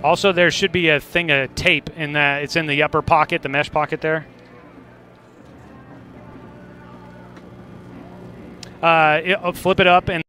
Also, there should be a thing of tape in that. It's in the upper pocket, the mesh pocket there. Flip it up and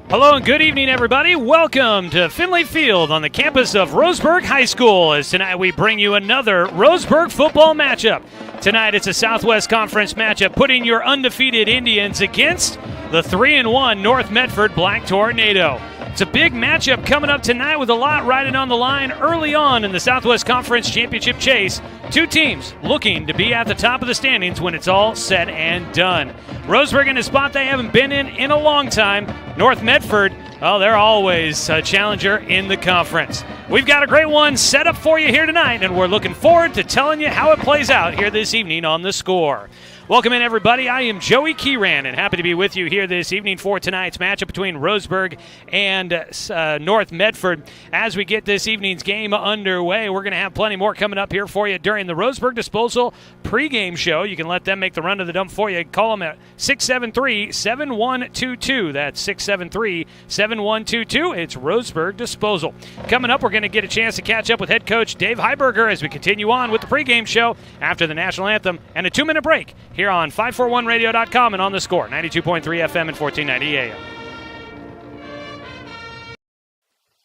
hello and good evening, everybody. Welcome to Finley Field on the campus of Roseburg High School. As tonight we bring you another Roseburg football matchup. Tonight it's a Southwest Conference matchup, putting your undefeated Indians against the 3-1 North Medford Black Tornado. It's a big matchup coming up tonight with a lot riding on the line early on in the Southwest Conference Championship chase. Two teams looking to be at the top of the standings when it's all said and done. Roseburg in a spot they haven't been in a long time. North Medford, well, they're always a challenger in the conference. We've got a great one set up for you here tonight, and we're looking forward to telling you how it plays out here this evening on The Score. Welcome in, everybody. I am Joey Kieran, and happy to be with you here this evening for tonight's matchup between Roseburg and North Medford. As we get this evening's game underway, we're going to have plenty more coming up here for you during the Roseburg Disposal pregame show. You can let them make the run to the dump for you. Call them at 673-7122. That's 673-7122. It's Roseburg Disposal. Coming up, we're going to get a chance to catch up with head coach Dave Heiberger as we continue on with the pregame show after the national anthem and a 2-minute break here on 541radio.com and on The Score, 92.3 FM and 1490 AM.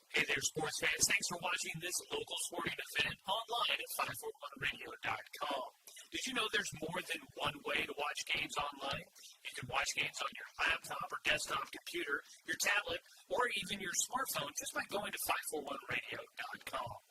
Hey there, sports fans. Thanks for watching this local sporting event online at 541radio.com. Did you know there's more than one way to watch games online? You can watch games on your laptop or desktop computer, your tablet, or even your smartphone just by going to 541radio.com.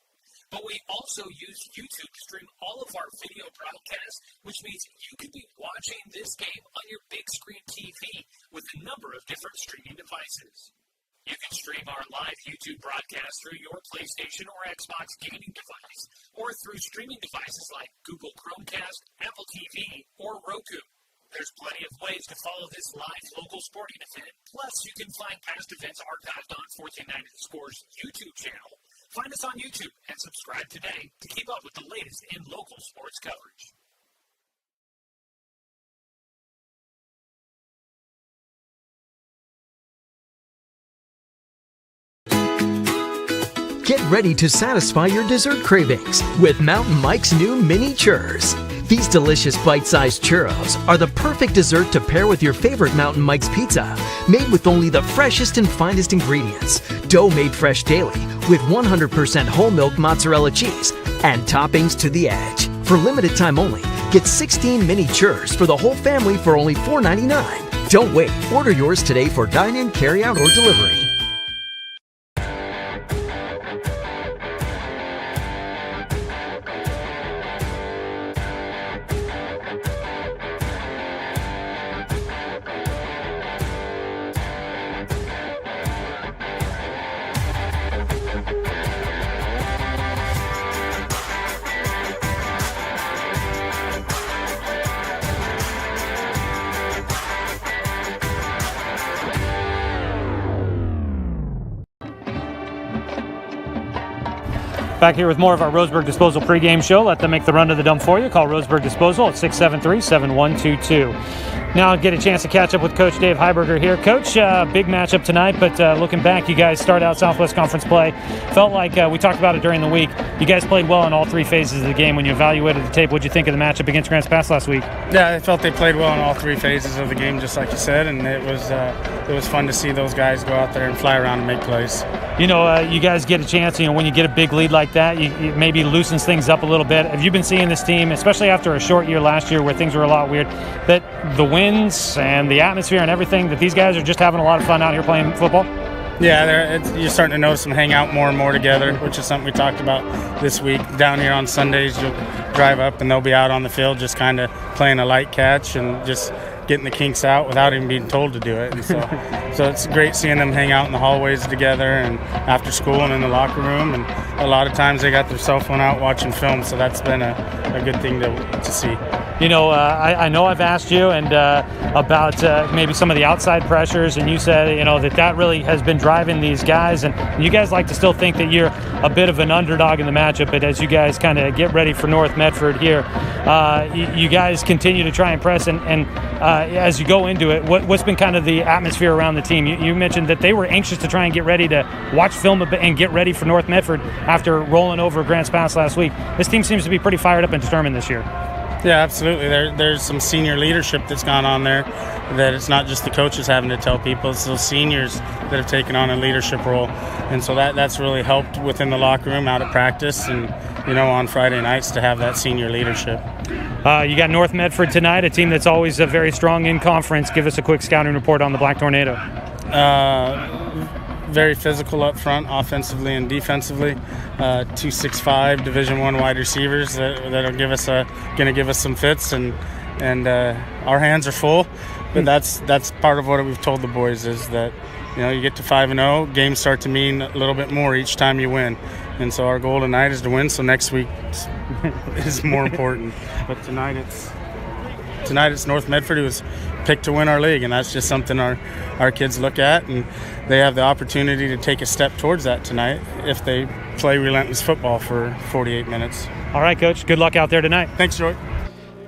But we also use YouTube to stream all of our video broadcasts, which means you can be watching this game on your big screen TV with a number of different streaming devices. You can stream our live YouTube broadcast through your PlayStation or Xbox gaming device, or through streaming devices like Google Chromecast, Apple TV, or Roku. There's plenty of ways to follow this live local sporting event. Plus, you can find past events archived on 1490 The Score's YouTube channel. Find us on YouTube and subscribe today to keep up with the latest in local sports coverage. Get ready to satisfy your dessert cravings with Mountain Mike's new mini churros. These delicious bite-sized churros are the perfect dessert to pair with your favorite Mountain Mike's pizza, made with only the freshest and finest ingredients, dough made fresh daily with 100% whole milk mozzarella cheese, and toppings to the edge. For limited time only, get 16 mini churros for the whole family for only $4.99. Don't wait. Order yours today for dine-in, carry-out, or delivery. Back here with more of our Roseburg Disposal pregame show. Let them make the run to the dump for you. Call Roseburg Disposal at 673-7122. Now get a chance to catch up with Coach Dave Heiberger here. Coach, big matchup tonight, but looking back, you guys start out Southwest Conference play. Felt like we talked about it during the week. You guys played well in all three phases of the game. When you evaluated the tape, what'd you think of the matchup against Grants Pass last week? Yeah, I felt they played well in all three phases of the game, just like you said, and it was fun to see those guys go out there and fly around and make plays. You know, you guys get a chance, when you get a big lead like that, it maybe loosens things up a little bit. Have you been seeing this team, especially after a short year last year where things were a lot weird, that the wins and the atmosphere and everything, that these guys are just having a lot of fun out here playing football? Yeah, you're starting to notice them hang out more and more together, which is something we talked about this week. Down here on Sundays, you'll drive up and they'll be out on the field just kind of playing a light catch and just getting the kinks out without even being told to do it. And so it's great seeing them hang out in the hallways together and after school and in the locker room. And a lot of times they got their cell phone out watching film, so that's been a good thing to see. I know I've asked you about maybe some of the outside pressures, and you said, that really has been driving these guys, and you guys like to still think that you're a bit of an underdog in the matchup, but as you guys kind of get ready for North Medford here, you guys continue to try and press, and as you go into it, what's been kind of the atmosphere around the team? You mentioned that they were anxious to try and get ready to watch film and get ready for North Medford after rolling over Grants Pass last week. This team seems to be pretty fired up and determined this year. Yeah, absolutely. There's some senior leadership that's gone on there, that it's not just the coaches having to tell people, it's those seniors that have taken on a leadership role. And so that's really helped within the locker room, out at practice, and on Friday nights to have that senior leadership. You got North Medford tonight, a team that's always very strong in conference. Give us a quick scouting report on the Black Tornado. very physical up front, offensively and defensively. 265 Division I wide receivers that'll give us going to give us some fits, and our hands are full. But that's part of what we've told the boys is that you get to 5-0, games start to mean a little bit more each time you win. And so our goal tonight is to win. So next week is more important. But tonight it's North Medford who was picked to win our league, and that's just something our kids look at, and they have the opportunity to take a step towards that tonight if they play relentless football for 48 minutes. All right, Coach. Good luck out there tonight. Thanks, Joy.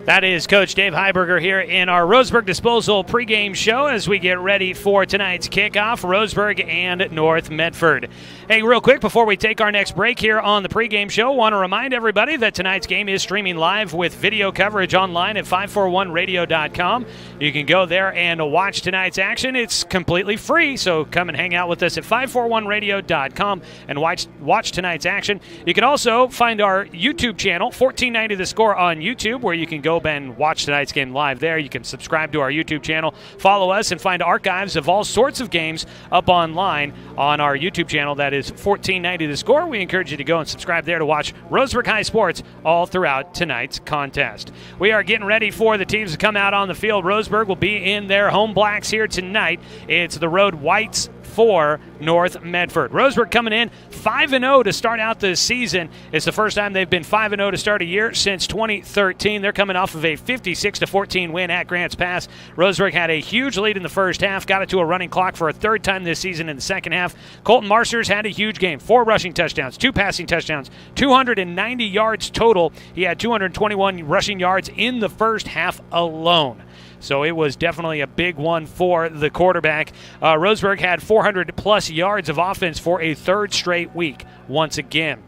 That is Coach Dave Heiberger here in our Roseburg Disposal pregame show as we get ready for tonight's kickoff, Roseburg and North Medford. Hey, real quick, before we take our next break here on the pregame show, want to remind everybody that tonight's game is streaming live with video coverage online at 541radio.com. You can go there and watch tonight's action. It's completely free, so come and hang out with us at 541radio.com and watch tonight's action. You can also find our YouTube channel, 1490 The Score on YouTube, where you can go and watch tonight's game live there. You can subscribe to our YouTube channel, follow us, and find archives of all sorts of games up online on our YouTube channel. That is 1490 The Score. We encourage you to go and subscribe there to watch Roseburg High sports all throughout tonight's contest. We are getting ready for the teams to come out on the field. Roseburg will be in their home blacks here tonight. It's the Road Whites for North Medford. Roseburg coming in 5-0 to start out this season. It's the first time they've been 5-0 to start a year since 2013. They're coming off of a 56-14 win at Grants Pass. Roseburg had a huge lead in the first half, got it to a running clock for a third time this season in the second half. Colton Marsters had a huge game, 4 rushing touchdowns, 2 passing touchdowns, 290 yards total. He had 221 rushing yards in the first half alone. So it was definitely a big one for the quarterback. Roseburg had 400-plus yards of offense for a third straight week once again.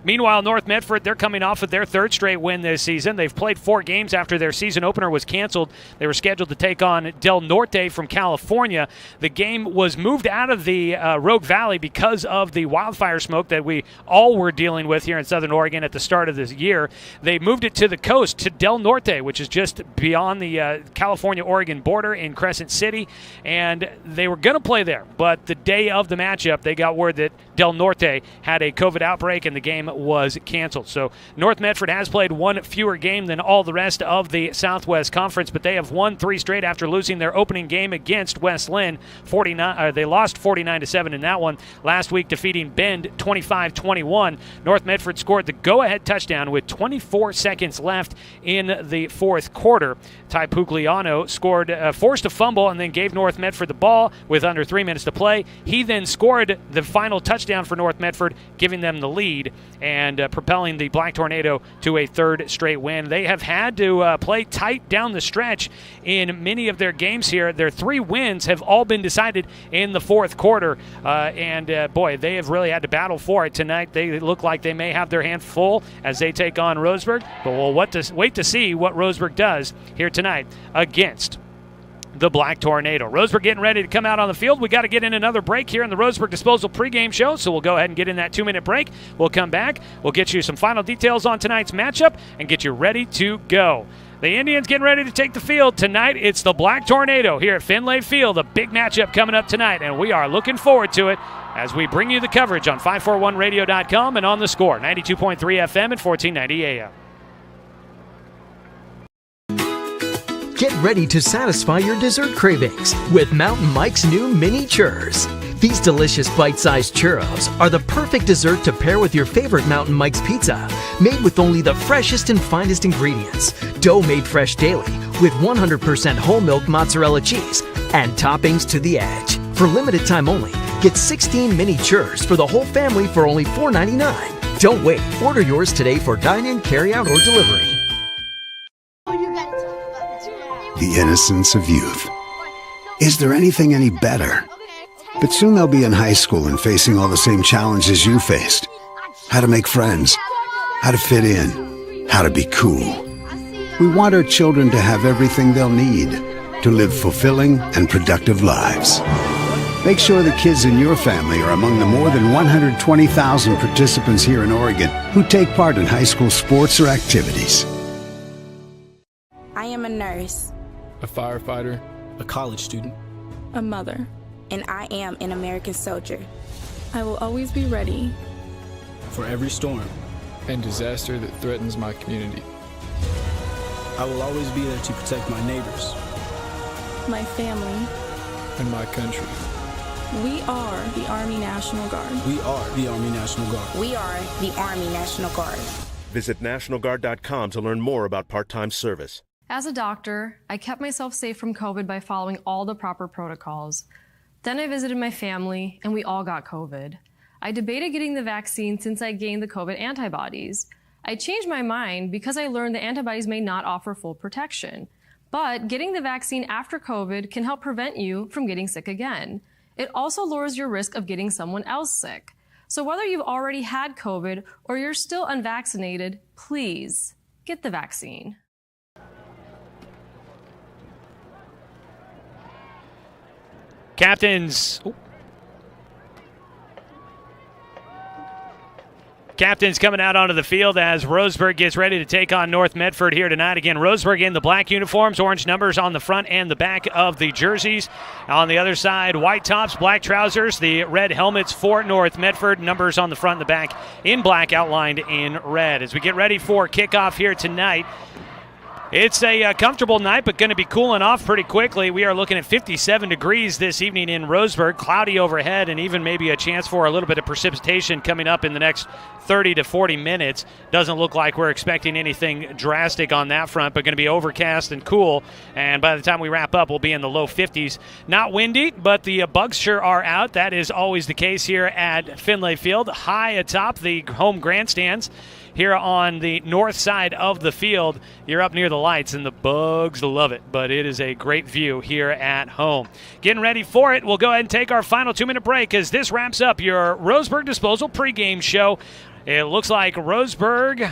Meanwhile, North Medford, they're coming off of their third straight win this season. They've played 4 games after their season opener was canceled. They were scheduled to take on Del Norte from California. The game was moved out of the Rogue Valley because of the wildfire smoke that we all were dealing with here in Southern Oregon at the start of this year. They moved it to the coast, to Del Norte, which is just beyond the California-Oregon border in Crescent City, and they were going to play there. But the day of the matchup, they got word that Del Norte had a COVID outbreak, and the game was canceled. So North Medford has played 1 fewer game than all the rest of the Southwest Conference, but they have won 3 straight after losing their opening game against West Lynn. They lost 49-7 in that one last week, defeating Bend 25-21. North Medford scored the go-ahead touchdown with 24 seconds left in the fourth quarter. Ty Pugliano forced a fumble and then gave North Medford the ball with under 3 minutes to play. He then scored the final touchdown for North Medford, giving them the lead and propelling the Black Tornado to a third straight win. They have had to play tight down the stretch in many of their games here. Their 3 wins have all been decided in the fourth quarter, boy, they have really had to battle for it tonight. They look like they may have their hand full as they take on Roseburg, but we'll wait to see what Roseburg does here tonight against the Black Tornado. Roseburg getting ready to come out on the field. We got to get in another break here in the Roseburg Disposal pregame show, so we'll go ahead and get in that 2-minute break. We'll come back. We'll get you some final details on tonight's matchup and get you ready to go. The Indians getting ready to take the field tonight. It's the Black Tornado here at Finlay Field. A big matchup coming up tonight, and we are looking forward to it as we bring you the coverage on 541radio.com and on the Score, 92.3 FM and 1490 AM. Get ready to satisfy your dessert cravings with Mountain Mike's new mini churros. These delicious bite-sized churros are the perfect dessert to pair with your favorite Mountain Mike's pizza, made with only the freshest and finest ingredients, dough made fresh daily with 100% whole milk mozzarella cheese, and toppings to the edge. For limited time only, get 16 mini churros for the whole family for only $4.99. Don't wait. Order yours today for dine-in, carry-out, or delivery. The innocence of youth. Is there anything any better? But soon they'll be in high school and facing all the same challenges you faced. How to make friends, how to fit in, how to be cool. We want our children to have everything they'll need to live fulfilling and productive lives. Make sure the kids in your family are among the more than 120,000 participants here in Oregon who take part in high school sports or activities. I am a nurse, a firefighter, a college student, a mother. and I am an American soldier. I will always be ready for every storm and disaster that threatens my community. I will always be there to protect my neighbors, my family, and my country. We are the Army National Guard. We are the Army National Guard. We are the Army National Guard. Visit nationalguard.com to learn more about part-time service. As a doctor, I kept myself safe from COVID by following all the proper protocols. Then I visited my family, and we all got COVID. I debated getting the vaccine since I gained the COVID antibodies. I changed my mind because I learned the antibodies may not offer full protection. But getting the vaccine after COVID can help prevent you from getting sick again. It also lowers your risk of getting someone else sick. So whether you've already had COVID or you're still unvaccinated, please get the vaccine. Captains coming out onto the field as Roseburg gets ready to take on North Medford here tonight. Again, Roseburg in the black uniforms, orange numbers on the front and the back of the jerseys. On the other side, white tops, black trousers, the red helmets for North Medford, numbers on the front and the back in black, outlined in red. As we get ready for kickoff here tonight, it's a comfortable night, but going to be cooling off pretty quickly. We are looking at 57 degrees this evening in Roseburg, cloudy overhead, and even maybe a chance for a little bit of precipitation coming up in the next 30 to 40 minutes. Doesn't look like we're expecting anything drastic on that front, but going to be overcast and cool. And by the time we wrap up, we'll be in the low 50s. Not windy, but the bugs sure are out. That is always the case here at Finlay Field. High atop the home grandstands here on the north side of the field. You're up near the lights, and the bugs love it, but it is a great view here at home. Getting ready for it, we'll go ahead and take our final 2-minute break as this wraps up your Roseburg Disposal pregame show. It looks like Roseburg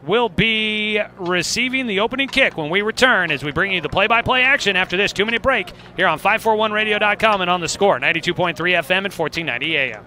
will be receiving the opening kick when we return as we bring you the play-by-play action after this 2-minute break here on 541radio.com and on the Score, 92.3 FM and 1490 AM.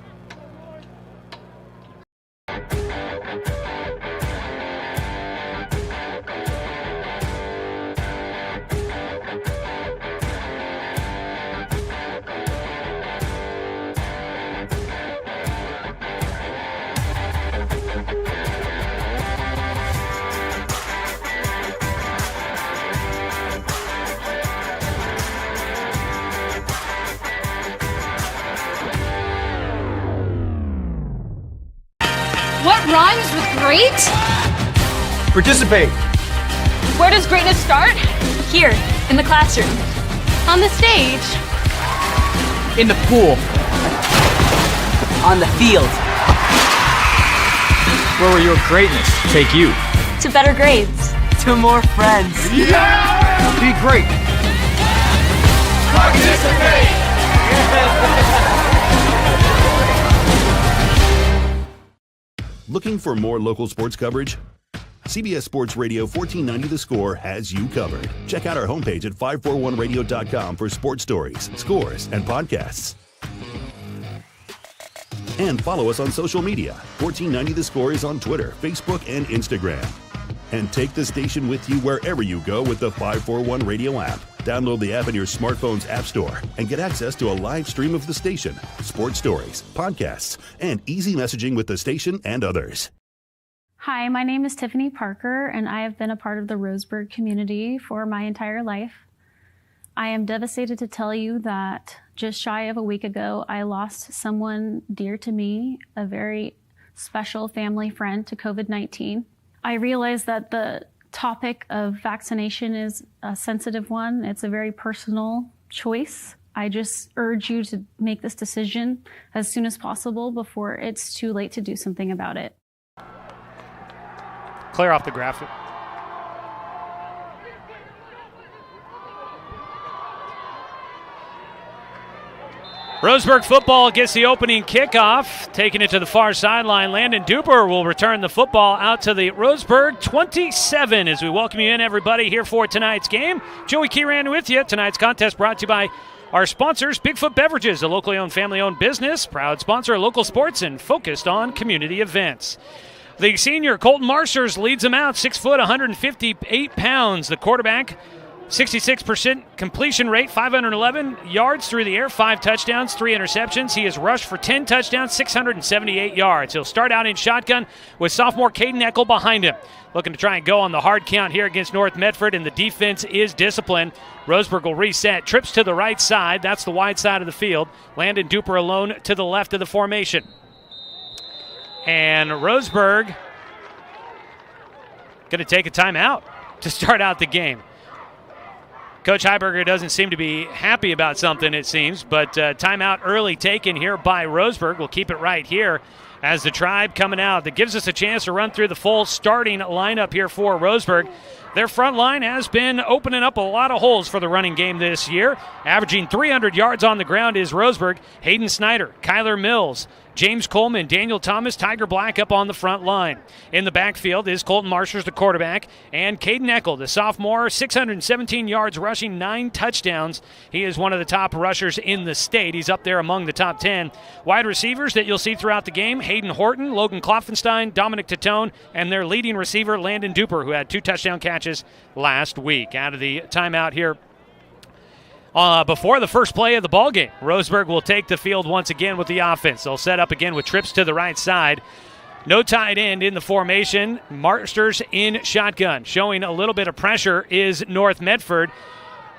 What rhymes with great? Participate. Where does greatness start? Here, in the classroom. On the stage. In the pool. On the field. Where will your greatness take you? To better grades. To more friends. Yeah! Be great. Participate! Looking for more local sports coverage? CBS Sports Radio 1490 The Score has you covered. Check out our homepage at 541radio.com for sports stories, scores, and podcasts. And follow us on social media. 1490 The Score is on Twitter, Facebook, and Instagram. And take the station with you wherever you go with the 541 Radio app. Download the app in your smartphone's app store and get access to a live stream of the station, sports stories, podcasts, and easy messaging with the station and others. Hi, my name is Tiffany Parker, and I have been a part of the Roseburg community for my entire life. I am devastated to tell you that just shy of a week ago, I lost someone dear to me, a very special family friend, to COVID-19. I realize that the topic of vaccination is a sensitive one. It's a very personal choice. I just urge you to make this decision as soon as possible before it's too late to do something about it. Clear off the graphic. Roseburg football gets the opening kickoff, taking it to the far sideline. Landon Duper will return the football out to the Roseburg 27 as we welcome you in, everybody, here for tonight's game. Joey Kieran with you. Tonight's contest brought to you by our sponsors, Bigfoot Beverages, a locally owned, family-owned business, proud sponsor of local sports and focused on community events. The senior, Colton Marshers, leads them out, 6 foot, 158 pounds. The quarterback, 66% completion rate, 511 yards through the air, 5 touchdowns, 3 interceptions. He has rushed for 10 touchdowns, 678 yards. He'll start out in shotgun with sophomore Caden Eckel behind him. Looking to try and go on the hard count here against North Medford, and the defense is disciplined. Roseburg will reset. Trips to the right side. That's the wide side of the field. Landon Duper alone to the left of the formation. And Roseburg going to take a timeout to start out the game. Coach Heiberger doesn't seem to be happy about something, it seems, but timeout early taken here by Roseburg. We'll keep it right here as the Tribe coming out. That gives us a chance to run through the full starting lineup here for Roseburg. Their front line has been opening up a lot of holes for the running game this year. Averaging 300 yards on the ground is Roseburg. Hayden Snyder, Kyler Mills, James Coleman, Daniel Thomas, Tiger Black up on the front line. In the backfield is Colton Marshers, the quarterback, and Caden Eckel, the sophomore, 617 yards rushing, 9 touchdowns. He is one of the top rushers in the state. He's up there among the top 10. Wide receivers that you'll see throughout the game, Hayden Horton, Logan Klopfenstein, Dominic Tatone, and their leading receiver, Landon Duper, who had 2 touchdown catches last week. Out of the timeout here before the first play of the ball game, Roseburg will take the field once again with the offense. They'll set up again with trips to the right side. No tight end in the formation. Marsters in shotgun. Showing a little bit of pressure is North Medford.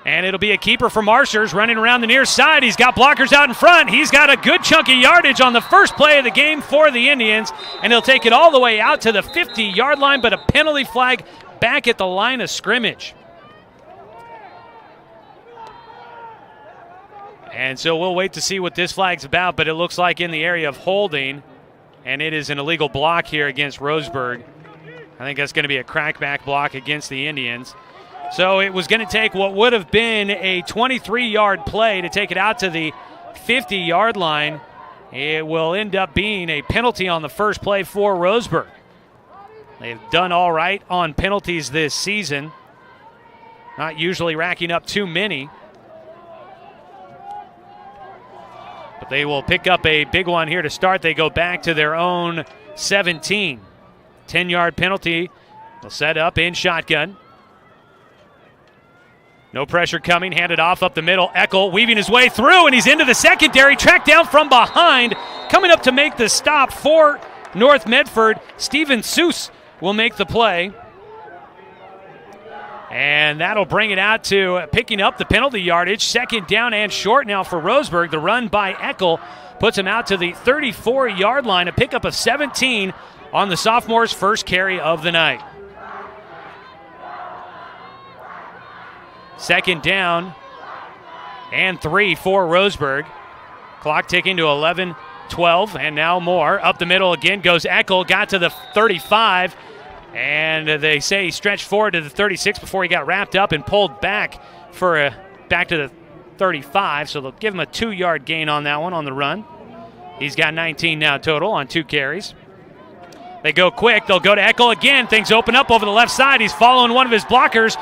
And it'll be a keeper for Marsters running around the near side. He's got blockers out in front. He's got a good chunk of yardage on the first play of the game for the Indians. And he'll take it all the way out to the 50-yard line, but a penalty flag back at the line of scrimmage. And so we'll wait to see what this flag's about, but it looks like in the area of holding, and it is an illegal block here against Roseburg. I think that's going to be a crackback block against the Indians. So it was going to take what would have been a 23-yard play to take it out to the 50-yard line. It will end up being a penalty on the first play for Roseburg. They've done all right on penalties this season, not usually racking up too many. But they will pick up a big one here to start. They go back to their own 17. 10-yard penalty. They'll set up in shotgun. No pressure coming. Handed off up the middle. Eckel weaving his way through, and he's into the secondary. Tracked down from behind. Coming up to make the stop for North Medford. Steven Seuss will make the play. And that'll bring it out to picking up the penalty yardage. Second down and short now for Roseburg. The run by Eckel puts him out to the 34-yard line. A pickup of 17 on the sophomore's first carry of the night. Second down and 3 for Roseburg. Clock ticking to 11-12, and now more. Up the middle again goes Eckel. Got to the 35. And they say he stretched forward to the 36 before he got wrapped up and pulled back back to the 35. So they'll give him a 2-yard gain on that one on the run. He's got 19 now total on 2 carries. They go quick. They'll go to Eckel again. Things open up over the left side. He's following one of his blockers,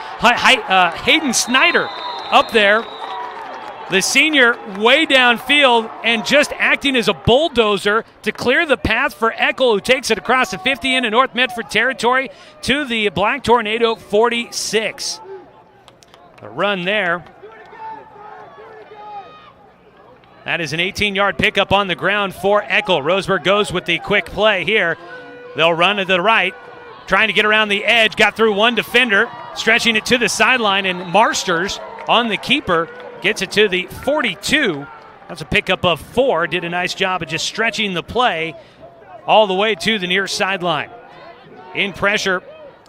Hayden Snyder, up there. The senior way downfield and just acting as a bulldozer to clear the path for Eckel, who takes it across the 50 into North Medford territory to the Black Tornado 46. A run there. That is an 18-yard pickup on the ground for Eckel. Roseburg goes with the quick play here. They'll run to the right, trying to get around the edge. Got through one defender, stretching it to the sideline, and Marsters on the keeper gets it to the 42. That's a pickup of 4. Did a nice job of just stretching the play all the way to the near sideline. In pressure,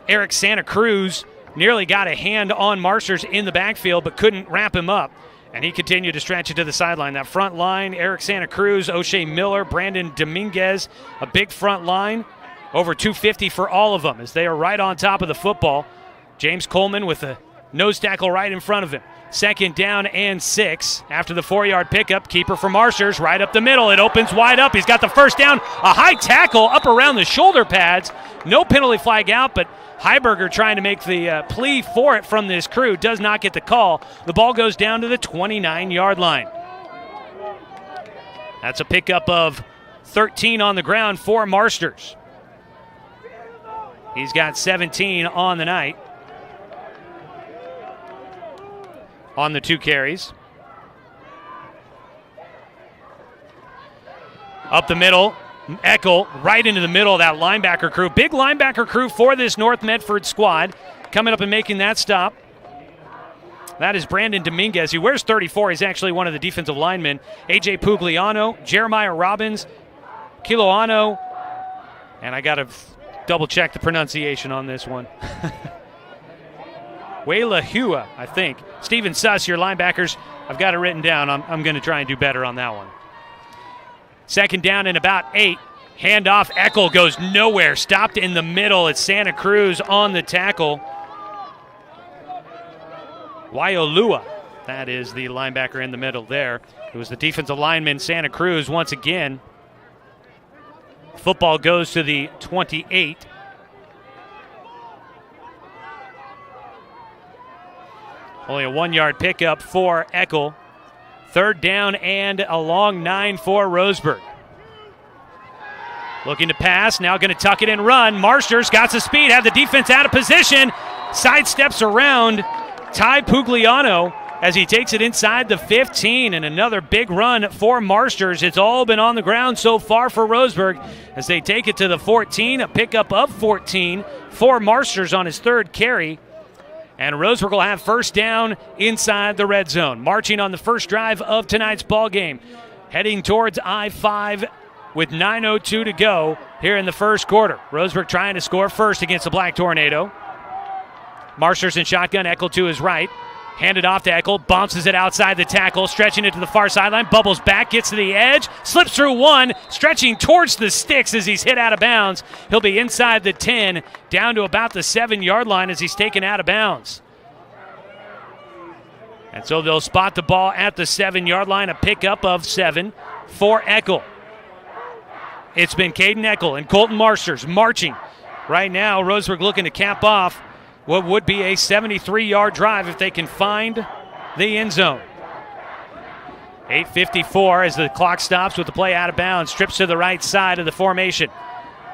Eric Santa Cruz nearly got a hand on Marsters in the backfield, but couldn't wrap him up. And he continued to stretch it to the sideline. That front line, Eric Santa Cruz, O'Shea Miller, Brandon Dominguez, a big front line. Over 250 for all of them as they are right on top of the football. James Coleman with a nose tackle right in front of him. Second down and 6 after the 4-yard pickup. Keeper for Marsters right up the middle. It opens wide up. He's got the first down. A high tackle up around the shoulder pads. No penalty flag out, but Heiberger trying to make the plea for it from this crew. Does not get the call. The ball goes down to the 29-yard line. That's a pickup of 13 on the ground for Marsters. He's got 17 on the night. on the 2 carries. Up the middle, Eckel right into the middle of that linebacker crew. Big linebacker crew for this North Medford squad. Coming up and making that stop. That is Brandon Dominguez. He wears 34. He's actually one of the defensive linemen. A.J. Pugliano, Jeremiah Robbins, Kiloano, and I got to double-check the pronunciation on this one. Wayla Hua, I think. Steven Suss, your linebackers. I've got it written down. I'm going to try and do better on that one. Second down and about 8. Handoff. Eckel goes nowhere. Stopped in the middle. It's Santa Cruz on the tackle. Waiolua, that is the linebacker in the middle there. It was the defensive lineman, Santa Cruz, once again. Football goes to the 28. Only a 1-yard pickup for Eckel. Third down and a long 9 for Roseburg. Looking to pass, now going to tuck it and run. Marsters got some speed, had the defense out of position. Sidesteps around Ty Pugliano as he takes it inside the 15, and another big run for Marsters. It's all been on the ground so far for Roseburg as they take it to the 14, a pickup of 14 for Marsters on his 3rd carry. And Roseburg will have first down inside the red zone. Marching on the first drive of tonight's ball game, heading towards I-5 with 9:02 to go here in the first quarter. Roseburg trying to score first against the Black Tornado. Marsters in shotgun, Eckel to his right. Handed off to Eckel, bounces it outside the tackle, stretching it to the far sideline, bubbles back, gets to the edge, slips through one, stretching towards the sticks as he's hit out of bounds. He'll be inside the 10, down to about the 7-yard line as he's taken out of bounds. And so they'll spot the ball at the 7-yard line, a pickup of 7 for Eckel. It's been Caden Eckel and Colton Marsters marching. Right now, Roseburg looking to cap off what would be a 73-yard drive if they can find the end zone. 8:54 as the clock stops with the play out of bounds. Trips to the right side of the formation.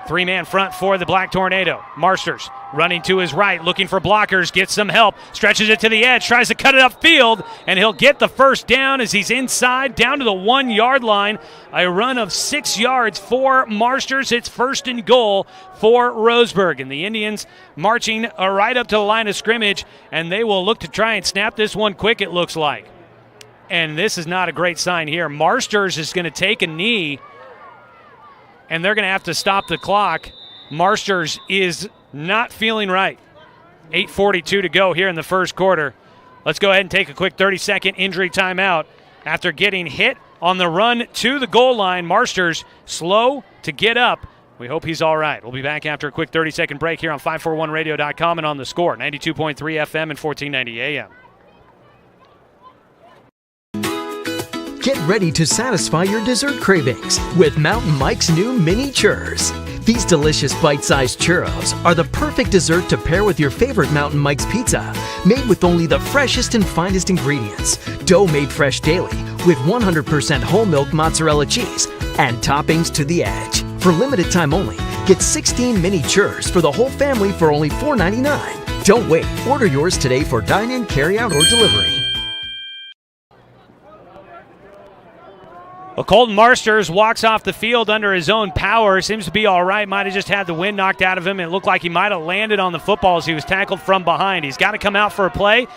3-man front for the Black Tornado. Marsters running to his right, looking for blockers, gets some help, stretches it to the edge, tries to cut it upfield, and he'll get the first down as he's inside, down to the 1-yard line. A run of 6 yards for Marsters. It's first and goal for Roseburg. And the Indians marching right up to the line of scrimmage, and they will look to try and snap this one quick, it looks like. And this is not a great sign here. Marsters is going to take a knee, and they're going to have to stop the clock. Marsters is not feeling right. 8:42 to go here in the first quarter. Let's go ahead and take a quick 30-second injury timeout. After getting hit on the run to the goal line, Marsters slow to get up. We hope he's all right. We'll be back after a quick 30-second break here on 541radio.com and on the Score, 92.3 FM and 1490 AM. Get ready to satisfy your dessert cravings with Mountain Mike's new mini churros. These delicious bite-sized churros are the perfect dessert to pair with your favorite Mountain Mike's pizza, made with only the freshest and finest ingredients, dough made fresh daily with 100% whole milk mozzarella cheese, and toppings to the edge. For limited time only, get 16 mini churros for the whole family for only $4.99. Don't wait. Order yours today for dine-in, carry-out, or delivery. Well, Colton Marsters walks off the field under his own power. Seems to be all right. Might have just had the wind knocked out of him. It looked like he might have landed on the football as he was tackled from behind. He's got to come out for a play.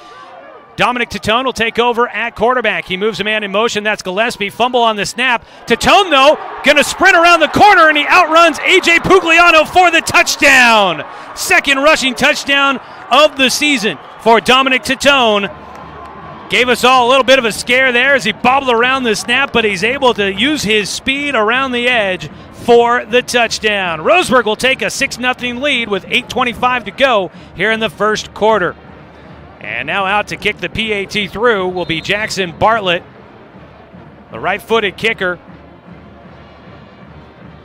Dominic Titone will take over at quarterback. He moves a man in motion. That's Gillespie. Fumble on the snap. Titone, though, going to sprint around the corner, and he outruns A.J. Pugliano for the touchdown. Second rushing touchdown of the season for Dominic Titone. Gave us all a little bit of a scare there as he bobbled around the snap, but he's able to use his speed around the edge for the touchdown. Roseburg will take a 6-0 lead with 8:25 to go here in the first quarter. And now out to kick the PAT through will be Jackson Bartlett, the right-footed kicker.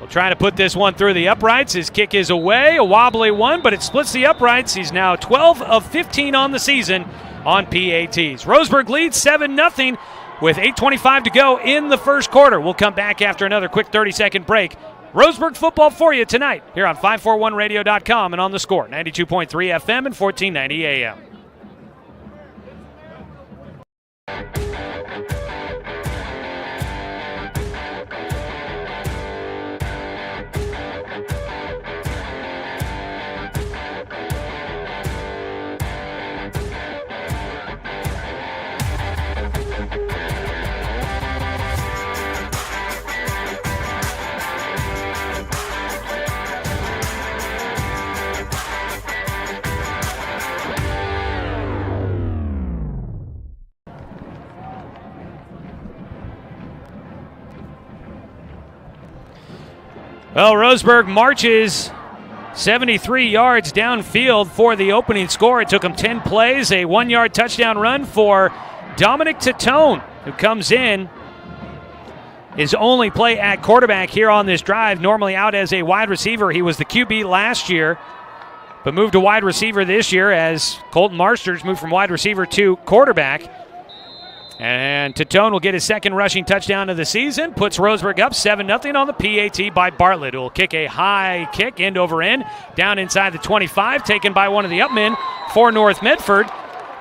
We'll try to put this one through the uprights. His kick is away, a wobbly one, but it splits the uprights. He's now 12 of 15 on the season on PATs. Roseburg leads 7-0 with 8:25 to go in the first quarter. We'll come back after another quick 30-second break. Roseburg football for you tonight here on 541radio.com and on the Score, 92.3 FM and 1490 AM. Well, Roseburg marches 73 yards downfield for the opening score. It took them 10 plays, a 1-yard touchdown run for Dominic Titone, who comes in. His only play at quarterback here on this drive, normally out as a wide receiver. He was the QB last year, but moved to wide receiver this year as Colton Marsters moved from wide receiver to quarterback. And Titone will get his second rushing touchdown of the season, puts Roseburg up 7-0 on the PAT by Bartlett, who will kick a high kick end over end, down inside the 25, taken by one of the upmen for North Medford.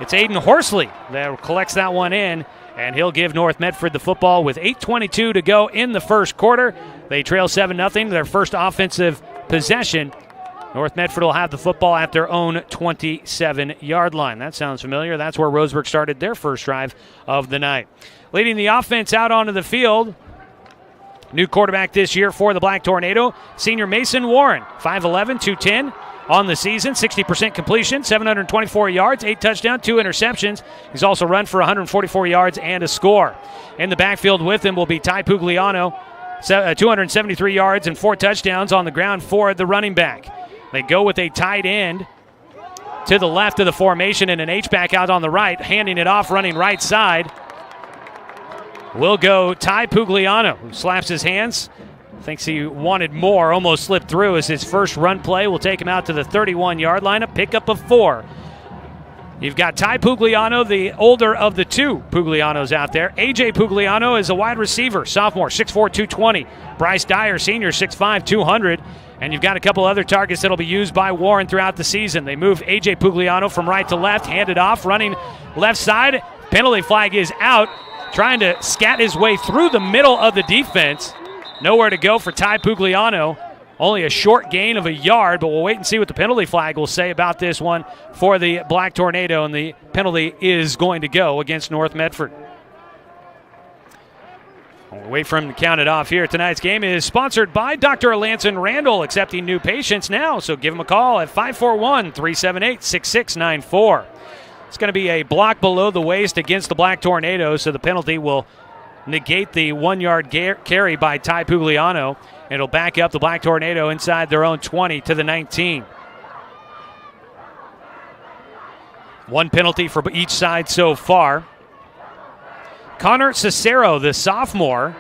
It's Aiden Horsley that collects that one in, and he'll give North Medford the football with 8:22 to go in the first quarter. They trail 7-0, their first offensive possession. North Medford will have the football at their own 27-yard line. That sounds familiar. That's where Roseburg started their first drive of the night. Leading the offense out onto the field, new quarterback this year for the Black Tornado, senior Mason Warren, 5'11", 210 on the season, 60% completion, 724 yards, 8 touchdowns, 2 interceptions. He's also run for 144 yards and a score. In the backfield with him will be Ty Pugliano, 273 yards and 4 touchdowns on the ground for the running back. They go with a tight end to the left of the formation and an H-back out on the right, handing it off, running right side. Will go Ty Pugliano, who slaps his hands, thinks he wanted more, almost slipped through as his first run play will take him out to the 31-yard line, a pickup of 4. You've got Ty Pugliano, the older of the two Puglianos out there. A.J. Pugliano is a wide receiver, sophomore, 6'4", 220. Bryce Dyer, senior, 6'5", 200. And you've got a couple other targets that will be used by Warren throughout the season. They move A.J. Pugliano from right to left, hand it off, running left side. Penalty flag is out, trying to scat his way through the middle of the defense. Nowhere to go for Ty Pugliano. Only a short gain of a yard, but we'll wait and see what the penalty flag will say about this one for the Black Tornado, and the penalty is going to go against North Medford. We'll wait for him to count it off here. Tonight's game is sponsored by Dr. Alanson Randall, accepting new patients now, so give him a call at 541-378-6694. It's going to be a block below the waist against the Black Tornado, so the penalty will negate the 1-yard carry by Ty Pugliano. It'll back up the Black Tornado inside their own 20 to the 19. One penalty for each side so far. Connor Cicero, the sophomore,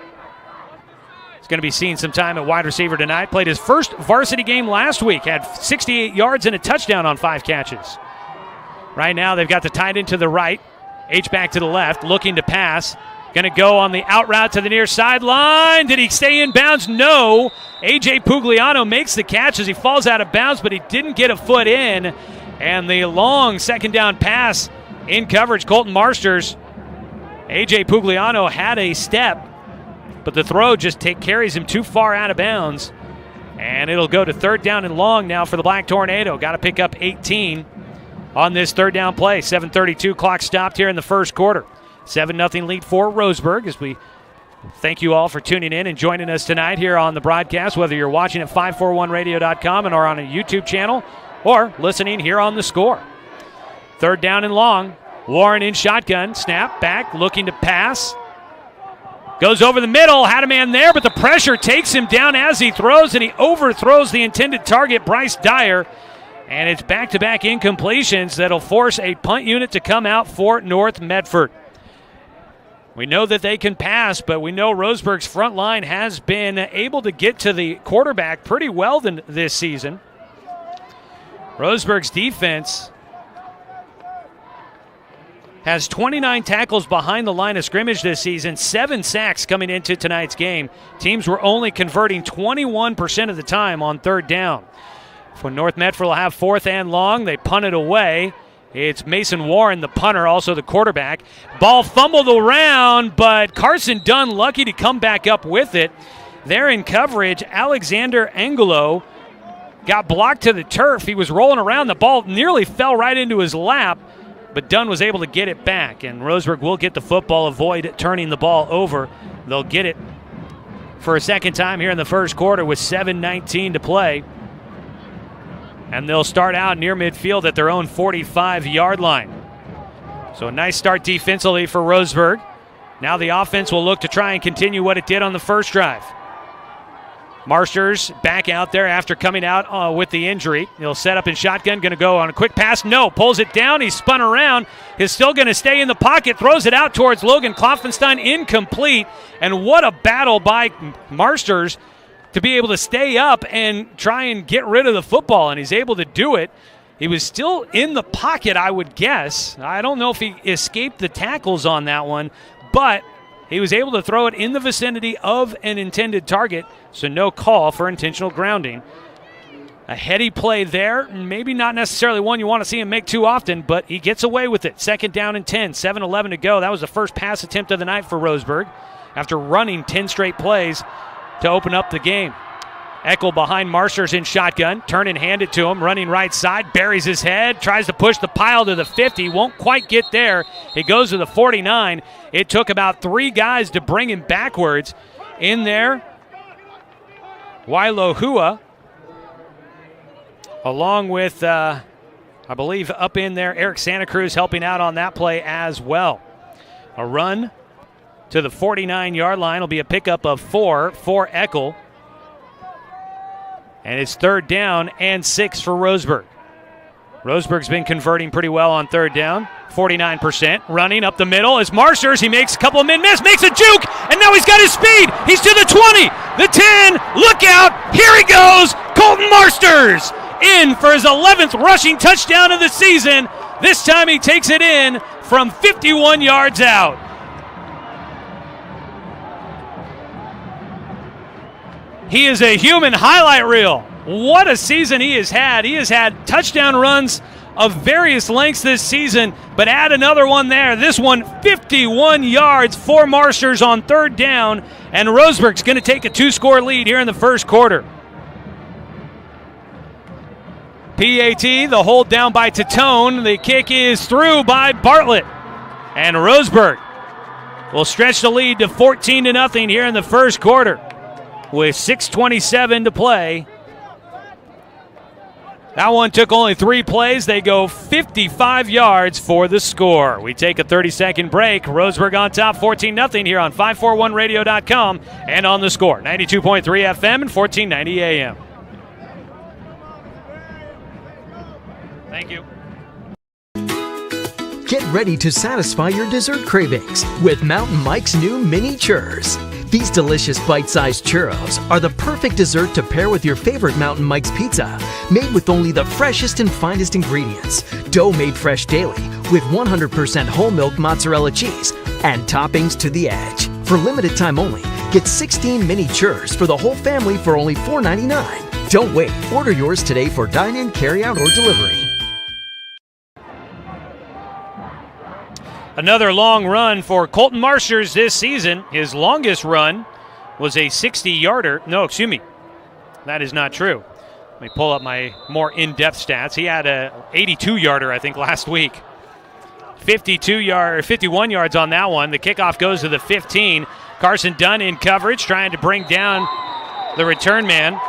is going to be seeing some time at wide receiver tonight. Played his first varsity game last week. Had 68 yards and a touchdown on 5 catches. Right now they've got the tight end to the right. H-back to the left, looking to pass. Going to go on the out route to the near sideline. Did he stay in bounds? No. A.J. Pugliano makes the catch as he falls out of bounds, but he didn't get a foot in. And the long second down pass in coverage, Colton Marsters. A.J. Pugliano had a step, but the throw just carries him too far out of bounds. And it'll go to 3rd down and long now for the Black Tornado. Got to pick up 18 on this 3rd down play. 7:32 clock stopped here in the first quarter. 7-0 lead for Roseburg, as we thank you all for tuning in and joining us tonight here on the broadcast, whether you're watching at 541radio.com and or on a YouTube channel or listening here on The Score. 3rd down and long. Warren in shotgun. Snap back, looking to pass. Goes over the middle, had a man there, but the pressure takes him down as he throws, and he overthrows the intended target, Bryce Dyer. And it's back-to-back incompletions that'll force a punt unit to come out for North Medford. We know that they can pass, but we know Roseburg's front line has been able to get to the quarterback pretty well this season. Roseburg's defense has 29 tackles behind the line of scrimmage this season, 7 sacks coming into tonight's game. Teams were only converting 21% of the time on 3rd down. When North Medford will have 4th and long, they punt it away. It's Mason Warren, the punter, also the quarterback. Ball fumbled around, but Carson Dunn lucky to come back up with it. There in coverage, Alexander Angelo got blocked to the turf. He was rolling around. The ball nearly fell right into his lap, but Dunn was able to get it back. And Roseburg will get the football, avoid turning the ball over. They'll get it for a second time here in the first quarter with 7:19 to play. And they'll start out near midfield at their own 45-yard line. So a nice start defensively for Roseburg. Now the offense will look to try and continue what it did on the first drive. Marsters back out there after coming out with the injury. He'll set up in shotgun, going to go on a quick pass. No, pulls it down. He's spun around. He's still going to stay in the pocket, throws it out towards Logan Klopfenstein, incomplete. And what a battle by Marsters to be able to stay up and try and get rid of the football, and he's able to do it. He was still in the pocket, I would guess. I don't know if he escaped the tackles on that one, but he was able to throw it in the vicinity of an intended target, so no call for intentional grounding. A heady play there, maybe not necessarily one you want to see him make too often, but he gets away with it. 2nd down and 10, 7-11 to go. That was the first pass attempt of the night for Roseburg after running 10 straight plays to open up the game. Eckel behind Marsters in shotgun. Turn and hand it to him. Running right side. Buries his head. Tries to push the pile to the 50. Won't quite get there. He goes to the 49. It took about 3 guys to bring him backwards. In there, Wailohua, along with, I believe, up in there, Eric Santa Cruz helping out on that play as well. A run to the 49-yard line will be a pickup of 4 for Eckel. And it's 3rd down and 6 for Roseburg. Roseburg's been converting pretty well on 3rd down, 49%. Running up the middle is Marsters. He makes a couple of men miss, makes a juke, and now he's got his speed. He's to the 20, the 10, look out, here he goes, Colton Marsters in for his 11th rushing touchdown of the season. This time he takes it in from 51 yards out. He is a human highlight reel. What a season he has had. He has had touchdown runs of various lengths this season, but add another one there. This one, 51 yards for Marsters on 3rd down, and Roseburg's going to take a 2-score lead here in the first quarter. PAT, the hold down by Tatone. The kick is through by Bartlett. And Roseburg will stretch the lead to 14-0 here in the first quarter with 6:27 to play. That one took only 3 plays. They go 55 yards for the score. We take a 30-second break. Roseburg on top, 14-0 here on 541radio.com and on the score. 92.3 FM and 1490 AM. Thank you. Get ready to satisfy your dessert cravings with Mountain Mike's new mini churros. These delicious bite-sized churros are the perfect dessert to pair with your favorite Mountain Mike's pizza, made with only the freshest and finest ingredients, dough made fresh daily with 100% whole milk mozzarella cheese, and toppings to the edge. For limited time only, get 16 mini churros for the whole family for only $4.99. Don't wait. Order yours today for dine-in, carry-out, or delivery. Another long run for Colton Marsters this season. His longest run was a 60-yarder. No, excuse me. That is not true. Let me pull up my more in-depth stats. He had a 82-yarder, I think, last week. 51 yards on that one. The kickoff goes to the 15. Carson Dunn in coverage, trying to bring down the return man,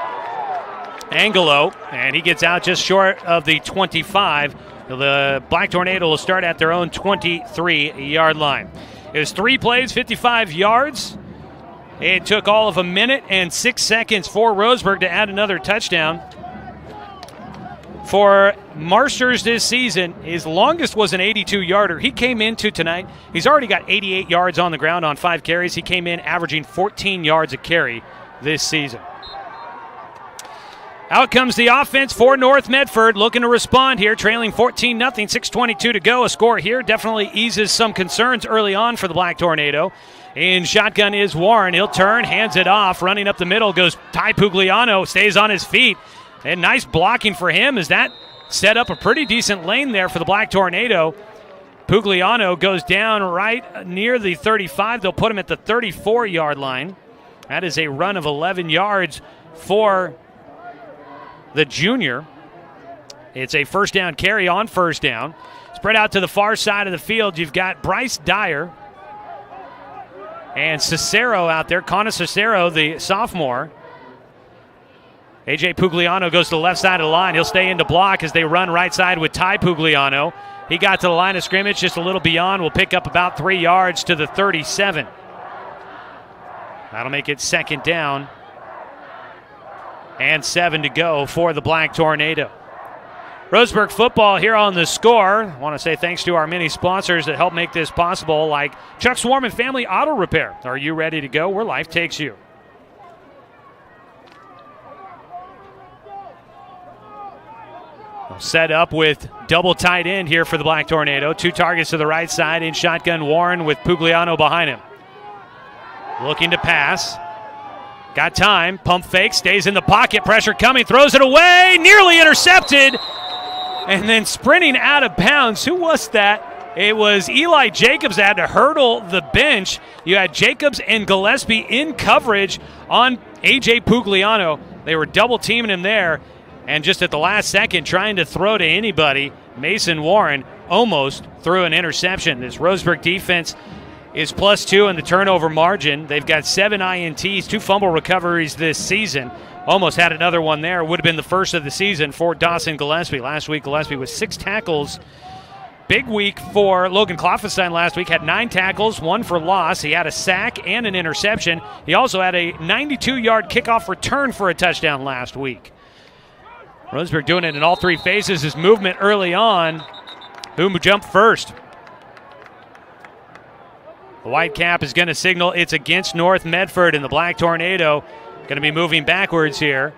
Angelo, and he gets out just short of the 25. The Black Tornado will start at their own 23-yard line. It was 3 plays, 55 yards. It took all of 1 minute and 6 seconds for Roseburg to add another touchdown. For Marsters this season, his longest was an 82-yarder. He came into tonight. He's already got 88 yards on the ground on 5 carries. He came in averaging 14 yards a carry this season. Out comes the offense for North Medford, looking to respond here, trailing 14-0, 6:22 to go. A score here definitely eases some concerns early on for the Black Tornado. In shotgun is Warren. He'll turn, hands it off. Running up the middle goes Ty Pugliano, stays on his feet. And nice blocking for him as that set up a pretty decent lane there for the Black Tornado. Pugliano goes down right near the 35. They'll put him at the 34-yard line. That is a run of 11 yards for the junior. It's a first down carry on first down. Spread out to the far side of the field. You've got Bryce Dyer and Cicero out there. Connor Cicero, the sophomore. A.J. Pugliano goes to the left side of the line. He'll stay in to block as they run right side with Ty Pugliano. He got to the line of scrimmage just a little beyond. Will pick up about 3 yards to the 37. That'll make it second down and 7 to go for the Black Tornado. Roseburg football here on The Score. I want to say thanks to our many sponsors that help make this possible, like Chuck Swarm and Family Auto Repair. Are you ready to go where life takes you? Set up with double tight end here for the Black Tornado. 2 targets to the right side in shotgun Warren with Pugliano behind him. Looking to pass. Got time. Pump fake. Stays in the pocket. Pressure coming. Throws it away. Nearly intercepted. And then sprinting out of bounds. Who was that? It was Eli Jacobs that had to hurdle the bench. You had Jacobs and Gillespie in coverage on A.J. Pugliano. They were double teaming him there. And just at the last second, trying to throw to anybody, Mason Warren almost threw an interception. This Roseburg defense is +2 in the turnover margin. They've got 7 INTs, 2 fumble recoveries this season. Almost had another one there. Would have been the first of the season for Dawson Gillespie. Last week, Gillespie with 6 tackles. Big week for Logan Kloffenstein last week. Had 9 tackles, 1 for loss. He had a sack and an interception. He also had a 92-yard kickoff return for a touchdown last week. Roseburg doing it in all 3 phases. His movement early on. Who jumped first? The white cap is going to signal it's against North Medford, and the Black Tornado going to be moving backwards here.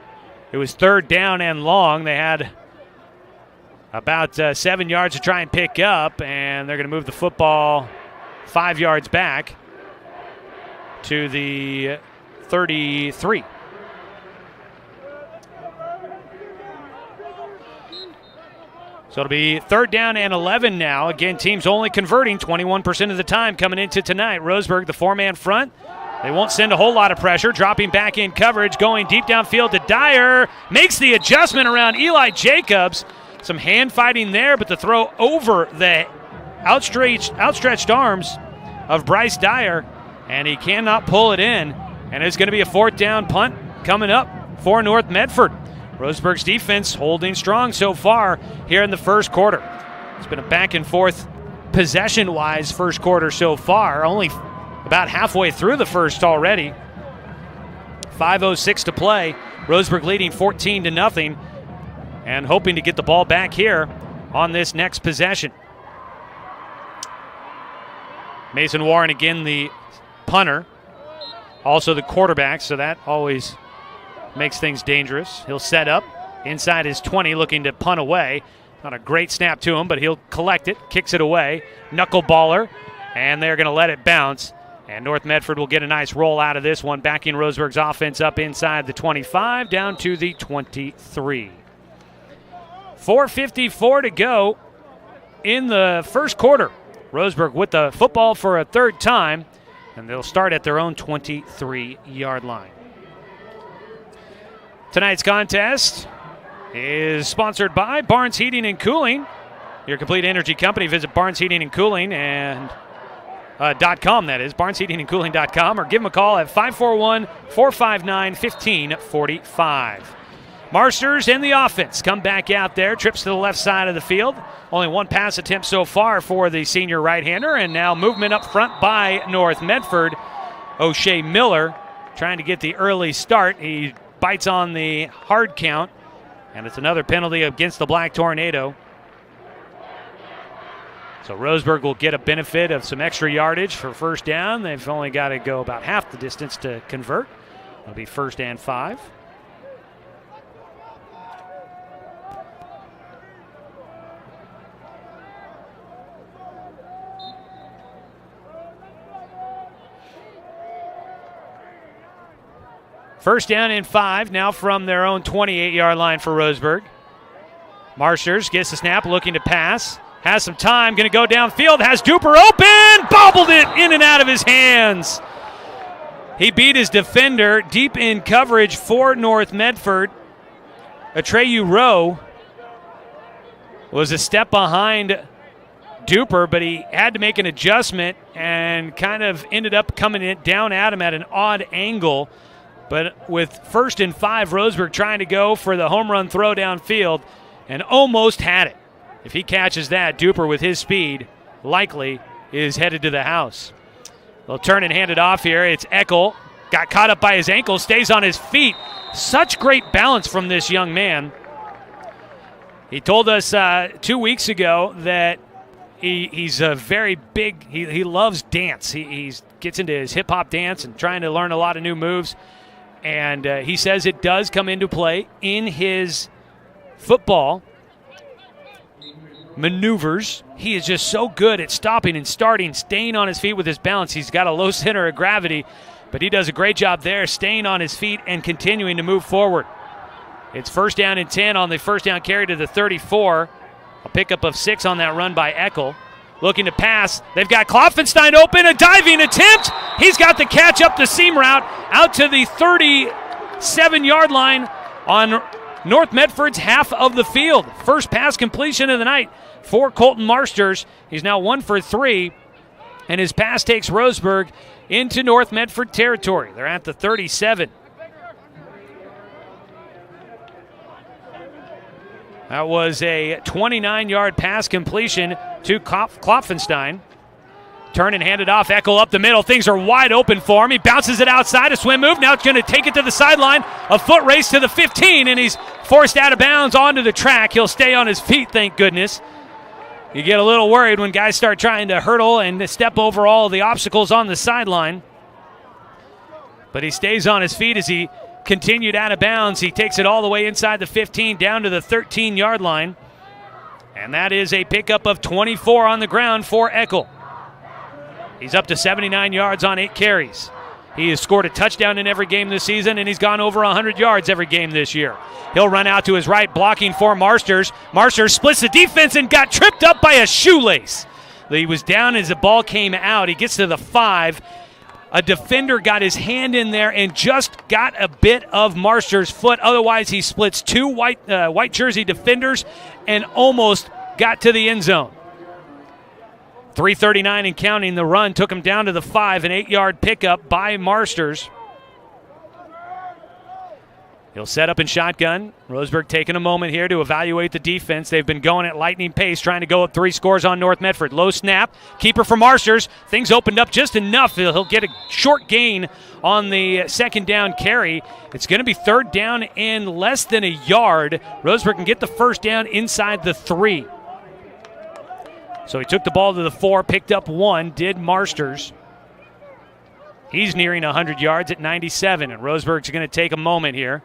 It was 3rd down and long. They had about 7 yards to try and pick up, and they're going to move the football 5 yards back to the 33. So it'll be 3rd down and 11 now. Again, teams only converting 21% of the time coming into tonight. Roseburg, the 4-man front. They won't send a whole lot of pressure. Dropping back in coverage, going deep downfield to Dyer. Makes the adjustment around Eli Jacobs. Some hand fighting there, but the throw over the outstretched arms of Bryce Dyer, and he cannot pull it in. And it's going to be a 4th down punt coming up for North Medford. Roseburg's defense holding strong so far here in the first quarter. It's been a back and forth possession-wise first quarter so far. Only about halfway through the first already. 5:06 to play. Roseburg leading 14-0 and hoping to get the ball back here on this next possession. Mason Warren again the punter. Also the quarterback, so that always makes things dangerous. He'll set up inside his 20, looking to punt away. Not a great snap to him, but he'll collect it, kicks it away. Knuckleballer, and they're going to let it bounce. And North Medford will get a nice roll out of this one, backing Roseburg's offense up inside the 25, down to the 23. 4:54 to go in the first quarter. Roseburg with the football for a 3rd time, and they'll start at their own 23-yard line. Tonight's contest is sponsored by Barnes Heating and Cooling, your complete energy company. Visit Barnes Heating and Cooling and .com, that is, barnesheatingandcooling.com, or give them a call at 541-459-1545. Marsters in the offense come back out there, trips to the left side of the field. Only 1 pass attempt so far for the senior right-hander, and now movement up front by North Medford. O'Shea Miller trying to get the early start. He bites on the hard count, and it's another penalty against the Black Tornado. So Roseburg will get a benefit of some extra yardage for 1st down. They've only got to go about half the distance to convert. It'll be 1st and 5. First down and 5 now from their own 28-yard line for Roseburg. Marsters gets the snap, looking to pass. Has some time, going to go downfield. Has Duper open, bobbled it in and out of his hands. He beat his defender deep in coverage for North Medford. Atreyu Rowe was a step behind Duper, but he had to make an adjustment and kind of ended up coming down at him at an odd angle. But with 1st and 5, Roseburg trying to go for the home run throw downfield and almost had it. If he catches that, Duper with his speed likely is headed to the house. They'll turn and hand it off here. It's Eckel got caught up by his ankle, stays on his feet. Such great balance from this young man. He told us 2 weeks ago that he's a very big, he loves dance. He gets into his hip-hop dance and trying to learn a lot of new moves. And he says it does come into play in his football maneuvers. He is just so good at stopping and starting, staying on his feet with his balance. He's got a low center of gravity, but he does a great job there, staying on his feet and continuing to move forward. It's 1st down and 10 on the first down carry to the 34. A pickup of 6 on that run by Eckel. Looking to pass. They've got Klopfenstein open, a diving attempt. He's got the catch up the seam route out to the 37-yard line on North Medford's half of the field. First pass completion of the night for Colton Marsters. He's now 1 for 3, and his pass takes Roseburg into North Medford territory. They're at the 37. That was a 29-yard pass completion to Klopfenstein. Turn and hand it off. Eckel up the middle. Things are wide open for him. He bounces it outside. A swim move. Now it's going to take it to the sideline. A foot race to the 15, and he's forced out of bounds onto the track. He'll stay on his feet, thank goodness. You get a little worried when guys start trying to hurdle and step over all the obstacles on the sideline. But he stays on his feet as he continued out of bounds. He takes it all the way inside the 15 down to the 13-yard line. And that is a pickup of 24 on the ground for Eckel. He's up to 79 yards on 8 carries. He has scored a touchdown in every game this season, and he's gone over 100 yards every game this year. He'll run out to his right, blocking for Marsters. Marsters splits the defense and got tripped up by a shoelace. He was down as the ball came out. He gets to the 5. A defender got his hand in there and just got a bit of Marsters' foot. Otherwise, he splits 2 white jersey defenders and almost got to the end zone. 3:39 and counting. The run took him down to the 5, an 8-yard pickup by Marsters. He'll set up in shotgun. Roseburg taking a moment here to evaluate the defense. They've been going at lightning pace, trying to go up 3 scores on North Medford. Low snap, keeper for Marsters. Things opened up just enough. He'll get a short gain on the 2nd down carry. It's going to be 3rd down and less than a yard. Roseburg can get the 1st down inside the 3. So he took the ball to the 4, picked up 1, did Marsters. He's nearing 100 yards at 97, and Roseburg's going to take a moment here.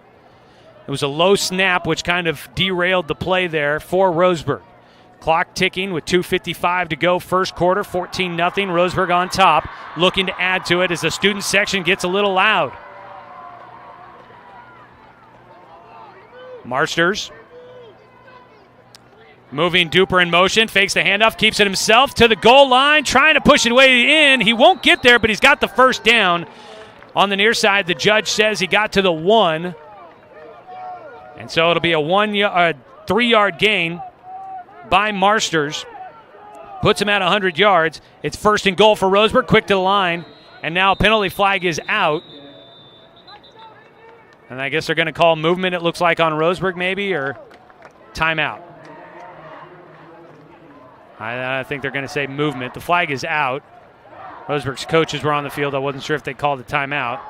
It was a low snap, which kind of derailed the play there for Roseburg. Clock ticking with 2:55 to go first quarter, 14-0. Roseburg on top, looking to add to it as the student section gets a little loud. Marsters moving Duper in motion, fakes the handoff, keeps it himself to the goal line, trying to push it way in. He won't get there, but he's got the 1st down. On the near side, the judge says he got to the 1. And so it'll be a 3-yard gain by Marsters. Puts him at 100 yards. It's 1st and goal for Roseburg, quick to the line. And now a penalty flag is out. And I guess they're going to call movement, it looks like, on Roseburg maybe, or timeout. I think they're going to say movement. The flag is out. Roseburg's coaches were on the field. I wasn't sure if they called a timeout.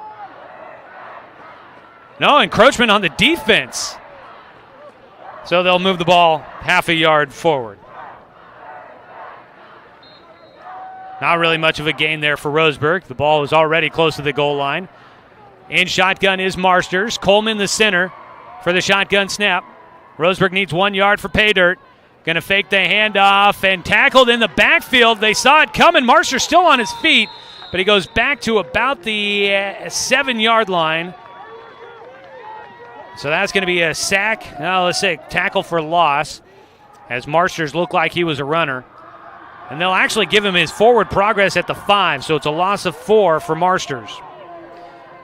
No, encroachment on the defense. So they'll move the ball half a yard forward. Not really much of a gain there for Roseburg. The ball was already close to the goal line. In shotgun is Marsters. Coleman the center for the shotgun snap. Roseburg needs 1 yard for pay dirt. Going to fake the handoff and tackled in the backfield. They saw it coming. Marsters still on his feet, but he goes back to about the 7-yard line. So that's going to be a sack. Let's say tackle for loss, as Marsters looked like he was a runner. And they'll actually give him his forward progress at the 5, so it's a loss of 4 for Marsters.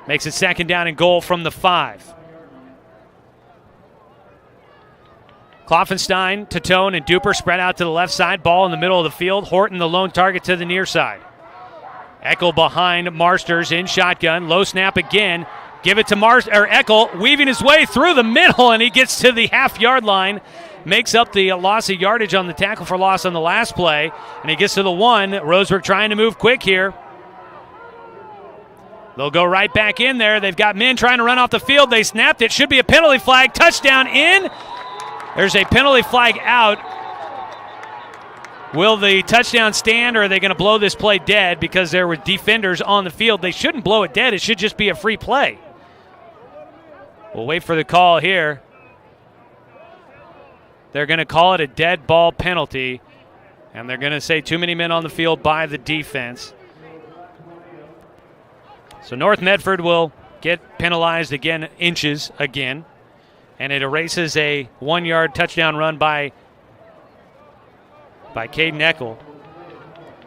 Makes it 2nd down and goal from the 5. Klopfenstein, Tatone, and Duper spread out to the left side. Ball in the middle of the field. Horton, the lone target, to the near side. Eckel behind Marsters in shotgun. Low snap again. Give it to Eckel, weaving his way through the middle, and he gets to the half-yard line. Makes up the loss of yardage on the tackle for loss on the last play, and he gets to the 1. Roseburg trying to move quick here. They'll go right back in there. They've got men trying to run off the field. They snapped it. Should be a penalty flag. Touchdown in. There's a penalty flag out. Will the touchdown stand, or are they going to blow this play dead because there were defenders on the field? They shouldn't blow it dead. It should just be a free play. We'll wait for the call here. They're going to call it a dead ball penalty, and they're going to say too many men on the field by the defense. So North Medford will get penalized again, inches again, and it erases a 1-yard touchdown run by Caden Eckel.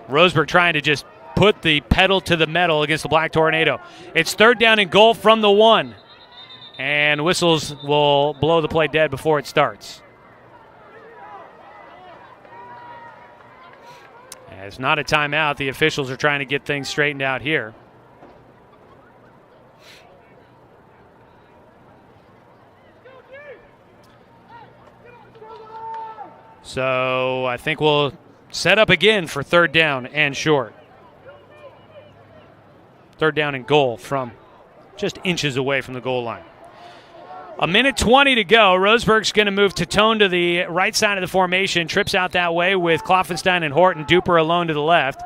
Roseburg trying to just put the pedal to the metal against the Black Tornado. It's 3rd down and goal from the 1, and whistles will blow the play dead before it starts. It's not a timeout. The officials are trying to get things straightened out here. So I think we'll set up again for 3rd down and short. 3rd down and goal from just inches away from the goal line. 1:20 to go. Roseburg's going to move Tatone to the right side of the formation. Trips out that way with Kloffenstein and Horton. Duper alone to the left.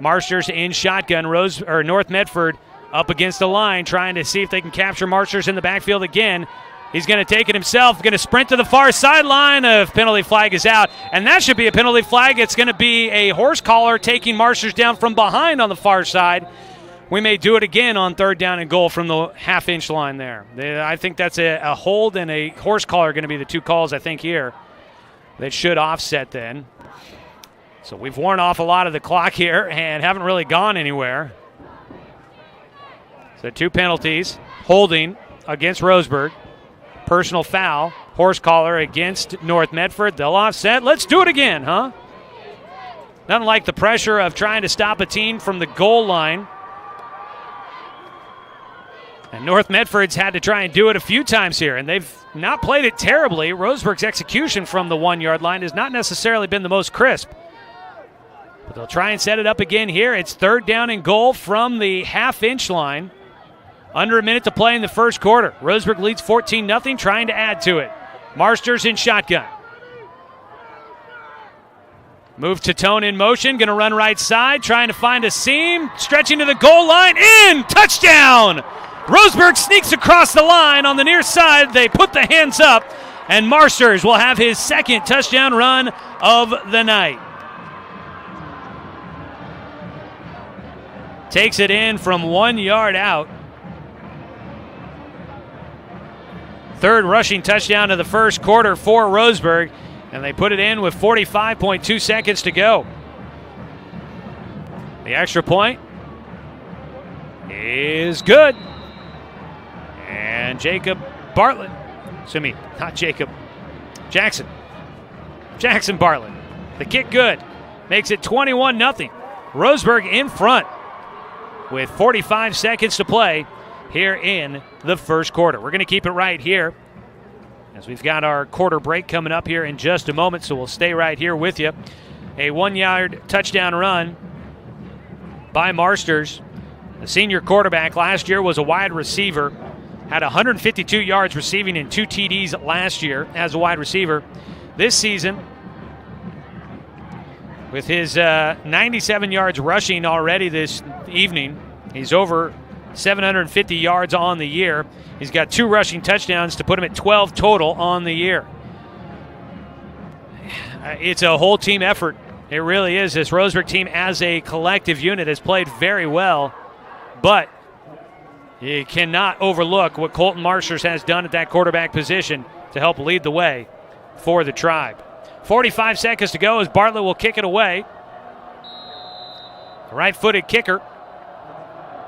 Marsters in shotgun. North Medford up against the line, trying to see if they can capture Marsters in the backfield again. He's going to take it himself, going to sprint to the far sideline. A penalty flag is out, and that should be a penalty flag. It's going to be a horse collar taking Marsters down from behind on the far side. We may do it again on 3rd down and goal from the half-inch line there. I think that's a hold and a horse collar are going to be the 2 calls, I think, here. That should offset then. So we've worn off a lot of the clock here and haven't really gone anywhere. So 2 penalties. Holding against Roseburg. Personal foul, horse collar against North Medford. They'll offset. Let's do it again, huh? Nothing like the pressure of trying to stop a team from the goal line. And North Medford's had to try and do it a few times here, and they've not played it terribly. Roseburg's execution from the 1-yard line has not necessarily been the most crisp. But they'll try and set it up again here. It's 3rd down and goal from the half-inch line. Under a minute to play in the first quarter. Roseburg leads 14-0, trying to add to it. Marsters in shotgun. Move to Tone in motion, going to run right side, trying to find a seam, stretching to the goal line, in! Touchdown! Roseburg sneaks across the line on the near side. They put the hands up, and Marsters will have his 2nd touchdown run of the night. Takes it in from 1 yard out. 3rd rushing touchdown of the first quarter for Roseburg, and they put it in with 45.2 seconds to go. The extra point is good. And Jackson Bartlett. The kick good. Makes it 21-0. Roseburg in front with 45 seconds to play here in the first quarter. We're going to keep it right here as we've got our quarter break coming up here in just a moment, so we'll stay right here with you. A 1-yard touchdown run by Marsters. The senior quarterback last year was a wide receiver, had 152 yards receiving and 2 TDs last year as a wide receiver. This season, with his 97 yards rushing already this evening, he's over 750 yards on the year. He's got 2 rushing touchdowns to put him at 12 total on the year. It's a whole team effort. It really is. This Roseburg team as a collective unit has played very well, but you cannot overlook what Colton Marsters has done at that quarterback position to help lead the way for the Tribe. 45 seconds to go as Bartlett will kick it away. Right-footed kicker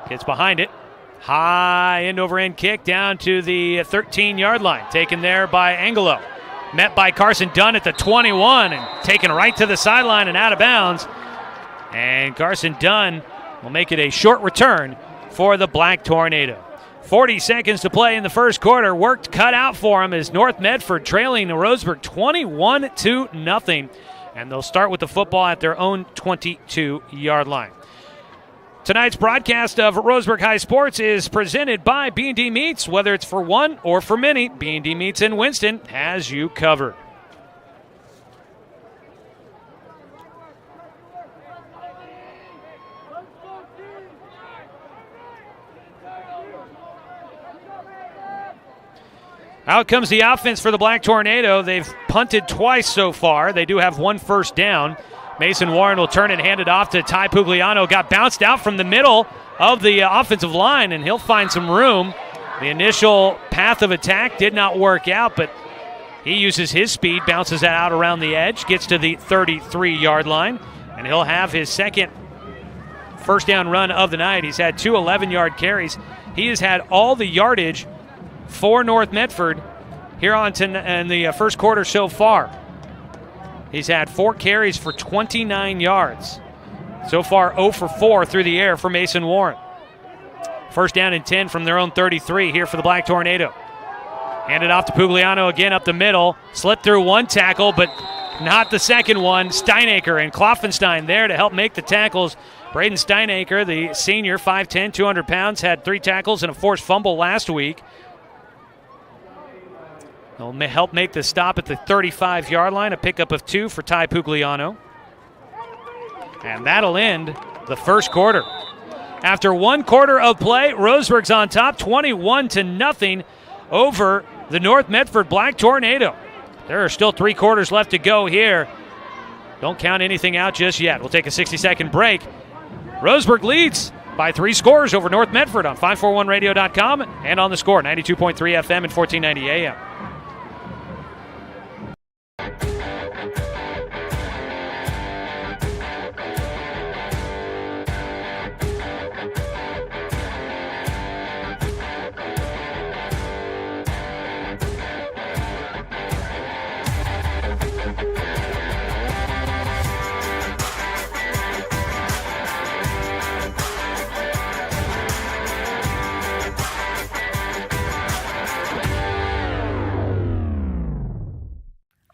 gets behind it. High end-over-end kick down to the 13-yard line. Taken there by Angelo. Met by Carson Dunn at the 21 and taken right to the sideline and out of bounds. And Carson Dunn will make it a short return for the Black Tornado. 40 seconds to play in the first quarter. Worked cut out for him as North Medford trailing to Roseburg 21-0. And they'll start with the football at their own 22-yard line. Tonight's broadcast of Roseburg High Sports is presented by B&D Meats. Whether it's for one or for many, B&D Meats in Winston has you covered. Out comes the offense for the Black Tornado. They've punted twice so far. They do have one first down. Mason Warren will turn and hand it off to Ty Pugliano. Got bounced out from the middle of the offensive line, and he'll find some room. The initial path of attack did not work out, but he uses his speed, bounces that out around the edge, gets to the 33-yard line, and he'll have his second first down run of the night. He's had 2 11-yard carries. He has had all the yardage for North Medford here in the first quarter so far. He's had 4 carries for 29 yards. So far, 0 for 4 through the air for Mason Warren. First down and 10 from their own 33 here for the Black Tornado. Handed off to Pugliano again up the middle. Slipped through one tackle, but not the second one. Steinacre and Kloffenstein there to help make the tackles. Braden Steinacre, the senior, 5'10", 200 pounds, had 3 tackles and a forced fumble last week. He'll help make the stop at the 35-yard line, a pickup of 2 for Ty Pugliano. And that'll end the first quarter. After 1 quarter of play, Roseburg's on top, 21-0 over the North Medford Black Tornado. There are still 3 quarters left to go here. Don't count anything out just yet. We'll take a 60-second break. Roseburg leads by 3 scores over North Medford on 541radio.com and on the score, 92.3 FM and 1490 AM.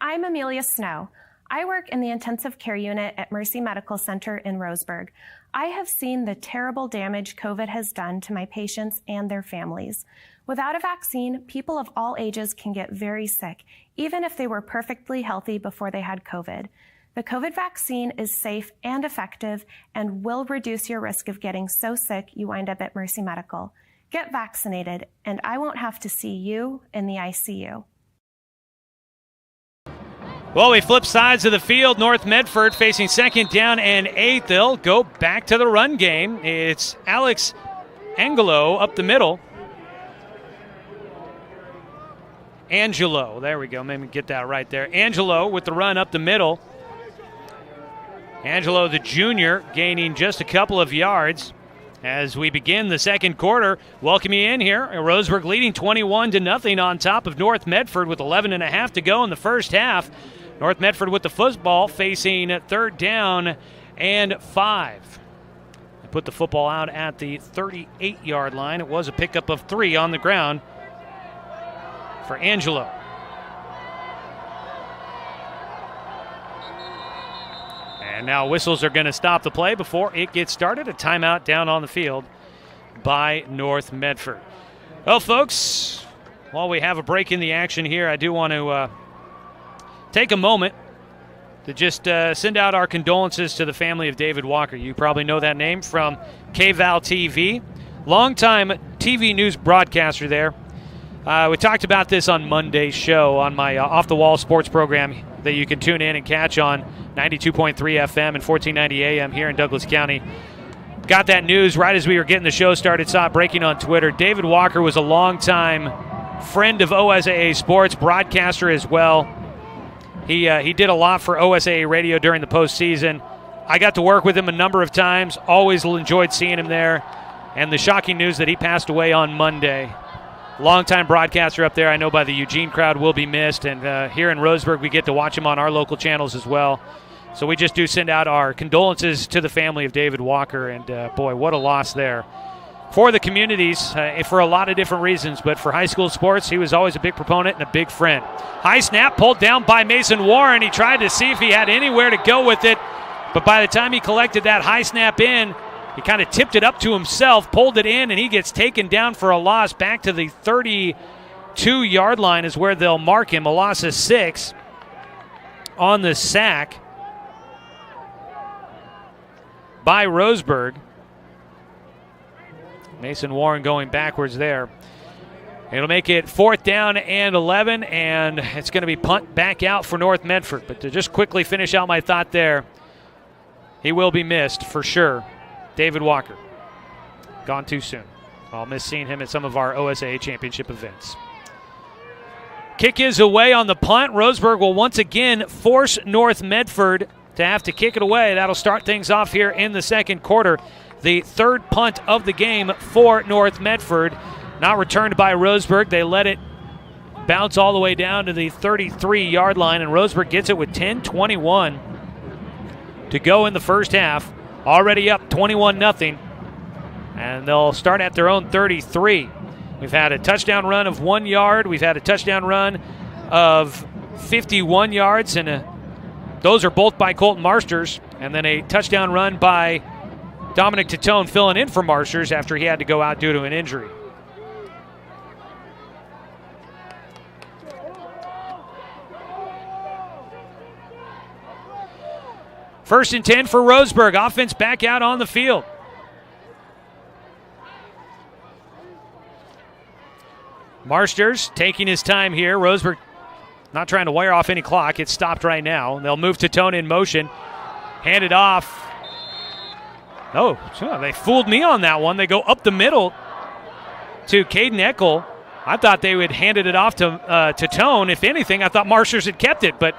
I'm Amelia Snow. I work in the intensive care unit at Mercy Medical Center in Roseburg. I have seen the terrible damage COVID has done to my patients and their families. Without a vaccine, people of all ages can get very sick, even if they were perfectly healthy before they had COVID. The COVID vaccine is safe and effective and will reduce your risk of getting so sick you wind up at Mercy Medical. Get vaccinated, and I won't have to see you in the ICU. Well, we flip sides of the field. North Medford facing 2nd down and 8. They'll go back to the run game. It's Alex Angelo up the middle. Angelo, there we go. Maybe get that right there. Angelo with the run up the middle. Angelo, the junior, gaining just a couple of yards as we begin the second quarter. Welcome you in here. Roseburg leading 21-0 on top of North Medford with 11.5 to go in the first half. North Medford with the football facing 3rd down and 5. They put the football out at the 38-yard line. It was a pickup of 3 on the ground for Angelo. And now whistles are going to stop the play before it gets started. A timeout down on the field by North Medford. Well, folks, while we have a break in the action here, I do want to take a moment to just send out our condolences to the family of David Walker. You probably know that name from KVAL TV. Longtime TV news broadcaster there. We talked about this on Monday's show on my Off the Wall sports program that you can tune in and catch on 92.3 FM and 1490 AM here in Douglas County. Got that news right as we were getting the show started, saw it breaking on Twitter. David Walker was a longtime friend of OSAA Sports, broadcaster as well. He did a lot for OSAA Radio during the postseason. I got to work with him a number of times, always enjoyed seeing him there. And the shocking news that he passed away on Monday. Longtime broadcaster up there, I know by the Eugene crowd, will be missed. And here in Roseburg, we get to watch him on our local channels as well. So we just do send out our condolences to the family of David Walker. And boy, what a loss there for the communities for a lot of different reasons. But for high school sports, he was always a big proponent and a big friend. High snap pulled down by Mason Warren. He tried to see if he had anywhere to go with it. But by the time he collected that high snap in, He kind of tipped it up to himself, pulled it in, and he gets taken down for a loss. Back to the 32-yard line is where they'll mark him. A loss of 6 on the sack by Roseburg. Mason Warren going backwards there. It'll make it 4th down and 11, and it's going to be punt back out for North Medford. But to just quickly finish out my thought there, he will be missed for sure. David Walker, gone too soon. I'll miss seeing him at some of our OSA championship events. Kick is away on the punt. Roseburg will once again force North Medford to have to kick it away. That'll start things off here in the second quarter. The 3rd punt of the game for North Medford. Not returned by Roseburg. They let it bounce all the way down to the 33-yard line, and Roseburg gets it with 10:21 to go in the first half. Already up 21-0, and they'll start at their own 33. We've had a touchdown run of 1 yard. We've had a touchdown run of 51 yards, and those are both by Colton Marsters, and then a touchdown run by Dominic Titone filling in for Marsters after he had to go out due to an injury. First and 10 for Roseburg. Offense back out on the field. Marsters taking his time here. Roseburg not trying to wire off any clock. It's stopped right now. They'll move Titone in motion. Hand it off. Oh, they fooled me on that one. They go up the middle to Caden Eckel. I thought they would handed it off to Titone. If anything, I thought Marsters had kept it, but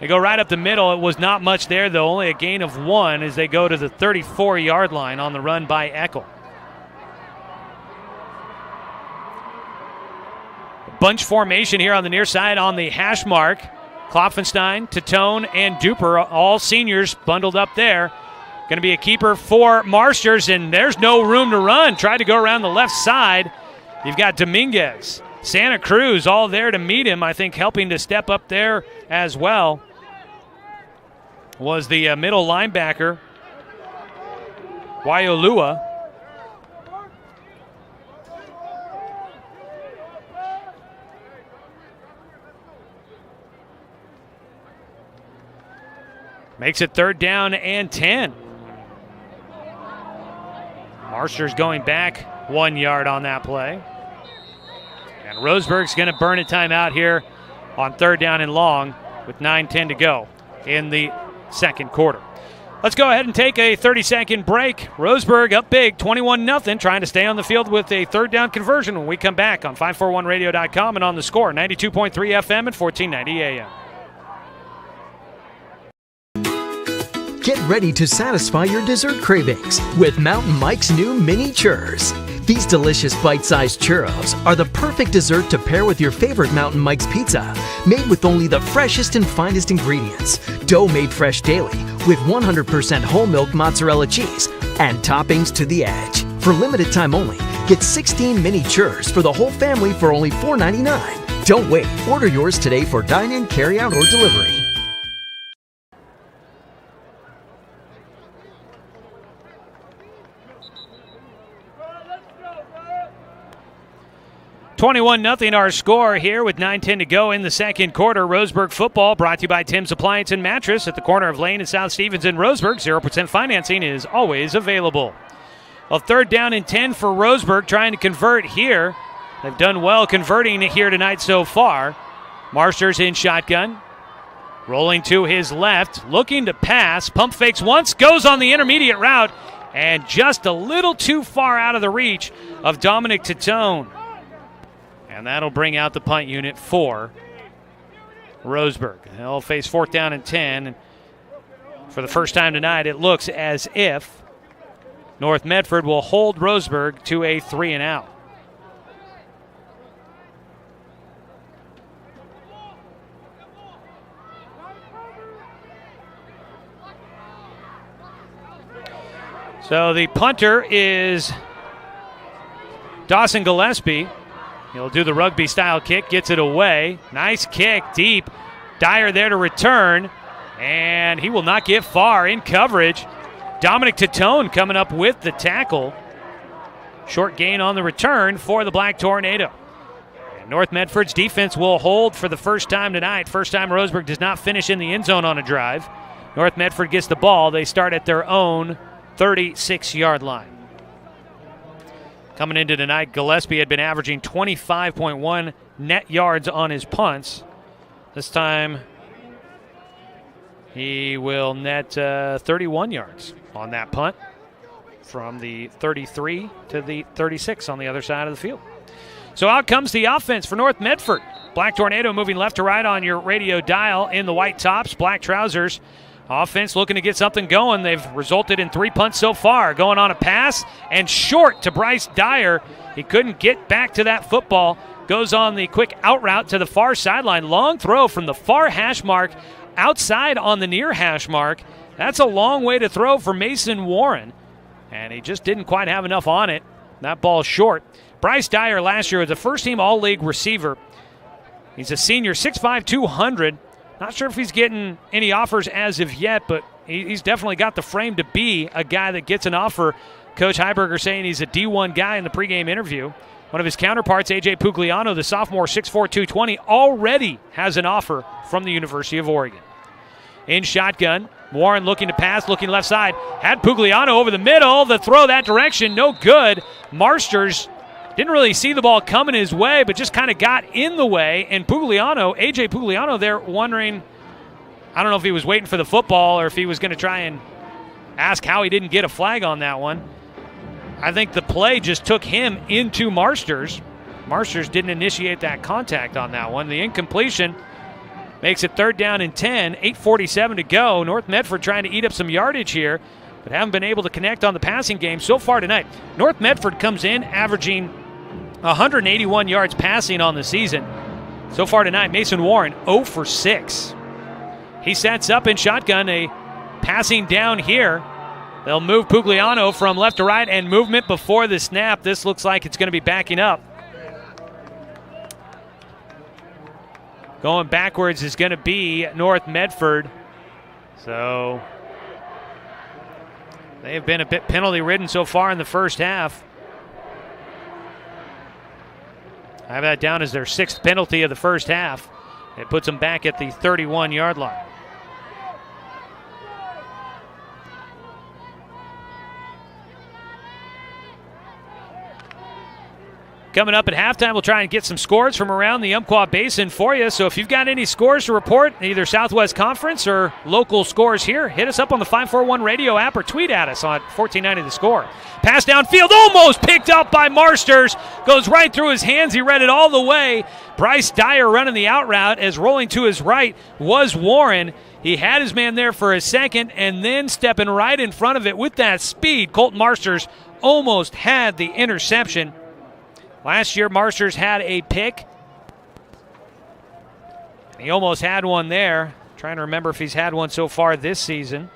they go right up the middle. It was not much there, though. Only a gain of 1 as they go to the 34-yard line on the run by Eckel. Bunch formation here on the near side on the hash mark. Klopfenstein, Titone, and Duper, all seniors bundled up there. Going to be a keeper for Marsters, and there's no room to run. Tried to go around the left side. You've got Dominguez, Santa Cruz all there to meet him, I think helping to step up there as well. Was the middle linebacker, Waiolua. Makes it 3rd down and 10. Marsters going back 1 yard on that play. And Roseburg's going to burn a timeout here on 3rd down and long with 9:10 to go in the second quarter. Let's go ahead and take a 30-second break. Roseburg up big, 21-0, trying to stay on the field with a 3rd down conversion when we come back on 541radio.com and on the Score, 92.3 FM and 1490 AM. Get ready to satisfy your dessert cravings with Mountain Mike's new mini churros. These delicious bite-sized churros are the perfect dessert to pair with your favorite Mountain Mike's pizza, made with only the freshest and finest ingredients, dough made fresh daily with 100% whole milk mozzarella cheese, and toppings to the edge. For limited time only, get 16 mini churros for the whole family for only $4.99. Don't wait. Order yours today for dine-in, carry-out, or delivery. 21-0 our score here with 9:10 to go in the second quarter. Roseburg football brought to you by Tim's Appliance and Mattress at the corner of Lane and South Stevens in Roseburg. 0% financing is always available. Well, 3rd down and 10 for Roseburg, trying to convert here. They've done well converting here tonight so far. Marsters in shotgun. Rolling to his left, looking to pass. Pump fakes once, goes on the intermediate route, and just a little too far out of the reach of Dominic Titone. And that'll bring out the punt unit for Roseburg. They'll face 4th down and 10. And for the first time tonight, it looks as if North Medford will hold Roseburg to a 3-and-out. So the punter is Dawson Gillespie. He'll do the rugby-style kick, gets it away. Nice kick, deep. Dyer there to return, and he will not get far in coverage. Dominic Titone coming up with the tackle. Short gain on the return for the Black Tornado. And North Medford's defense will hold for the first time tonight. First time Roseburg does not finish in the end zone on a drive. North Medford gets the ball. They start at their own 36-yard line. Coming into tonight, Gillespie had been averaging 25.1 net yards on his punts. This time, he will net 31 yards on that punt from the 33 to the 36 on the other side of the field. So out comes the offense for North Medford. Black Tornado moving left to right on your radio dial in the white tops, black trousers. Offense looking to get something going. They've resulted in 3 punts so far. Going on a pass and short to Bryce Dyer. He couldn't get back to that football. Goes on the quick out route to the far sideline. Long throw from the far hash mark outside on the near hash mark. That's a long way to throw for Mason Warren. And he just didn't quite have enough on it. That ball short. Bryce Dyer last year was a first-team All-League receiver. He's a senior, 6'5", 200. Not sure if he's getting any offers as of yet, but he's definitely got the frame to be a guy that gets an offer. Coach Heiberger saying he's a D1 guy in the pregame interview. One of his counterparts, A.J. Pugliano, the sophomore, 6'4", 220, already has an offer from the University of Oregon. In shotgun, Warren looking to pass, looking left side. Had Pugliano over the middle. The throw that direction, no good. Marsters didn't really see the ball coming his way, but just kind of got in the way. And Pugliano, A.J. Pugliano there wondering, I don't know if he was waiting for the football or if he was going to try and ask how he didn't get a flag on that one. I think the play just took him into Marsters. Marsters didn't initiate that contact on that one. The incompletion makes it 3rd down and 10, 8:47 to go. North Medford trying to eat up some yardage here, but haven't been able to connect on the passing game so far tonight. North Medford comes in averaging 181 yards passing on the season. So far tonight, Mason Warren 0 for 6. He sets up in shotgun, a passing down here. They'll move Pugliano from left to right and movement before the snap. This looks like it's going to be backing up. Going backwards is going to be North Medford. So they have been a bit penalty-ridden so far in the first half. I have that down as their 6th penalty of the first half. It puts them back at the 31-yard line. Coming up at halftime, we'll try and get some scores from around the Umpqua Basin for you. So if you've got any scores to report, either Southwest Conference or local scores here, hit us up on the 541 radio app or tweet at us on 1490 The Score. Pass downfield, almost picked up by Marsters. Goes right through his hands. He read it all the way. Bryce Dyer running the out route as rolling to his right was Warren. He had his man there for a second and then stepping right in front of it with that speed. Colton Marsters almost had the interception. Last year, Marsters had a pick. He almost had one there. Trying to remember if he's had one so far this season.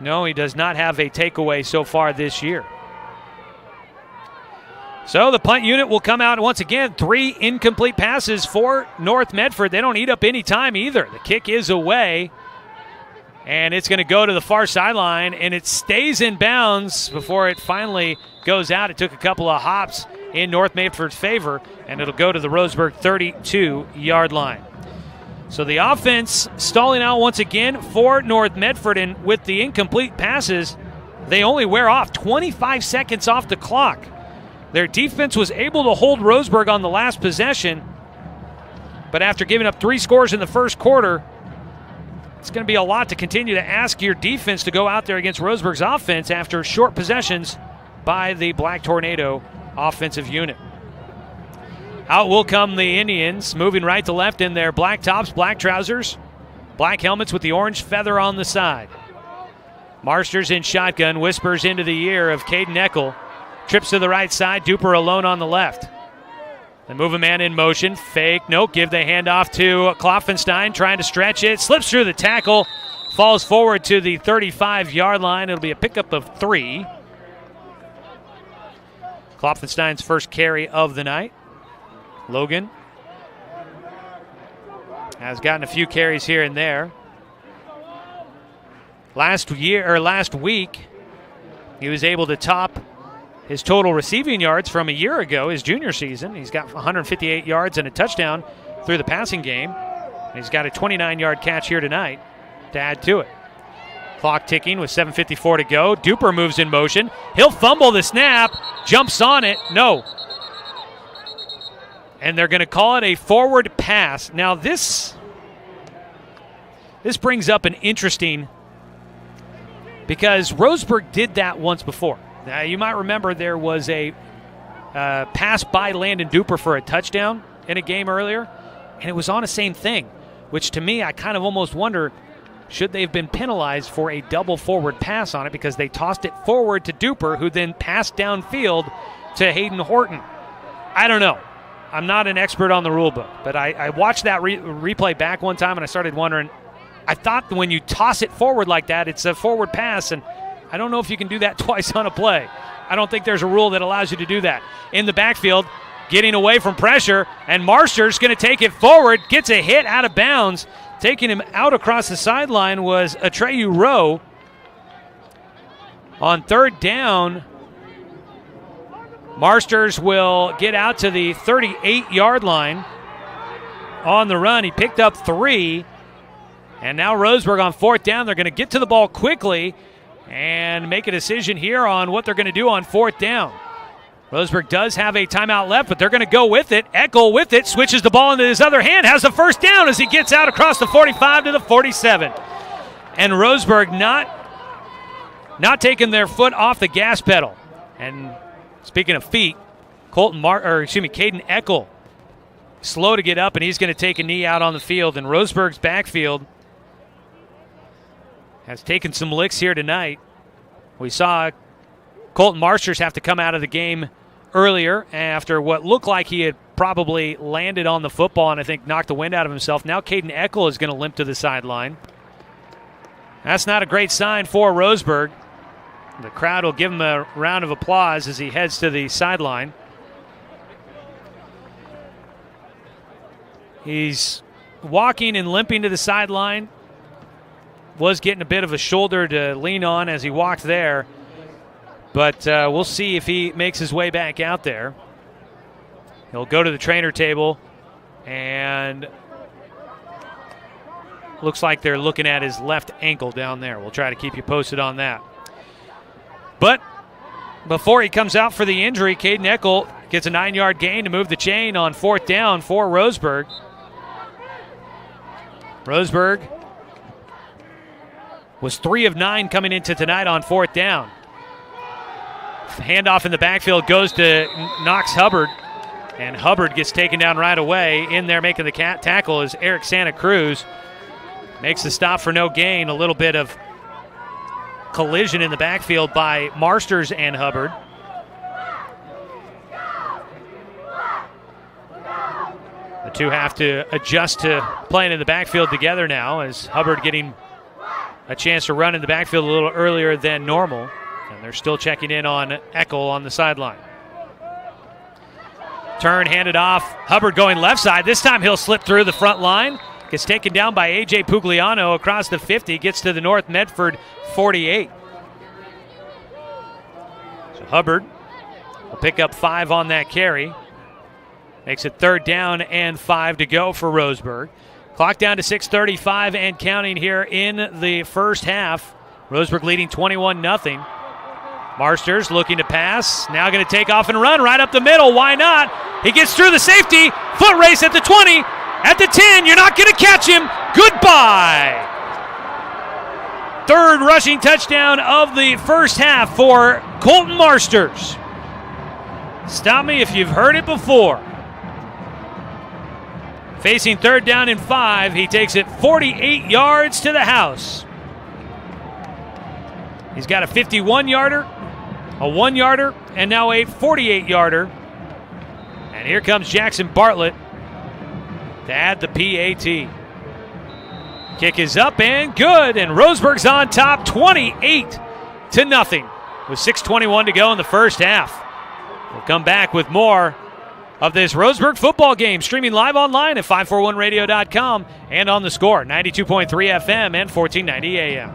No, he does not have a takeaway so far this year. So the punt unit will come out once again. 3 incomplete passes for North Medford. They don't eat up any time either. The kick is away. And it's going to go to the far sideline, and it stays in bounds before it finally goes out. It took a couple of hops in North Medford's favor, and it'll go to the Roseburg 32-yard line. So the offense stalling out once again for North Medford, and with the incomplete passes, they only wear off 25 seconds off the clock. Their defense was able to hold Roseburg on the last possession, but after giving up 3 scores in the first quarter, it's going to be a lot to continue to ask your defense to go out there against Roseburg's offense after short possessions by the Black Tornado offensive unit. Out will come the Indians, moving right to left in their black tops, black trousers, black helmets with the orange feather on the side. Marsters in shotgun, whispers into the ear of Caden Eckel. Trips to the right side, Duper alone on the left. They move a man in motion, fake, nope, give the handoff to Kloffenstein, trying to stretch it, slips through the tackle, falls forward to the 35-yard line. It'll be a pickup of 3. Kloffenstein's first carry of the night. Logan has gotten a few carries here and there. Last week, he was able to top his total receiving yards from a year ago, his junior season. He's got 158 yards and a touchdown through the passing game. He's got a 29-yard catch here tonight to add to it. Clock ticking with 7:54 to go. Duper moves in motion. He'll fumble the snap, jumps on it. No. And they're going to call it a forward pass. Now this brings up an interesting, because Roseburg did that once before. Now, you might remember there was a pass by Landon Duper for a touchdown in a game earlier, and it was on the same thing, which to me I kind of almost wonder, should they have been penalized for a double forward pass on it because they tossed it forward to Duper, who then passed downfield to Hayden Horton? I don't know. I'm not an expert on the rule book, but I watched that replay back one time and I started wondering. I thought when you toss it forward like that, it's a forward pass, and I don't know if you can do that twice on a play. I don't think there's a rule that allows you to do that. In the backfield, getting away from pressure, and Marster's going to take it forward, gets a hit out of bounds. Taking him out across the sideline was Atreyu Rowe. On third down, Marsters will get out to the 38-yard line on the run. He picked up 3. And now Roseburg on fourth down. They're going to get to the ball quickly and make a decision here on what they're going to do on fourth down. Roseburg does have a timeout left, but they're going to go with it. Eckel with it, switches the ball into his other hand, has the first down as he gets out across the 45 to the 47. And Roseburg not taking their foot off the gas pedal. And speaking of feet, Caden Eckel slow to get up, and he's going to take a knee out on the field. And Roseburg's backfield has taken some licks here tonight. We saw Colton Marsters have to come out of the game earlier after what looked like he had probably landed on the football and I think knocked the wind out of himself. Now Caden Eckel is going to limp to the sideline. That's not a great sign for Roseburg. The crowd will give him a round of applause as he heads to the sideline. He's walking and limping to the sideline. Was getting a bit of a shoulder to lean on as he walked there. But we'll see if he makes his way back out there. He'll go to the trainer table, and looks like they're looking at his left ankle down there. We'll try to keep you posted on that. But before he comes out for the injury, Caden Eckel gets a 9-yard gain to move the chain on fourth down for Roseburg. Roseburg was 3 of 9 coming into tonight on fourth down. Handoff in the backfield goes to Knox Hubbard, and Hubbard gets taken down right away. In there making the tackle is Eric Santa Cruz. Makes the stop for no gain. A little bit of collision in the backfield by Marsters and Hubbard. The two have to adjust to playing in the backfield together now, as Hubbard getting a chance to run in the backfield a little earlier than normal. And they're still checking in on Eckel on the sideline. Turn, handed off. Hubbard going left side. This time he'll slip through the front line. Gets taken down by A.J. Pugliano across the 50. Gets to the North Medford 48. So Hubbard will pick up 5 on that carry. Makes it third down and 5 to go for Roseburg. Clock down to 6:35 and counting here in the first half. Roseburg leading 21-0. Marsters looking to pass. Now going to take off and run right up the middle. Why not? He gets through the safety. Foot race at the 20. At the 10. You're not going to catch him. Goodbye. Third rushing touchdown of the first half for Colton Marsters. Stop me if you've heard it before. Facing third down and 5, he takes it 48 yards to the house. He's got a 51-yarder, a 1-yarder, and now a 48-yarder. And here comes Jackson Bartlett to add the PAT. Kick is up and good, and Roseburg's on top 28-0 with 6:21 to go in the first half. We'll come back with more of this Roseburg football game, streaming live online at 541radio.com and on the Score, 92.3 FM and 1490 AM.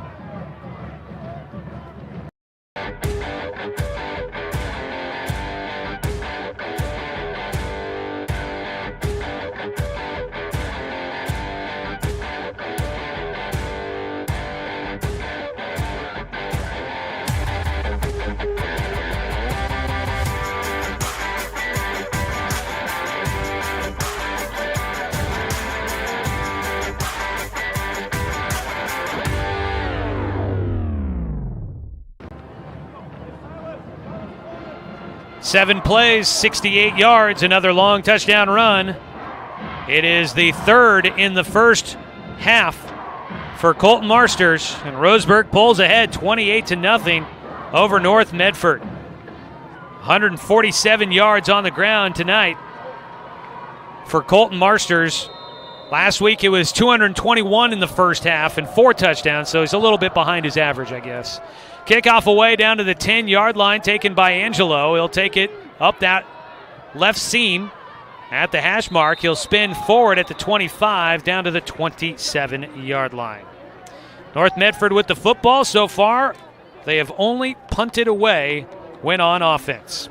Seven plays, 68 yards, another long touchdown run. It is the third in the first half for Colton Marsters, and Roseburg pulls ahead 28-0 over North Medford. 147 yards on the ground tonight for Colton Marsters. Last week it was 221 in the first half and 4 touchdowns, so he's a little bit behind his average, I guess. Kickoff away down to the 10-yard line, taken by Angelo. He'll take it up that left seam at the hash mark. He'll spin forward at the 25, down to the 27-yard line. North Medford with the football so far. They have only punted away when on offense.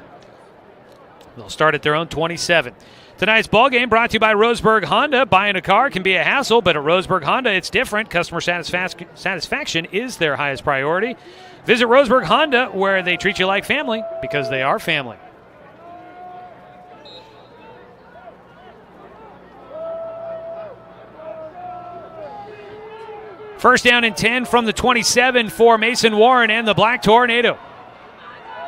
They'll start at their own 27. Tonight's ballgame brought to you by Roseburg Honda. Buying a car can be a hassle, but at Roseburg Honda, it's different. Customer satisfaction is their highest priority. Visit Roseburg Honda, where they treat you like family, because they are family. First down and 10 from the 27 for Mason Warren and the Black Tornado.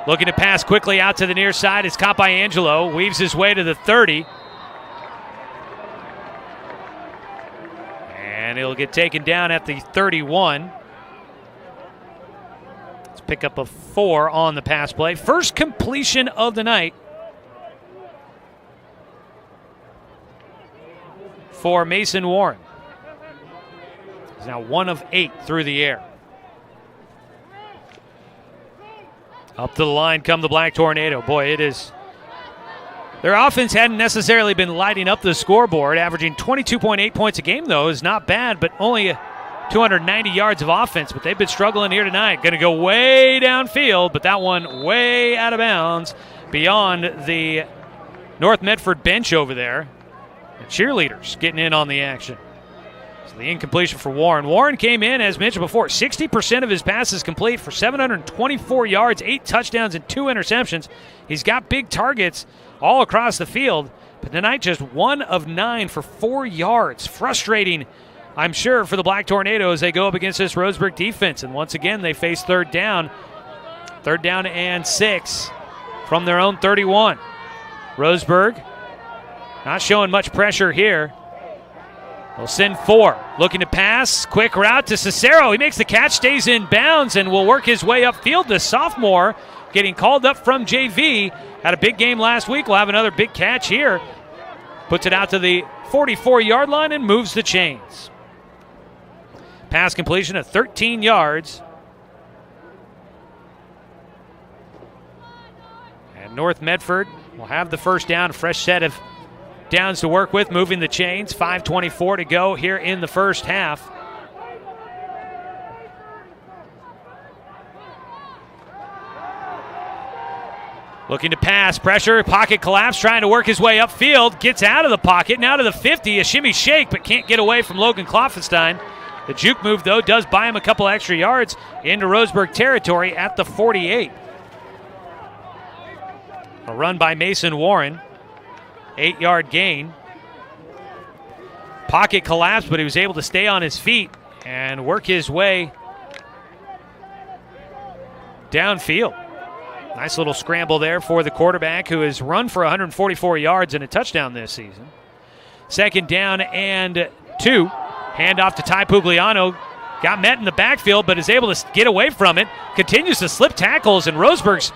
Looking to pass quickly out to the near side. It's caught by Angelo. Weaves his way to the 30. And he'll get taken down at the 31. Let's pick up a 4 on the pass play. First completion of the night for Mason Warren. He's now 1 of 8 through the air. Up to the line come the Black Tornado. Boy, it is. Their offense hadn't necessarily been lighting up the scoreboard. Averaging 22.8 points a game, though, is not bad, but only 290 yards of offense. But they've been struggling here tonight. Going to go way downfield, but that one way out of bounds beyond the North Medford bench over there. The cheerleaders getting in on the action. So the incompletion for Warren. Warren came in, as mentioned before, 60% of his passes complete for 724 yards, 8 touchdowns, and 2 interceptions. He's got big targets all across the field, but tonight just 1 of 9 for 4 yards. Frustrating, I'm sure, for the Black Tornado as they go up against this Roseburg defense. And once again, they face third down. 3rd down and 6 from their own 31. Roseburg not showing much pressure here. They'll send 4. Looking to pass. Quick route to Cicero. He makes the catch, stays in bounds, and will work his way upfield. The sophomore getting called up from JV. Had a big game last week. We'll have another big catch here. Puts it out to the 44-yard line and moves the chains. Pass completion of 13 yards. And North Medford will have the first down. Fresh set of downs to work with, moving the chains. 5:24 to go here in the first half. Looking to pass, pressure, pocket collapse, trying to work his way upfield. Gets out of the pocket, now to the 50. A shimmy shake, but can't get away from Logan Kloffenstein. The juke move, though, does buy him a couple extra yards into Roseburg territory at the 48. A run by Mason Warren. 8-yard gain. Pocket collapsed, but he was able to stay on his feet and work his way downfield. Nice little scramble there for the quarterback, who has run for 144 yards and a touchdown this season. 2nd down and 2. Handoff to Ty Pugliano. Got met in the backfield, but is able to get away from it. Continues to slip tackles, and Roseburg's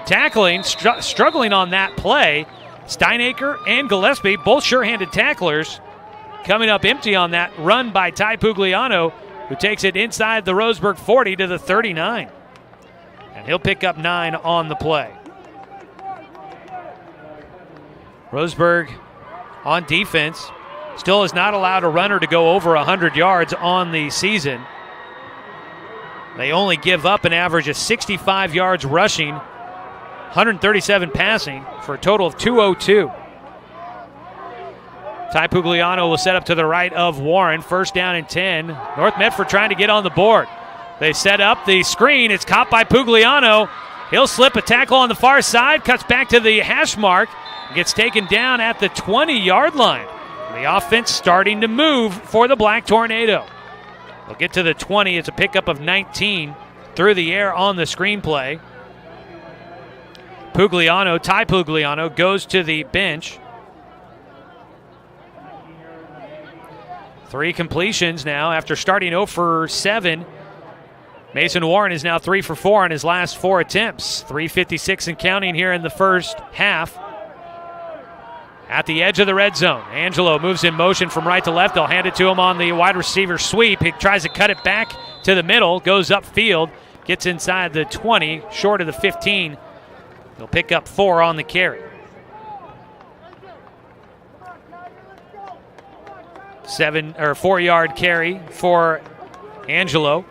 tackling, struggling on that play. Steinacre and Gillespie, both sure-handed tacklers, coming up empty on that run by Ty Pugliano, who takes it inside the Roseburg 40 to the 39. And he'll pick up 9 on the play. Roseburg on defense still is not allowed a runner to go over 100 yards on the season. They only give up an average of 65 yards rushing, 137 passing, for a total of 202. Ty Pugliano will set up to the right of Warren. First down and 10. North Medford trying to get on the board. They set up the screen. It's caught by Pugliano. He'll slip a tackle on the far side, cuts back to the hash mark, gets taken down at the 20-yard line. The offense starting to move for the Black Tornado. They'll get to the 20. It's a pickup of 19 through the air on the screenplay. Ty Pugliano, goes to the bench. 3 completions now after starting 0 for 7. Mason Warren is now 3 for 4 on his last 4 attempts. 3:56 and counting here in the first half. At the edge of the red zone, Angelo moves in motion from right to left. They'll hand it to him on the wide receiver sweep. He tries to cut it back to the middle, goes upfield, gets inside the 20, short of the 15. He'll pick up 4 on the carry. 4-yard carry for Angelo.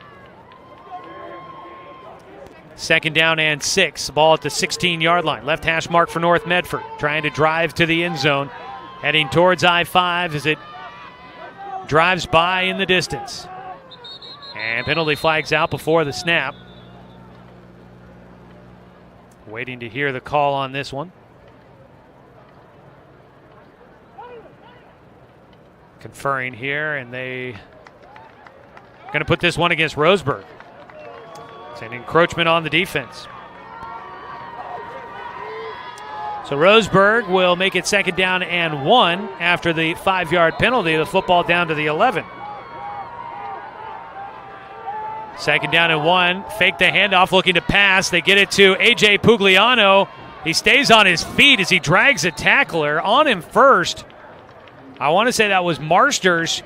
Second down and 6. Ball at the 16-yard line. Left hash mark for North Medford. Trying to drive to the end zone. Heading towards I-5 as it drives by in the distance. And penalty flags out before the snap. Waiting to hear the call on this one. Conferring here, and they going to put this one against Roseburg. It's an encroachment on the defense. So Roseburg will make it second down and 1 after the 5-yard penalty. The football down to the 11. Second down and 1. Fake the handoff, looking to pass. They get it to A.J. Pugliano. He stays on his feet as he drags a tackler on him first. I want to say that was Marster's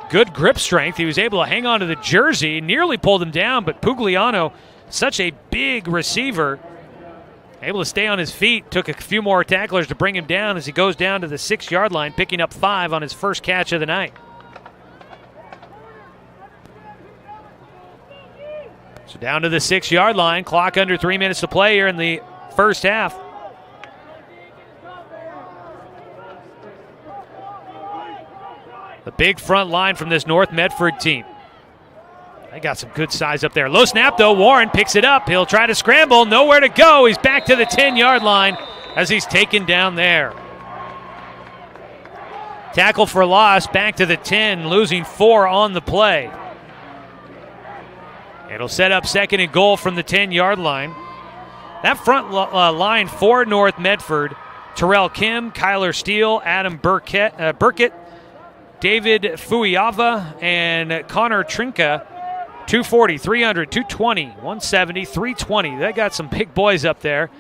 good grip strength. He was able to hang on to the jersey, nearly pulled him down, but Pugliano, such a big receiver, able to stay on his feet, took a few more tacklers to bring him down as he goes down to the 6-yard line, picking up 5 on his first catch of the night. So down to the 6-yard line, clock under 3 minutes to play here in the first half. The big front line from this North Medford team. They got some good size up there. Low snap, though. Warren picks it up. He'll try to scramble. Nowhere to go. He's back to the 10-yard line as he's taken down there. Tackle for loss, back to the 10, losing 4 on the play. It'll set up second and goal from the 10-yard line. That front line for North Medford, Terrell Kim, Kyler Steele, Adam Burkett, David Fuyava, and Connor Trinka. 240, 300, 220, 170, 320. They got some big boys up there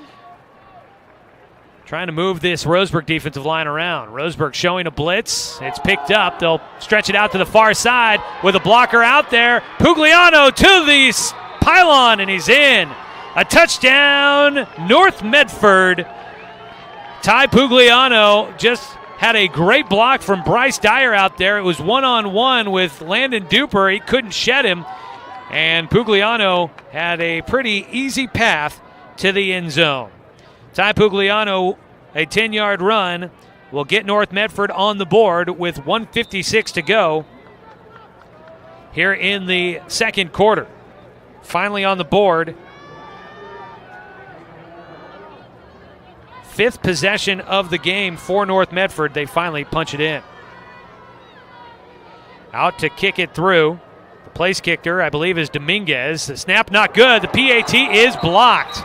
trying to move this Roseburg defensive line around. Roseburg showing a blitz. It's picked up. They'll stretch it out to the far side with a blocker out there. Pugliano to the pylon, and he's in. A touchdown, North Medford. Ty Pugliano just had a great block from Bryce Dyer out there. It was one-on-one with Landon Duper. He couldn't shed him. And Pugliano had a pretty easy path to the end zone. Ty Pugliano, a 10-yard run, will get North Medford on the board with 1:56 to go here in the second quarter. Finally on the board. 5th possession of the game for North Medford. They finally punch it in. Out to kick it through. The place kicker, I believe, is Dominguez. The snap not good. The PAT is blocked.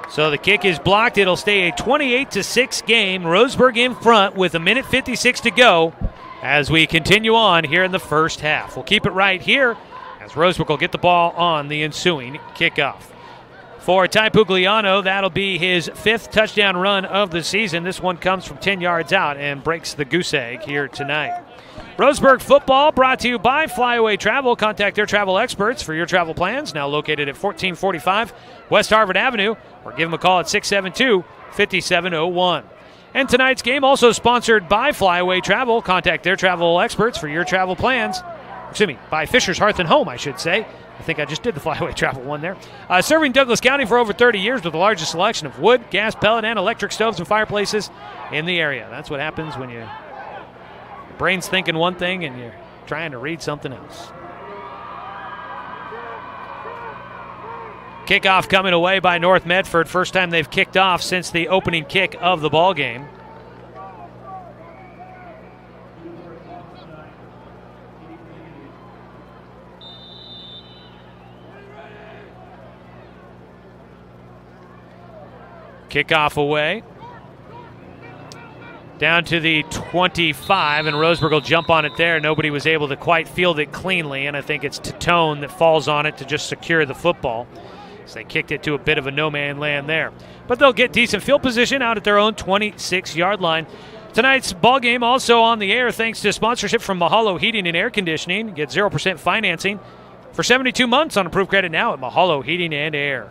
So the kick is blocked. It'll stay a 28-6 game. Roseburg in front with 1:56 to go as we continue on here in the first half. We'll keep it right here as Roseburg will get the ball on the ensuing kickoff. For Ty Pugliano, that'll be his 5th touchdown run of the season. This one comes from 10 yards out and breaks the goose egg here tonight. Roseburg football brought to you by Flyaway Travel. Contact their travel experts for your travel plans. Now located at 1445 West Harvard Avenue, or give them a call at 672-5701. And tonight's game also sponsored by Flyaway Travel. Contact their travel experts for your travel plans. Excuse me, by Fisher's Hearth and Home, I should say. I think I just did the Flyaway Travel one there. Serving Douglas County for over 30 years with the largest selection of wood, gas, pellet, and electric stoves and fireplaces in the area. That's what happens when your brain's thinking one thing and you're trying to read something else. Kickoff coming away by North Medford. First time they've kicked off since the opening kick of the ball game. Kickoff away. Down to the 25, and Roseburg will jump on it there. Nobody was able to quite field it cleanly, and I think it's Tatone that falls on it to just secure the football. So they kicked it to a bit of a no-man land there. But they'll get decent field position out at their own 26-yard line. Tonight's ball game also on the air thanks to sponsorship from Mahalo Heating and Air Conditioning. Get 0% financing for 72 months on approved credit now at Mahalo Heating and Air.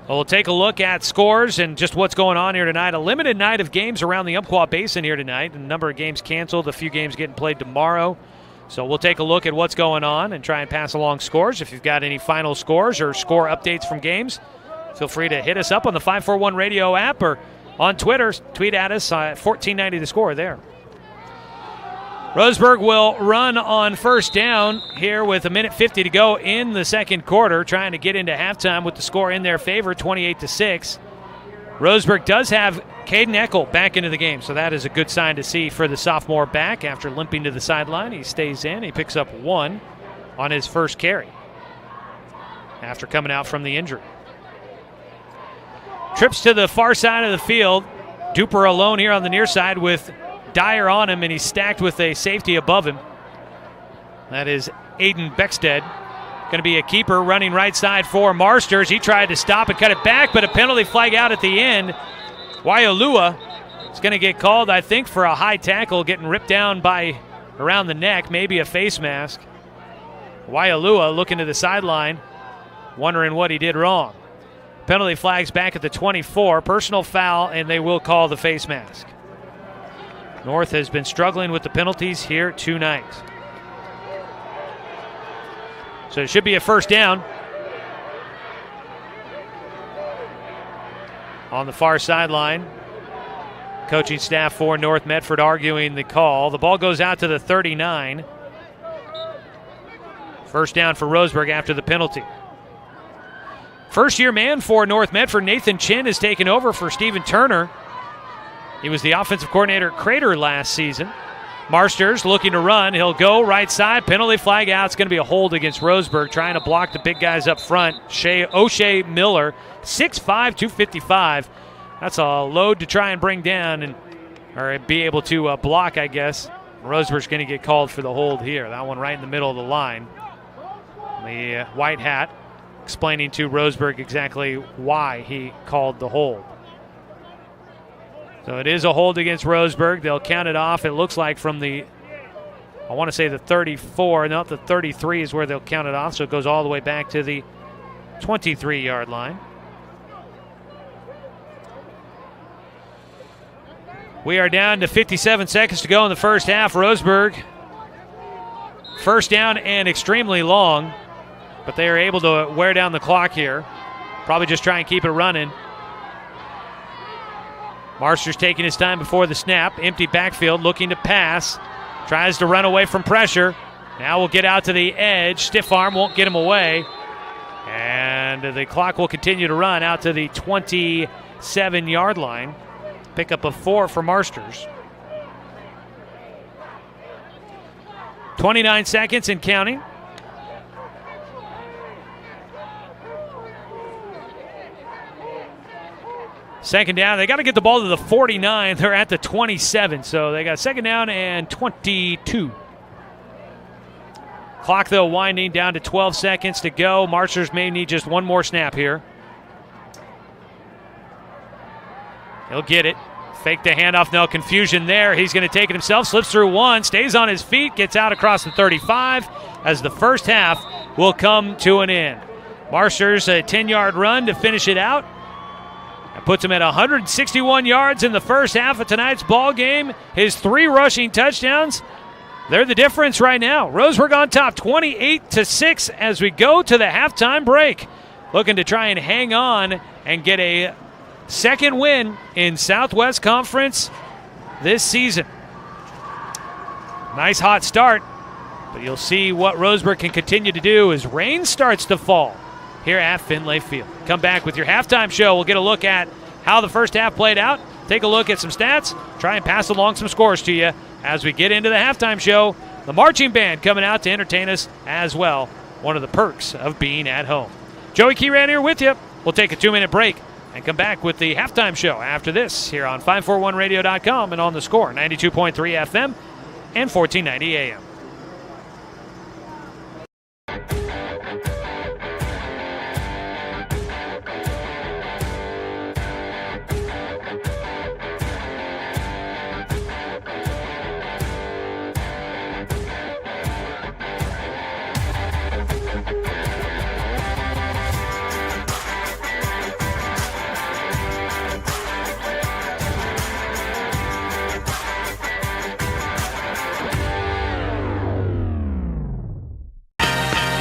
Well, we'll take a look at scores and just what's going on here tonight. A limited night of games around the Umpqua Basin here tonight. A number of games canceled, a few games getting played tomorrow. So we'll take a look at what's going on and try and pass along scores. If you've got any final scores or score updates from games, feel free to hit us up on the 541 Radio app or on Twitter. Tweet at us at 1490 The Score there. Roseburg will run on first down here with 1:50 to go in the second quarter, trying to get into halftime with the score in their favor, 28-6. Roseburg does have Caden Eckel back into the game, so that is a good sign to see for the sophomore back. After limping to the sideline, he stays in. He picks up 1 on his first carry after coming out from the injury. Trips to the far side of the field. Duper alone here on the near side with Dyer on him, and he's stacked with a safety above him. That is Aiden Beckstead. Going to be a keeper running right side for Marsters. He tried to stop and cut it back, but a penalty flag out at the end. Waialua is going to get called, I think, for a high tackle, getting ripped down by around the neck, maybe a face mask. Waialua looking to the sideline, wondering what he did wrong. Penalty flags back at the 24. Personal foul, and they will call the face mask. North has been struggling with the penalties here tonight. So it should be a first down. On the far sideline, coaching staff for North Medford arguing the call. The ball goes out to the 39. First down for Roseburg after the penalty. First-year man for North Medford, Nathan Chin, has taken over for Stephen Turner. He was the offensive coordinator at Crater last season. Marsters looking to run. He'll go right side. Penalty flag out. It's going to be a hold against Roseburg, trying to block the big guys up front. O'Shea Miller, 6'5", 255. That's a load to try and bring down or be able to block, I guess. Roseburg's going to get called for the hold here. That one right in the middle of the line. The white hat explaining to Roseburg exactly why he called the hold. So it is a hold against Roseburg. They'll count it off, it looks like, from the, I want to say the 34. No, the 33 is where they'll count it off. So it goes all the way back to the 23-yard line. We are down to 57 seconds to go in the first half. Roseburg, first down and extremely long, but they are able to wear down the clock here. Probably just try and keep it running. Marsters taking his time before the snap. Empty backfield, looking to pass. Tries to run away from pressure. Now we'll get out to the edge. Stiff arm won't get him away. And the clock will continue to run out to the 27-yard line. Pickup of 4 for Marsters. 29 seconds and counting. Second down. They got to get the ball to the 49. They're at the 27, so they got second down and 22. Clock, though, winding down to 12 seconds to go. Marsters may need just one more snap here. He'll get it. Fake the handoff. No confusion there. He's going to take it himself. Slips through one. Stays on his feet. Gets out across the 35 as the first half will come to an end. Marsters a 10-yard run to finish it out. That puts him at 161 yards in the first half of tonight's ball game. His 3 rushing touchdowns, they're the difference right now. Roseburg on top, 28-6 as we go to the halftime break. Looking to try and hang on and get a second win in Southwest Conference this season. Nice hot start, but you'll see what Roseburg can continue to do as rain starts to fall here at Finlay Field. Come back with your halftime show. We'll get a look at how the first half played out, take a look at some stats, try and pass along some scores to you as we get into the halftime show. The marching band coming out to entertain us as well. One of the perks of being at home. Joey Keyran here with you. We'll take a 2-minute break and come back with the halftime show after this here on 541radio.com and on the Score, 92.3 FM and 1490 AM.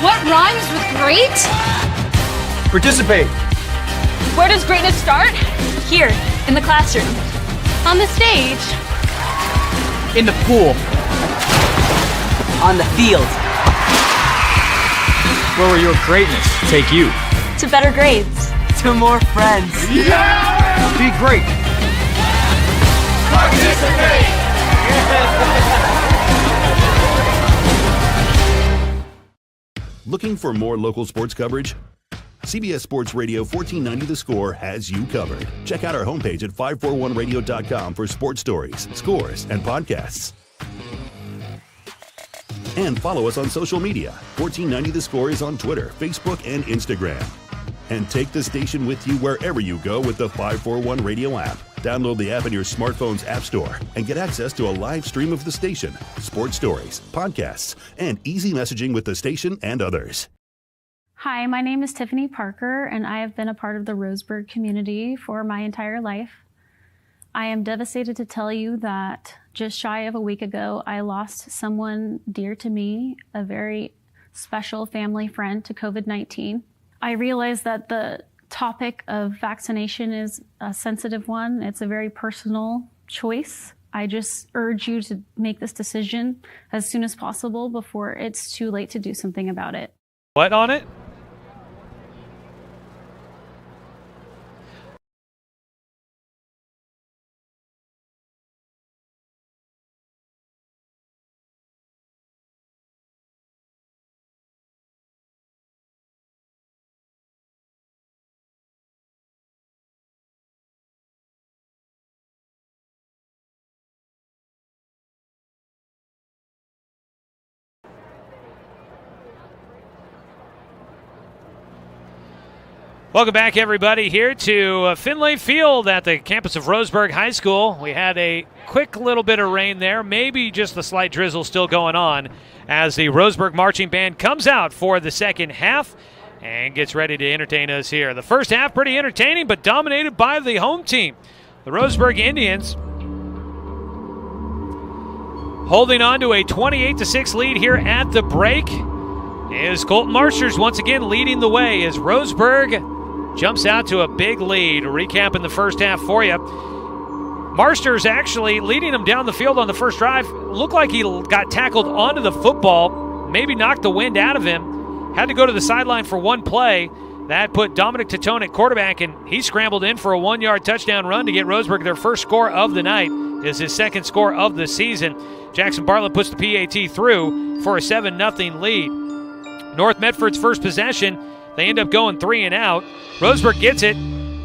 What rhymes with great? Participate. Where does greatness start? Here, in the classroom. On the stage. In the pool. On the field. Where will your greatness take you? To better grades. To more friends. Yeah! Be great. Participate. Looking for more local sports coverage? CBS Sports Radio 1490 The Score has you covered. Check out our homepage at 541radio.com for sports stories, scores, and podcasts. And follow us on social media. 1490 The Score is on Twitter, Facebook, and Instagram. And take the station with you wherever you go with the 541 Radio app. Download the app in your smartphone's app store and get access to a live stream of the station, sports stories, podcasts, and easy messaging with the station and others. Hi, my name is Tiffany Parker, and I have been a part of the Roseburg community for my entire life. I am devastated to tell you that just shy of a week ago, I lost someone dear to me, a very special family friend, to COVID-19. I realize that the topic of vaccination is a sensitive one. It's a very personal choice. I just urge you to make this decision as soon as possible before it's too late to do something about it. What on it? Welcome back, everybody, here to Finlay Field at the campus of Roseburg High School. We had a quick little bit of rain there, maybe just a slight drizzle still going on as the Roseburg Marching Band comes out for the second half and gets ready to entertain us here. The first half pretty entertaining, but dominated by the home team. The Roseburg Indians holding on to a 28-6 lead here at the break is Colton Marsters once again leading the way as Roseburg jumps out to a big lead. Recapping the first half for you. Marsters actually leading him down the field on the first drive. Looked like he got tackled onto the football, maybe knocked the wind out of him. Had to go to the sideline for one play. That put Dominic Titone at quarterback, and he scrambled in for a 1-yard touchdown run to get Roseburg their first score of the night. Is his second score of the season. Jackson Bartlett puts the PAT through for a 7-0 lead. North Medford's first possession, they end up going 3 and out. Roseburg gets it.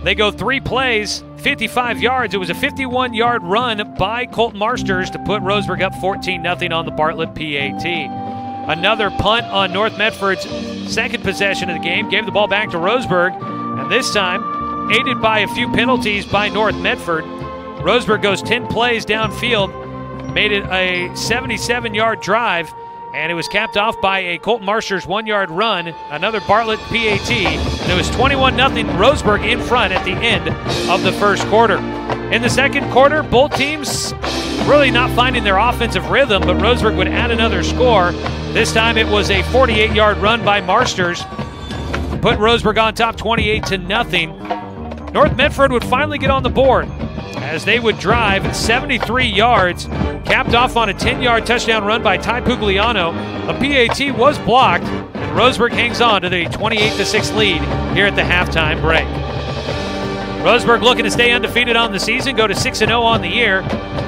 They go 3 plays, 55 yards. It was a 51-yard run by Colton Marsters to put Roseburg up 14-0 on the Bartlett PAT. Another punt on North Medford's second possession of the game. Gave the ball back to Roseburg. And this time, aided by a few penalties by North Medford, Roseburg goes 10 plays downfield, made it a 77-yard drive, And it was capped off by a Colton Marsters 1-yard run, another Bartlett PAT, and it was 21-0 Roseburg in front at the end of the first quarter. In the second quarter, both teams really not finding their offensive rhythm, but Roseburg would add another score. This time it was a 48-yard run by Marsters, put Roseburg on top 28-0. North Medford would finally get on the board as they would drive 73 yards, capped off on a 10-yard touchdown run by Ty Pugliano. A PAT was blocked, and Roseburg hangs on to the 28-6 lead here at the halftime break. Roseburg looking to stay undefeated on the season, go to 6-0 on the year,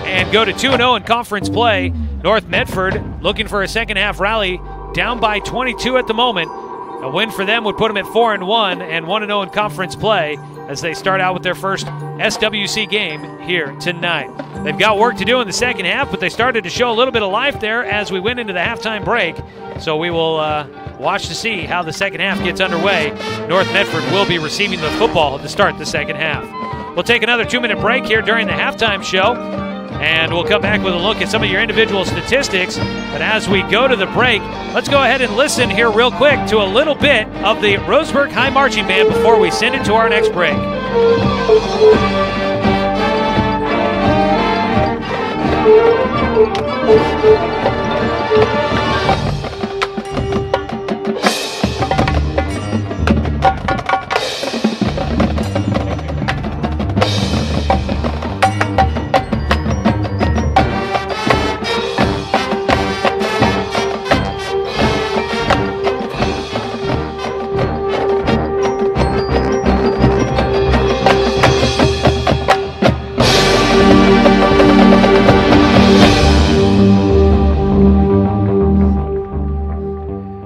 and go to 2-0 in conference play. North Medford looking for a second-half rally, down by 22 at the moment. A win for them would put them at 4-1 and 1-0 in conference play as they start out with their first SWC game here tonight. They've got work to do in the second half, but they started to show a little bit of life there as we went into the halftime break. So we will watch to see how the second half gets underway. North Medford will be receiving the football to start the second half. We'll take another 2-minute break here during the halftime show, and we'll come back with a look at some of your individual statistics. But as we go to the break, let's go ahead and listen here real quick to a little bit of the Roseburg High Marching Band before we send it to our next break.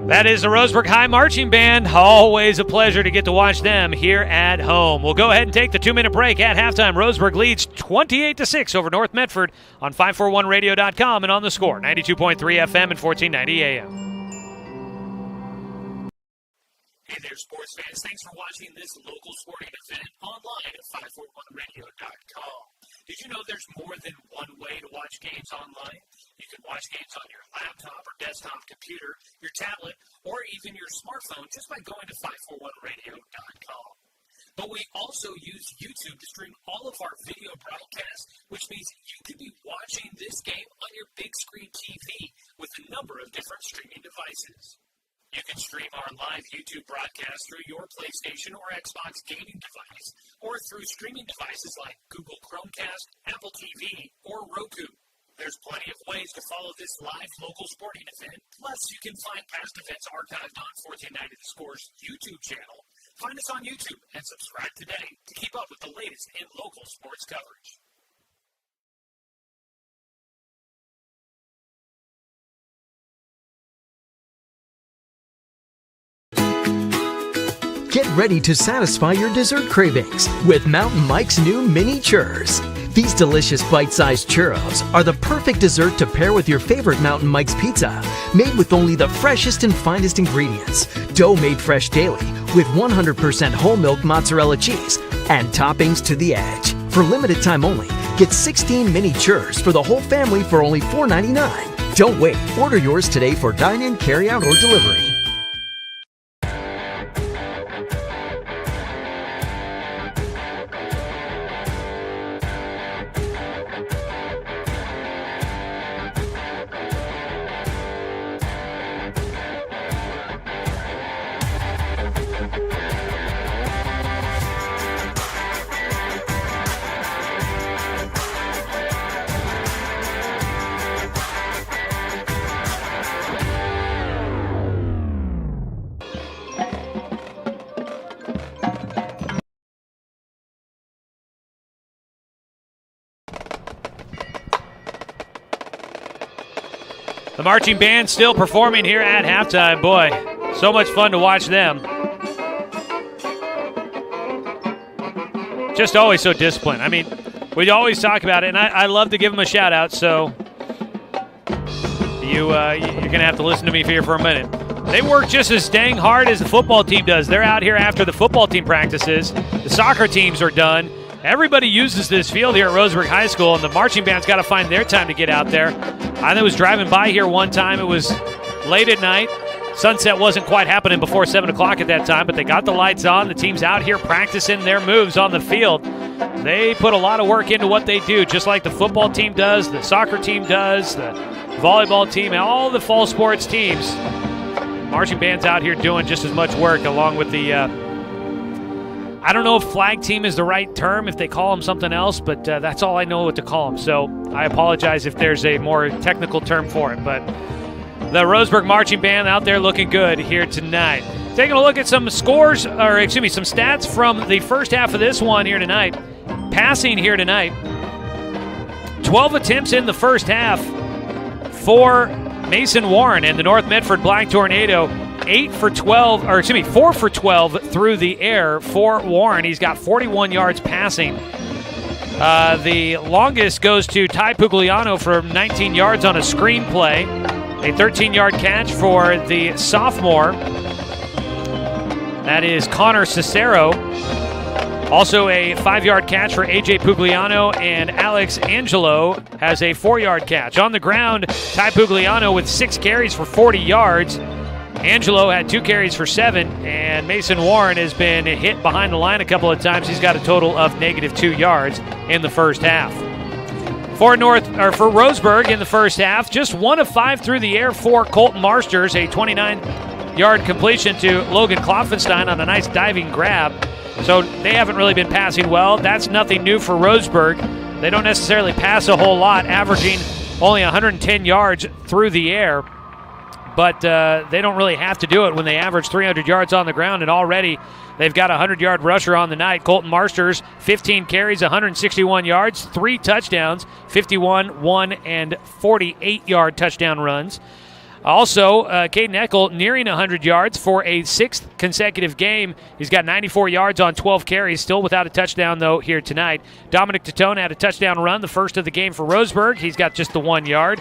That is the Roseburg High Marching Band. Always a pleasure to get to watch them here at home. We'll go ahead and take the 2-minute break. At halftime, Roseburg leads 28-6 over North Medford on 541radio.com and on the score, 92.3 FM and 1490 AM. Hey there, sports fans. Thanks for watching this local sporting event online at 541radio.com. Did you know there's more than one way to watch games online? You can watch games on your laptop or desktop computer, your tablet, or even your smartphone just by going to 541radio.com. But we also use YouTube to stream all of our video broadcasts, which means you could be watching this game on your big screen TV with a number of different streaming devices. You can stream our live YouTube broadcast through your PlayStation or Xbox gaming device, or through streaming devices like Google Chromecast, Apple TV, or Roku. There's plenty of ways to follow this live local sporting event. Plus, you can find past events archived on 1490 The Score's YouTube channel. Find us on YouTube and subscribe today to keep up with the latest in local sports coverage. Get ready to satisfy your dessert cravings with Mountain Mike's new mini churros. These delicious bite-sized churros are the perfect dessert to pair with your favorite Mountain Mike's pizza, made with only the freshest and finest ingredients, dough made fresh daily with 100% whole milk mozzarella cheese, and toppings to the edge. For limited time only, get 16 mini churros for the whole family for only $4.99. Don't wait. Order yours today for dine-in, carry-out, or delivery. The marching band still performing here at halftime. Boy, so much fun to watch them. Just always so disciplined. I mean, we always talk about it, and I love to give them a shout-out, so you're going to have to listen to me here for a minute. They work just as dang hard as the football team does. They're out here after the football team practices. The soccer teams are done. Everybody uses this field here at Roseburg High School, and the marching band's got to find their time to get out there. I was driving by here one time. It was late at night. Sunset wasn't quite happening before 7 o'clock at that time, but they got the lights on. The team's out here practicing their moves on the field. They put a lot of work into what they do, just like the football team does, the soccer team does, the volleyball team, and all the fall sports teams. Marching band's out here doing just as much work, along with the, I don't know if flag team is the right term, if they call them something else, but that's all I know what to call them. So I apologize if there's a more technical term for it, but the Roseburg Marching Band out there looking good here tonight. Taking a look at some scores, or excuse me, some stats from the first half of this one here tonight. Passing here tonight, 12 attempts in the first half for Mason Warren and the North Medford Black Tornado. 4 for 12 through the air for Warren. He's got 41 yards passing. The longest goes to Ty Pugliano for 19 yards on a screen play. A 13-yard catch for the sophomore. That is Connor Cicero. Also a 5-yard catch for A.J. Pugliano, and Alex Angelo has a 4-yard catch. On the ground, Ty Pugliano with 6 carries for 40 yards. Angelo had 2 carries for 7, and Mason Warren has been hit behind the line a couple of times. He's got a total of -2 yards in the first half. For Roseburg in the first half, just 1 of 5 through the air for Colton Marsters, a 29-yard completion to Logan Klopfenstein on a nice diving grab. So they haven't really been passing well. That's nothing new for Roseburg. They don't necessarily pass a whole lot, averaging only 110 yards through the air. But they don't really have to do it when they average 300 yards on the ground, and already they've got a 100-yard rusher on the night. Colton Marsters, 15 carries, 161 yards, 3 touchdowns, 51, 1, and 48-yard touchdown runs. Also, Caden Eckel nearing 100 yards for a 6th consecutive game. He's got 94 yards on 12 carries, still without a touchdown, though, here tonight. Dominic Totone had a touchdown run, the first of the game for Roseburg. He's got just the 1 yard.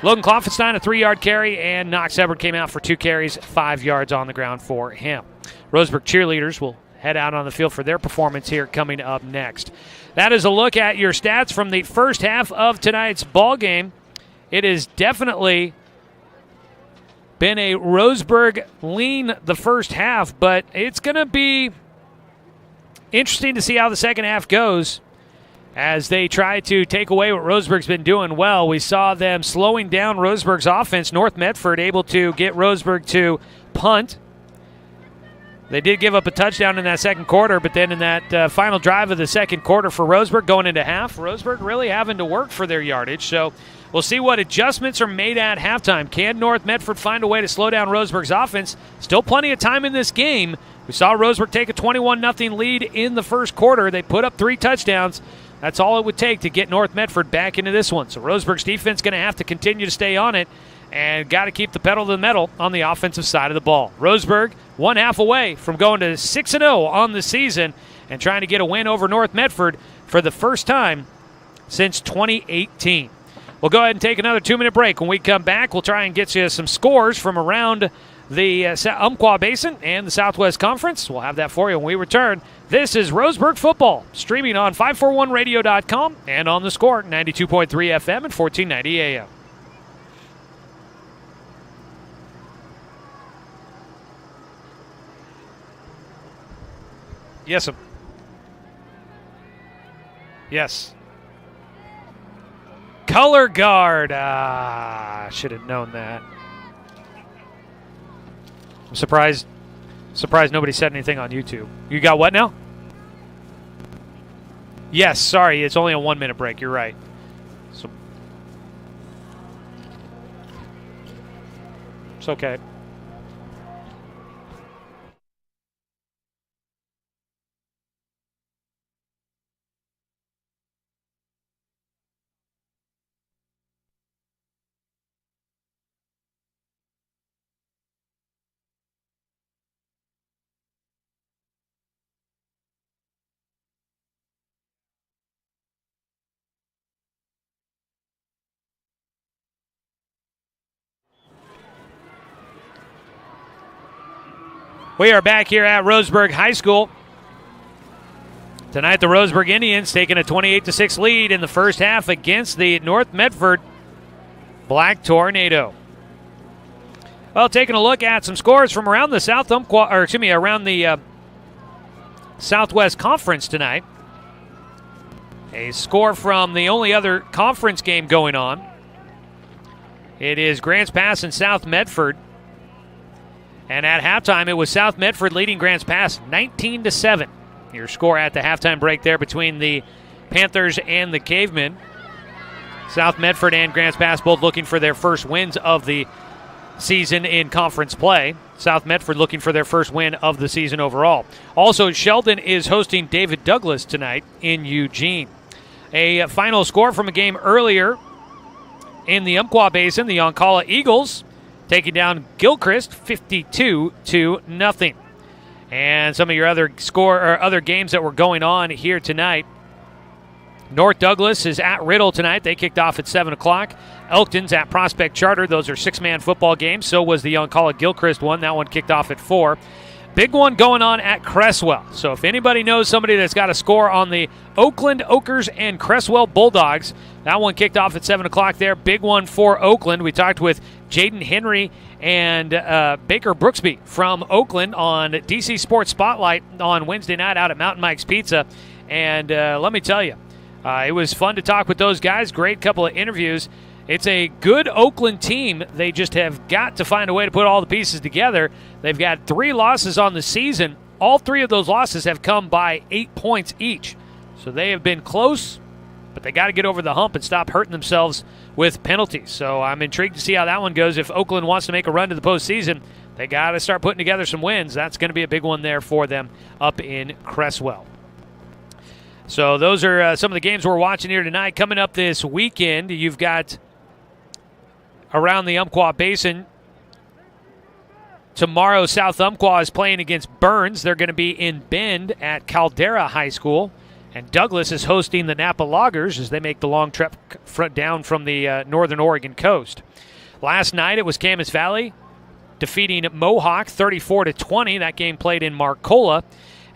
Logan Klopfenstein, a 3-yard carry, and Knox Edward came out for 2 carries, 5 yards on the ground for him. Roseburg cheerleaders will head out on the field for their performance here coming up next. That is a look at your stats from the first half of tonight's ball game. It has definitely been a Roseburg lean the first half, but it's going to be interesting to see how the second half goes as they try to take away what Roseburg's been doing well. We saw them slowing down Roseburg's offense. North Medford able to get Roseburg to punt. They did give up a touchdown in that second quarter, but then in that final drive of the second quarter for Roseburg going into half, Roseburg really having to work for their yardage. So we'll see what adjustments are made at halftime. Can North Medford find a way to slow down Roseburg's offense? Still plenty of time in this game. We saw Roseburg take a 21-0 lead in the first quarter. They put up 3 touchdowns. That's all it would take to get North Medford back into this one. So Roseburg's defense going to have to continue to stay on it and got to keep the pedal to the metal on the offensive side of the ball. Roseburg 1 half away from going to 6-0 on the season and trying to get a win over North Medford for the first time since 2018. We'll go ahead and take another 2-minute break. When we come back, we'll try and get you some scores from around the Umpqua Basin and the Southwest Conference. We'll have that for you when we return. This is Roseburg Football, streaming on 541radio.com and on the Score, 92.3 FM and 1490 AM. Yes, sir. Yes. Color guard. I should have known that. I'm surprised nobody said anything on YouTube. You got what now? Yes, sorry, it's only a 1-minute break. You're right. So it's okay. We are back here at Roseburg High School. Tonight, the Roseburg Indians taking a 28-6 lead in the first half against the North Medford Black Tornado. Well, taking a look at some scores from around the around the Southwest Conference tonight. A score from the only other conference game going on. It is Grants Pass and South Medford. And at halftime, it was South Medford leading Grants Pass 19-7. Your score at the halftime break there between the Panthers and the Cavemen. South Medford and Grants Pass both looking for their first wins of the season in conference play. South Medford looking for their first win of the season overall. Also, Sheldon is hosting David Douglas tonight in Eugene. A final score from a game earlier in the Umpqua Basin, the Oncala Eagles taking down Gilchrist 52-0. And some of your other other games that were going on here tonight. North Douglas is at Riddle tonight. They kicked off at 7 o'clock. Elkton's at Prospect Charter. Those are 6-man football games. So was the Oncala Gilchrist one. That one kicked off at 4. Big one going on at Cresswell. So if anybody knows somebody that's got a score on the Oakland Okers and Cresswell Bulldogs, that one kicked off at 7 o'clock there. Big one for Oakland. We talked with Jaden Henry and Baker Brooksby from Oakland on DC Sports Spotlight on Wednesday night out at Mountain Mike's Pizza. And let me tell you, it was fun to talk with those guys. Great couple of interviews. It's a good Oakland team. They just have got to find a way to put all the pieces together. They've got 3 losses on the season. All 3 of those losses have come by 8 points each. So they have been close, but they got to get over the hump and stop hurting themselves with penalties. So I'm intrigued to see how that one goes. If Oakland wants to make a run to the postseason, they got to start putting together some wins. That's going to be a big one there for them up in Cresswell. So those are some of the games we're watching here tonight. Coming up this weekend, you've got around the Umpqua Basin. Tomorrow, South Umpqua is playing against Burns. They're going to be in Bend at Caldera High School. And Douglas is hosting the Napa Loggers as they make the long trip down from the northern Oregon coast. Last night, it was Camas Valley defeating Mohawk 34-20. That game played in Marcola.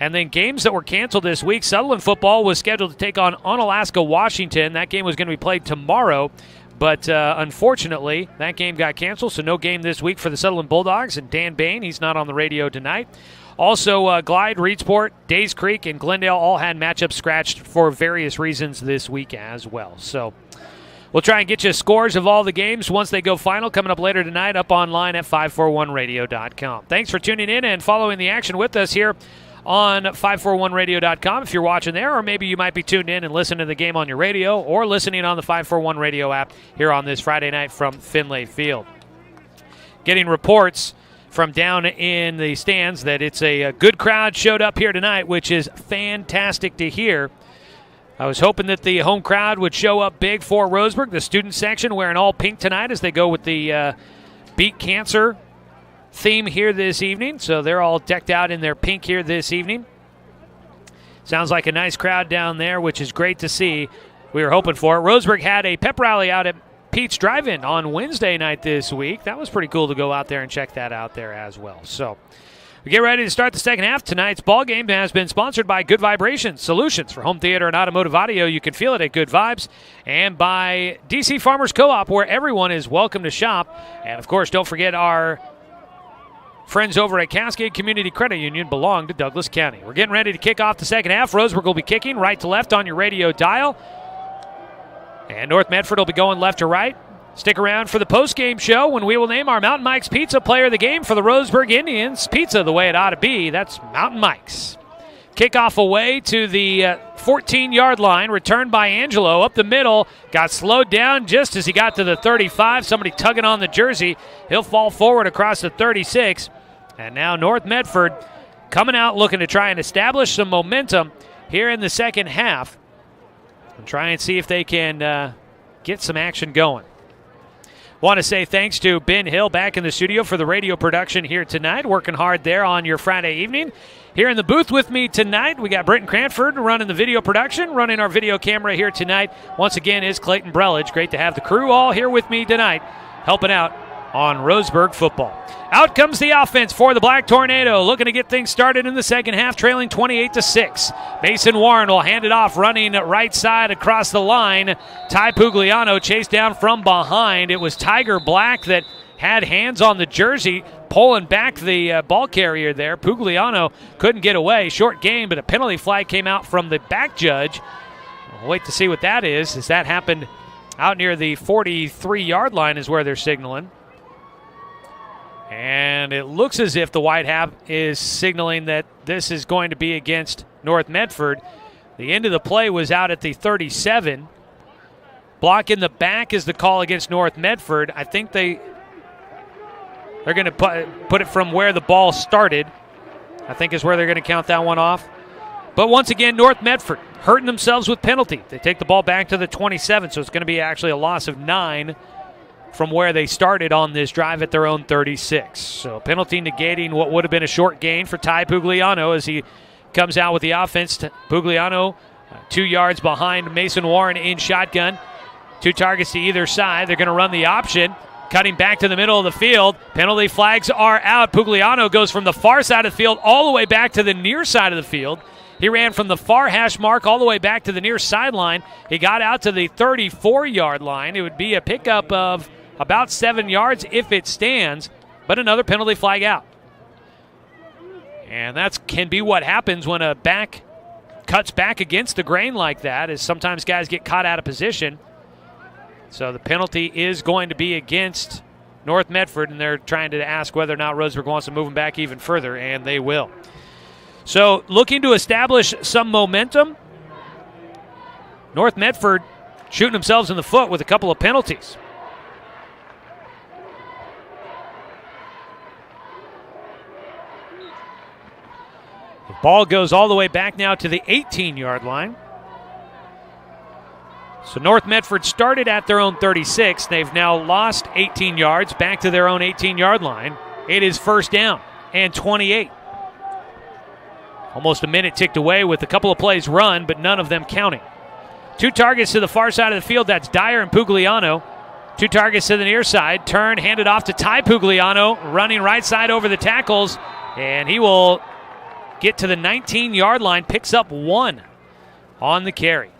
And then games that were canceled this week, Sutherland football was scheduled to take on Onalaska, Washington. That game was going to be played tomorrow. But unfortunately, that game got canceled, so no game this week for the Sutherland Bulldogs. And Dan Bain, he's not on the radio tonight. Also, Glide, Reedsport, Days Creek, and Glendale all had matchups scratched for various reasons this week as well. So we'll try and get you scores of all the games once they go final coming up later tonight up online at 541radio.com. Thanks for tuning in and following the action with us here on 541radio.com if you're watching there, or maybe you might be tuned in and listening to the game on your radio or listening on the 541 radio app here on this Friday night from Finlay Field. Getting reports from down in the stands that it's a good crowd showed up here tonight, which is fantastic to hear. I was hoping that the home crowd would show up big for Roseburg. The student section wearing all pink tonight as they go with the Beat Cancer theme here this evening. So they're all decked out in their pink here this evening. Sounds like a nice crowd down there, which is great to see. We were hoping for it. Roseburg had a pep rally out at Pete's Drive-In on Wednesday night this week. That was pretty cool to go out there and check that out there as well. So we get ready to start the second half. Tonight's ball game has been sponsored by Good Vibrations Solutions for home theater and automotive audio. You can feel it at Good Vibes. And by DC Farmers Co-op, where everyone is welcome to shop. And, of course, don't forget our friends over at Cascade Community Credit Union belong to Douglas County. We're getting ready to kick off the second half. Roseburg will be kicking right to left on your radio dial. And North Medford will be going left to right. Stick around for the postgame show when we will name our Mountain Mike's Pizza player of the game for the Roseburg Indians. Pizza the way it ought to be. That's Mountain Mike's. Kickoff away to the 14-yard line. Returned by Angelo up the middle. Got slowed down just as he got to the 35. Somebody tugging on the jersey. He'll fall forward across the 36. And now North Medford coming out looking to try and establish some momentum here in the second half. And try and see if they can get some action going. Want to say thanks to Ben Hill back in the studio for the radio production here tonight. Working hard there on your Friday evening. Here in the booth with me tonight, we got Brenton Cranford running the video production, running our video camera here tonight. Once again is Clayton Brelage. Great to have the crew all here with me tonight, helping out on Roseburg football. Out comes the offense for the Black Tornado, looking to get things started in the second half, trailing 28-6. Mason Warren will hand it off, running right side across the line. Ty Pugliano chased down from behind. It was Tiger Black that had hands on the jersey, pulling back the ball carrier there. Pugliano couldn't get away. Short game, but a penalty flag came out from the back judge. We'll wait to see what that is, as that happened out near the 43-yard line is where they're signaling. And it looks as if the white hat is signaling that this is going to be against North Medford. The end of the play was out at the 37. Block in the back is the call against North Medford. I think they're going to put it from where the ball started, I think is where they're going to count that one off. But once again, North Medford hurting themselves with penalty. They take the ball back to the 27, so it's going to be actually a loss of 9 from where they started on this drive at their own 36. So penalty negating what would have been a short gain for Ty Pugliano as he comes out with the offense. Pugliano 2 yards behind Mason Warren in shotgun. 2 targets to either side. They're going to run the option. Cutting back to the middle of the field. Penalty flags are out. Pugliano goes from the far side of the field all the way back to the near side of the field. He ran from the far hash mark all the way back to the near sideline. He got out to the 34-yard line. It would be a pickup of about 7 yards if it stands, but another penalty flag out. And that can be what happens when a back cuts back against the grain like that, is sometimes guys get caught out of position. So the penalty is going to be against North Medford, and they're trying to ask whether or not Roseburg wants to move them back even further, and they will. So looking to establish some momentum. North Medford shooting themselves in the foot with a couple of penalties. The ball goes all the way back now to the 18-yard line. So North Medford started at their own 36. They've now lost 18 yards back to their own 18-yard line. It is first down and 28. Almost a minute ticked away with a couple of plays run, but none of them counting. 2 targets to the far side of the field. That's Dyer and Pugliano. 2 targets to the near side. Turn, handed off to Ty Pugliano, running right side over the tackles, and he will get to the 19-yard line, picks up 1 on the carry.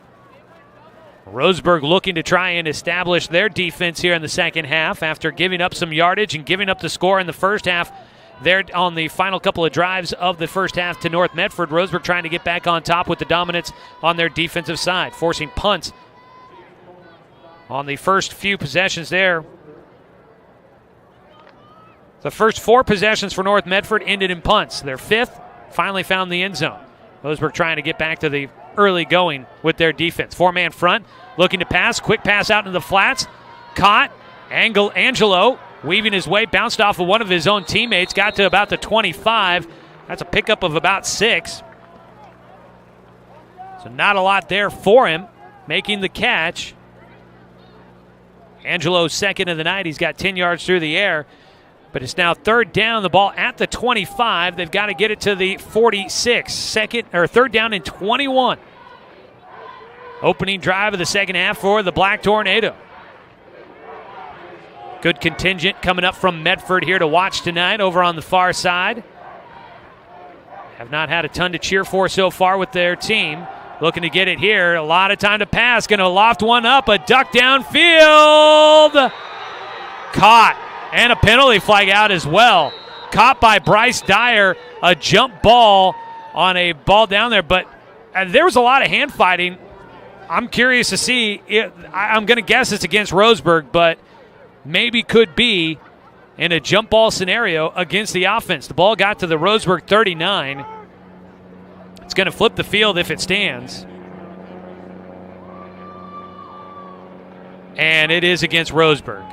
Roseburg looking to try and establish their defense here in the second half after giving up some yardage and giving up the score in the first half. There on the final couple of drives of the first half to North Medford. Roseburg trying to get back on top with the dominance on their defensive side, forcing punts on the first few possessions there. The first 4 possessions for North Medford ended in punts. Their 5th finally found the end zone. Roseburg trying to get back to the early going with their defense. 4-man front, looking to pass. Quick pass out into the flats. Caught. Angelo weaving his way, bounced off of one of his own teammates, got to about the 25. That's a pickup of about 6. So not a lot there for him, making the catch. Angelo's second of the night. He's got 10 yards through the air, but it's now third down, the ball at the 25. They've got to get it to the 46. Third down and 21. Opening drive of the second half for the Black Tornado. Good contingent coming up from Medford here to watch tonight over on the far side. Have not had a ton to cheer for so far with their team. Looking to get it here. A lot of time to pass. Going to loft one up. A duck downfield. Caught. And a penalty flag out as well. Caught by Bryce Dyer. A jump ball on a ball down there. But there was a lot of hand fighting. I'm curious to see. I'm going to guess it's against Roseburg, but maybe could be in a jump ball scenario against the offense. The ball got to the Roseburg 39. It's going to flip the field if it stands. And it is against Roseburg.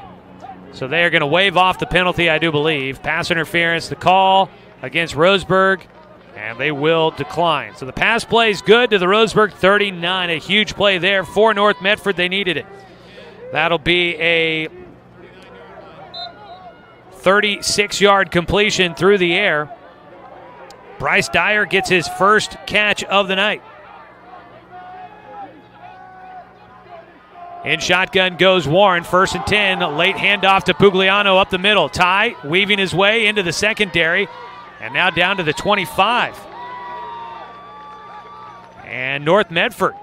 So they are going to wave off the penalty, I do believe. Pass interference, the call against Roseburg, and they will decline. So the pass play is good to the Roseburg 39. A huge play there for North Medford. They needed it. That'll be a 36-yard completion through the air. Bryce Dyer gets his first catch of the night. In shotgun goes Warren, 1st and 10. Late handoff to Pugliano up the middle. Ty weaving his way into the secondary, and now down to the 25. And North Medford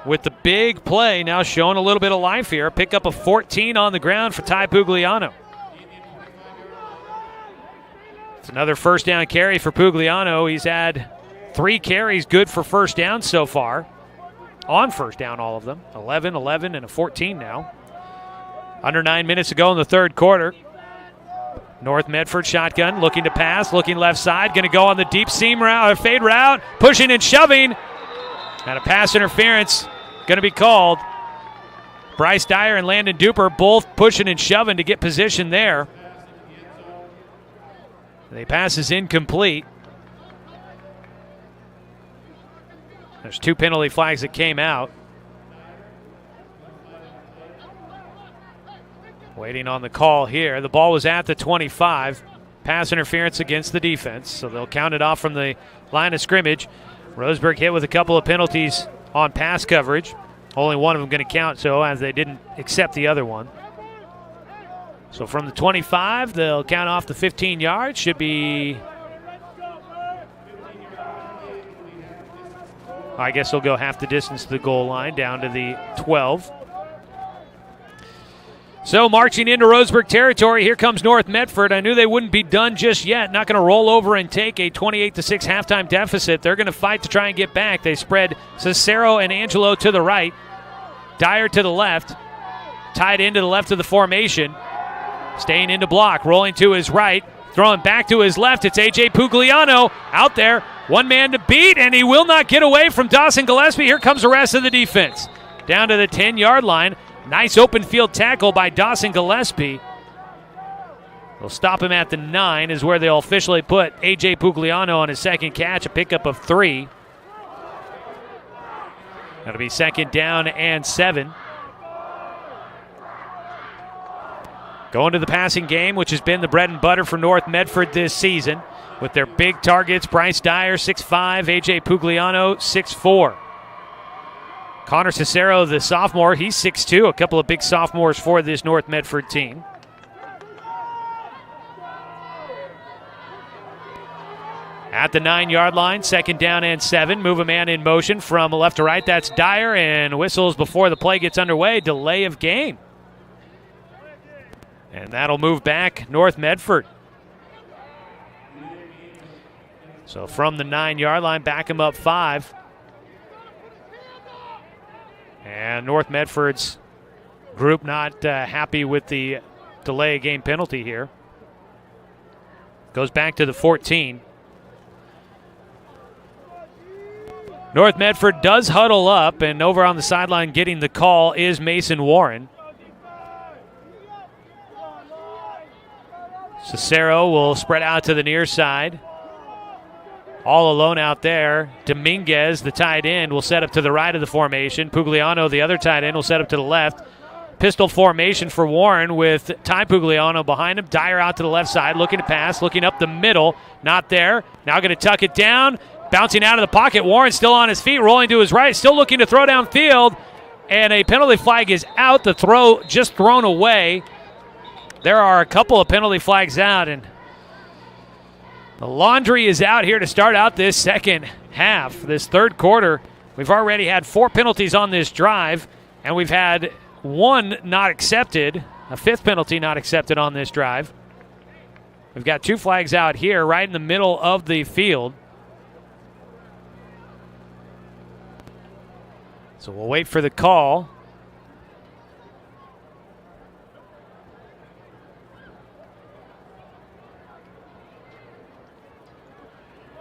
with the big play now showing a little bit of life here. Pickup of 14 on the ground for Ty Pugliano. It's another first down carry for Pugliano. He's had 3 carries good for first down so far. On first down, all of them. 11, 11, and a 14 now. Under 9 minutes to go in the third quarter. North Medford shotgun, looking to pass, looking left side, going to go on the deep seam route, or fade route, pushing and shoving. And a pass interference going to be called. Bryce Dyer and Landon Duper both pushing and shoving to get position there. The pass is incomplete. There's 2 penalty flags that came out. Waiting on the call here. The ball was at the 25. Pass interference against the defense, so they'll count it off from the line of scrimmage. Roseburg hit with a couple of penalties on pass coverage. Only one of them going to count, so as they didn't accept the other one. So from the 25, they'll count off the 15 yards. Should be, I guess they'll go half the distance to the goal line, down to the 12. So marching into Roseburg territory, here comes North Medford. I knew they wouldn't be done just yet. Not going to roll over and take a 28-6 halftime deficit. They're going to fight to try and get back. They spread Cicero and Angelo to the right, Dyer to the left, tied into the left of the formation, staying into block, rolling to his right, throwing back to his left. It's A.J. Pugliano out there. One man to beat, and he will not get away from Dawson Gillespie. Here comes the rest of the defense. Down to the 10-yard line. Nice open field tackle by Dawson Gillespie. They'll stop him at the 9 is where they'll officially put A.J. Pugliano on his second catch, a pickup of 3. That'll be second down and 7. Going to the passing game, which has been the bread and butter for North Medford this season, with their big targets, Bryce Dyer, 6'5", A.J. Pugliano, 6'4". Connor Cicero, the sophomore, he's 6'2", a couple of big sophomores for this North Medford team. At the 9-yard line, second down and 7. Move a man in motion from left to right. That's Dyer, and whistles before the play gets underway. Delay of game. And that'll move back North Medford. So from the 9-yard line, back him up 5. And North Medford's group not happy with the delay of game penalty here. Goes back to the 14. North Medford does huddle up, and over on the sideline getting the call is Mason Warren. Cicero will spread out to the near side. All alone out there. Dominguez, the tight end, will set up to the right of the formation. Pugliano, the other tight end, will set up to the left. Pistol formation for Warren with Ty Pugliano behind him. Dyer out to the left side, looking to pass, looking up the middle. Not there. Now going to tuck it down. Bouncing out of the pocket. Warren still on his feet, rolling to his right, still looking to throw downfield. And a penalty flag is out. The throw just thrown away. There are a couple of penalty flags out, and the laundry is out here to start out this second half. This third quarter, we've already had 4 penalties on this drive, and we've had 1 not accepted, a 5th penalty not accepted on this drive. We've got 2 flags out here right in the middle of the field. So we'll wait for the call.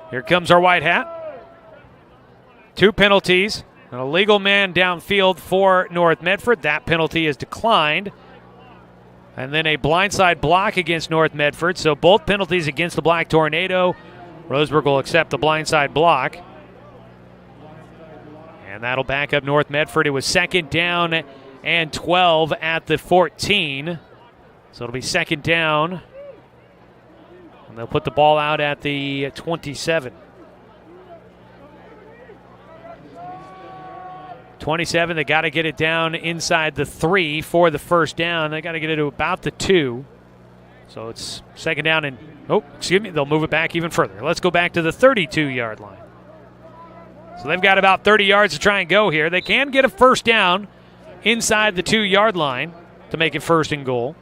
Here comes our white hat. 2 penalties. An illegal man downfield for North Medford. That penalty is declined. And then a blindside block against North Medford. So both penalties against the Black Tornado. Roseburg will accept the blindside block. And that'll back up North Medford. It was second down and 12 at the 14. So it'll be second down. And they'll put the ball out at the 27. 27, they got to get it down inside the 3 for the first down. They got to get it to about the 2. So it's second down and, they'll move it back even further. Let's go back to the 32-yard line. So they've got about 30 yards to try and go here. They can get a first down inside the 2-yard line to make it first and goal.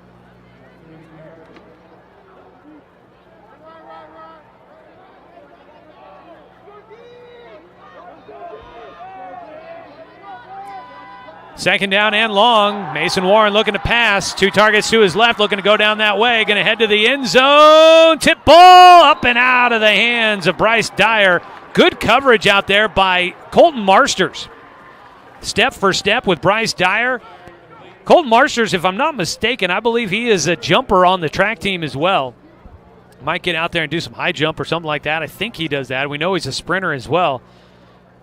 Second down and long. Mason Warren looking to pass. 2 targets to his left, looking to go down that way. Going to head to the end zone. Tip ball up and out of the hands of Bryce Dyer. Good coverage out there by Colton Marsters. Step for step with Bryce Dyer. Colton Marsters, if I'm not mistaken, I believe he is a jumper on the track team as well. Might get out there and do some high jump or something like that. I think he does that. We know he's a sprinter as well.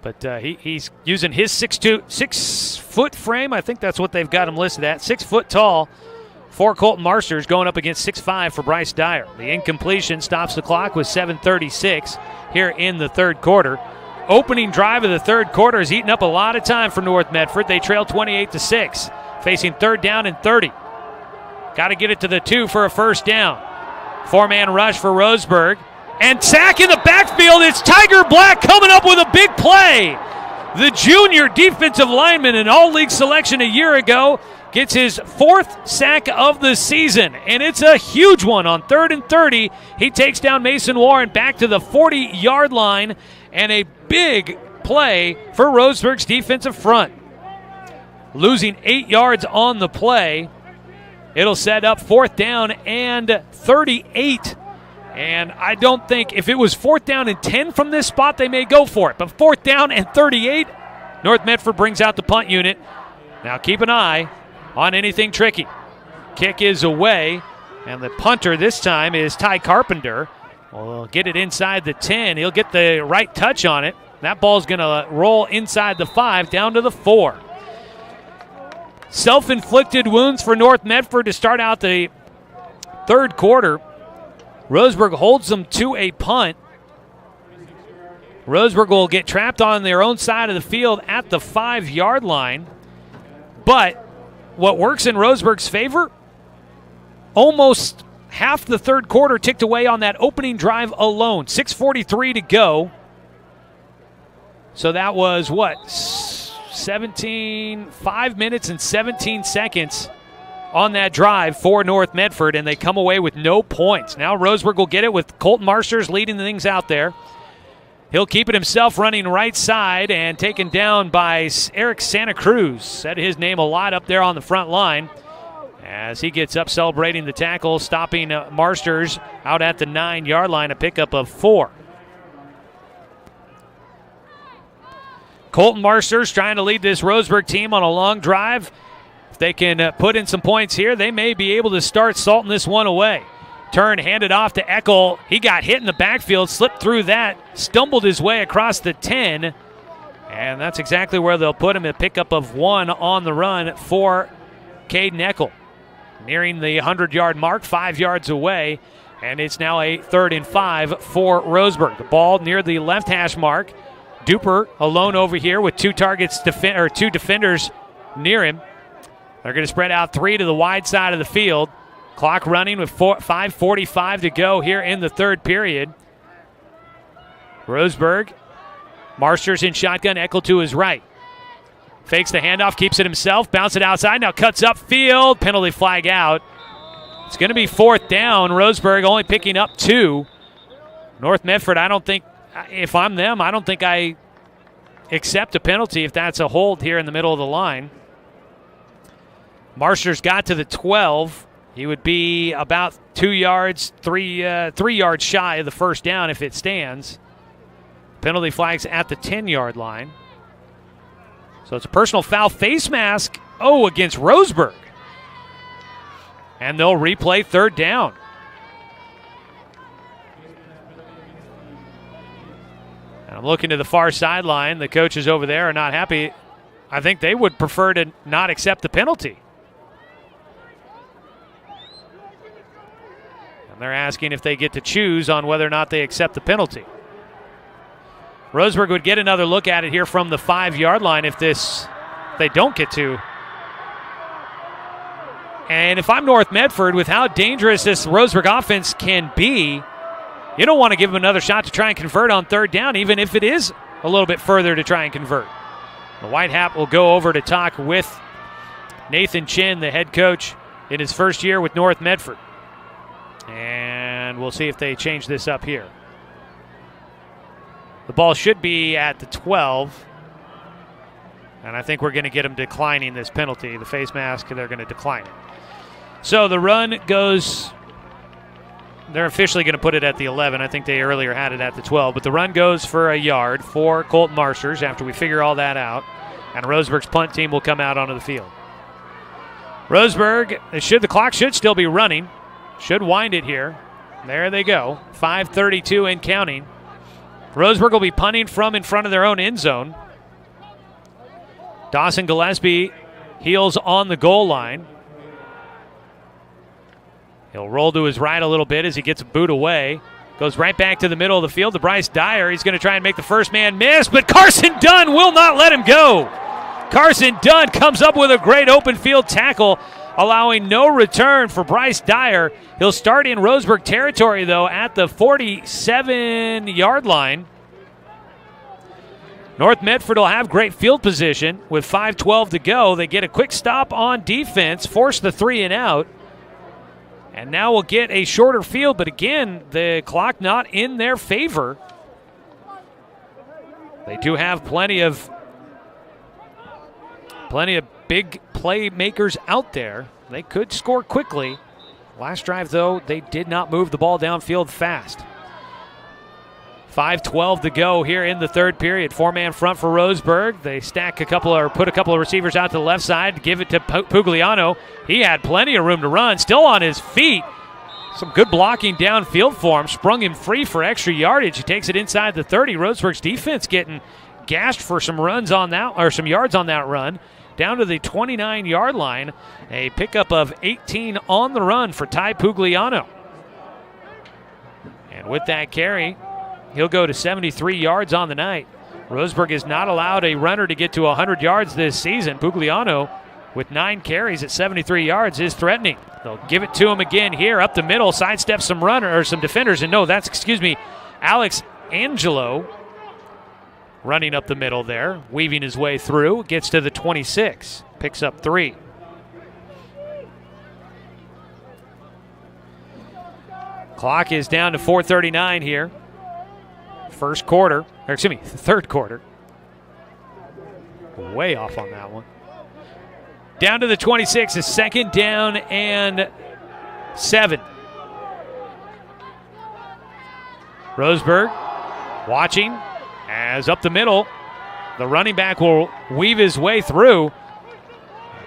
But he's using his 6'4" frame. I think that's what they've got him listed at. 6 foot tall for Colton Marsters, going up against 6'5" for Bryce Dyer. The incompletion stops the clock with 7:36 here in the third quarter. Opening drive of the third quarter is eating up a lot of time for North Medford. They trail 28-6, facing third down and 30. Got to get it to the 2 for a first down. 4-man rush for Roseburg. And sack in the backfield. It's Tiger Black coming up with a big play. The junior defensive lineman, an all-league selection a year ago, gets his 4th sack of the season. And it's a huge one on 3rd and 30. He takes down Mason Warren back to the 40-yard line. And a big play for Roseburg's defensive front. Losing 8 yards on the play. It'll set up 4th down and 38. And I don't think if it was 4th down and 10 from this spot, they may go for it. But 4th down and 38, North Medford brings out the punt unit. Now keep an eye on anything tricky. Kick is away, and the punter this time is Ty Carpenter. We'll get it inside the 10. He'll get the right touch on it. That ball's going to roll inside the 5 down to the 4. Self-inflicted wounds for North Medford to start out the third quarter. Roseburg holds them to a punt. Roseburg will get trapped on their own side of the field at the 5-yard line. But what works in Roseburg's favor, almost half the third quarter ticked away on that opening drive alone. 6:43 to go. So that was what? 5 minutes and 17 seconds on that drive for North Medford, and they come away with no points. Now Roseburg will get it with Colton Marsters leading the things out there. He'll keep it himself, running right side and taken down by Eric Santa Cruz. Said his name a lot up there on the front line as he gets up celebrating the tackle, stopping Marsters out at the 9-yard line, a pickup of 4. Colton Marsters trying to lead this Roseburg team on a long drive. If they can put in some points here, they may be able to start salting this one away. Turn, handed off to Eckel. He got hit in the backfield, slipped through that, stumbled his way across the 10, and that's exactly where they'll put him. A pickup of 1 on the run for Caden Eckel. Nearing the 100-yard mark, 5 yards away, and it's now a 3rd and 5 for Roseburg. The ball near the left hash mark. Duper alone over here with 2 defenders near him. They're going to spread out 3 to the wide side of the field. Clock running with 5:45 to go here in the third period. Roseburg, Marsters in shotgun, Eckel to his right. Fakes the handoff, keeps it himself, bounce it outside, now cuts upfield, penalty flag out. It's going to be 4th down. Roseburg only picking up 2. North Medford, I don't think, if I'm them, I don't think I accept a penalty if that's a hold here in the middle of the line. Marsters got to the 12. He would be about 2 yards, 3 yards shy of the first down if it stands. Penalty flags at the 10-yard line. So it's a personal foul face mask, against Roseburg. And they'll replay 3rd down. And I'm looking to the far sideline. The coaches over there are not happy. I think they would prefer to not accept the penalty. And they're asking if they get to choose on whether or not they accept the penalty. Roseburg would get another look at it here from the 5-yard line if they don't get to. And if I'm North Medford, with how dangerous this Roseburg offense can be, you don't want to give them another shot to try and convert on 3rd down, even if it is a little bit further to try and convert. The White Hat will go over to talk with Nathan Chin, the head coach in his first year with North Medford. And we'll see if they change this up here. The ball should be at the 12. And I think we're going to get them declining this penalty. The face mask, they're going to decline it. So the run goes, they're officially going to put it at the 11. I think they earlier had it at the 12. But the run goes for a yard for Colton Marsters after we figure all that out. And Roseburg's punt team will come out onto the field. Roseburg, the clock should still be running. Should wind it here. There they go. 5:32 and counting. Roseburg will be punting from in front of their own end zone. Dawson Gillespie heels on the goal line. He'll roll to his right a little bit as he gets a boot away. Goes right back to the middle of the field to Bryce Dyer. He's going to try and make the first man miss, but Carson Dunn will not let him go. Carson Dunn comes up with a great open field tackle, allowing no return for Bryce Dyer. He'll start in Roseburg territory, though, at the 47-yard line. North Medford will have great field position with 5:12 to go. They get a quick stop on defense, force the 3 and out. And now we'll get a shorter field, but again, the clock not in their favor. They do have plenty of big playmakers out there. They could score quickly. Last drive, though, they did not move the ball downfield fast. 5:12 to go here in the third period. 4-man front for Roseburg. They put a couple of receivers out to the left side, give it to Pugliano. He had plenty of room to run, still on his feet. Some good blocking downfield for him. Sprung him free for extra yardage. He takes it inside the 30. Roseburg's defense getting gashed for some runs on that, or some yards on that run. Down to the 29-yard line. A pickup of 18 on the run for Ty Pugliano. And with that carry, he'll go to 73 yards on the night. Roseburg has not allowed a runner to get to 100 yards this season. Pugliano, with 9 carries at 73 yards, is threatening. They'll give it to him again here up the middle, sidesteps some defenders, and no, that's, Alex Angelo running up the middle there, weaving his way through, gets to the 26, picks up 3. Clock is down to 4:39 here. Third quarter. Way off on that one. Down to the 26 is 2nd down and 7. Roseburg watching as up the middle. The running back will weave his way through.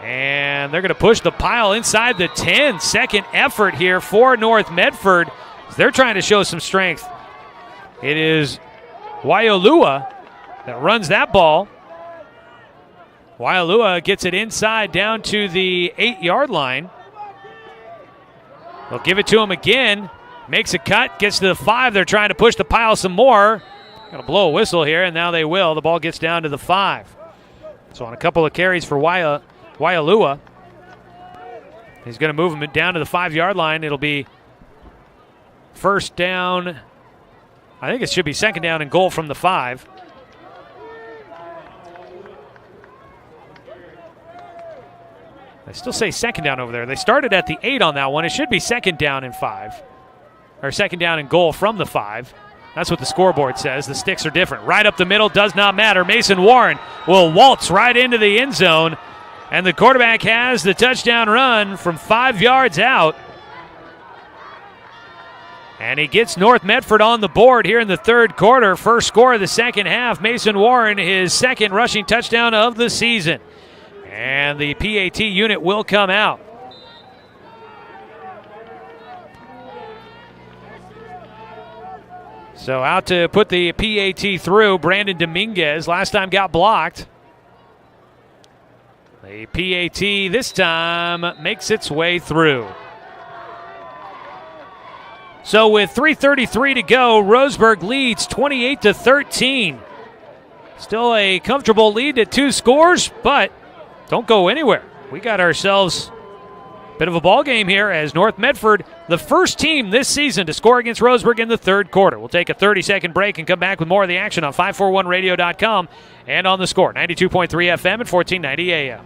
And they're going to push the pile inside the 10. Second effort here for North Medford. They're trying to show some strength. It is Waiolua that runs that ball. Waiolua gets it inside down to the 8-yard line. They'll give it to him again. Makes a cut, gets to the 5. They're trying to push the pile some more. Going to blow a whistle here, and now they will. The ball gets down to the 5. So on a couple of carries for Waiolua, he's going to move him down to the 5-yard line. It'll be first down. I think it should be 2nd down and goal from the 5. They still say 2nd down over there. They started at the 8 on that one. It should be 2nd down and 5. Or 2nd down and goal from the 5. That's what the scoreboard says. The sticks are different. Right up the middle, does not matter. Mason Warren will waltz right into the end zone. And the quarterback has the touchdown run from 5 yards out. And he gets North Medford on the board here in the third quarter. First score of the second half. Mason Warren, his 2nd rushing touchdown of the season. And the PAT unit will come out. So out to put the PAT through, Brandon Dominguez. Last time got blocked. The PAT this time makes its way through. So with 3:33 to go, Roseburg leads 28-13. Still a comfortable lead at 2 scores, but don't go anywhere. We got ourselves a bit of a ball game here as North Medford, the first team this season to score against Roseburg in the third quarter. We'll take a 30-second break and come back with more of the action on 541radio.com and on the Score, 92.3 FM and 1490 AM.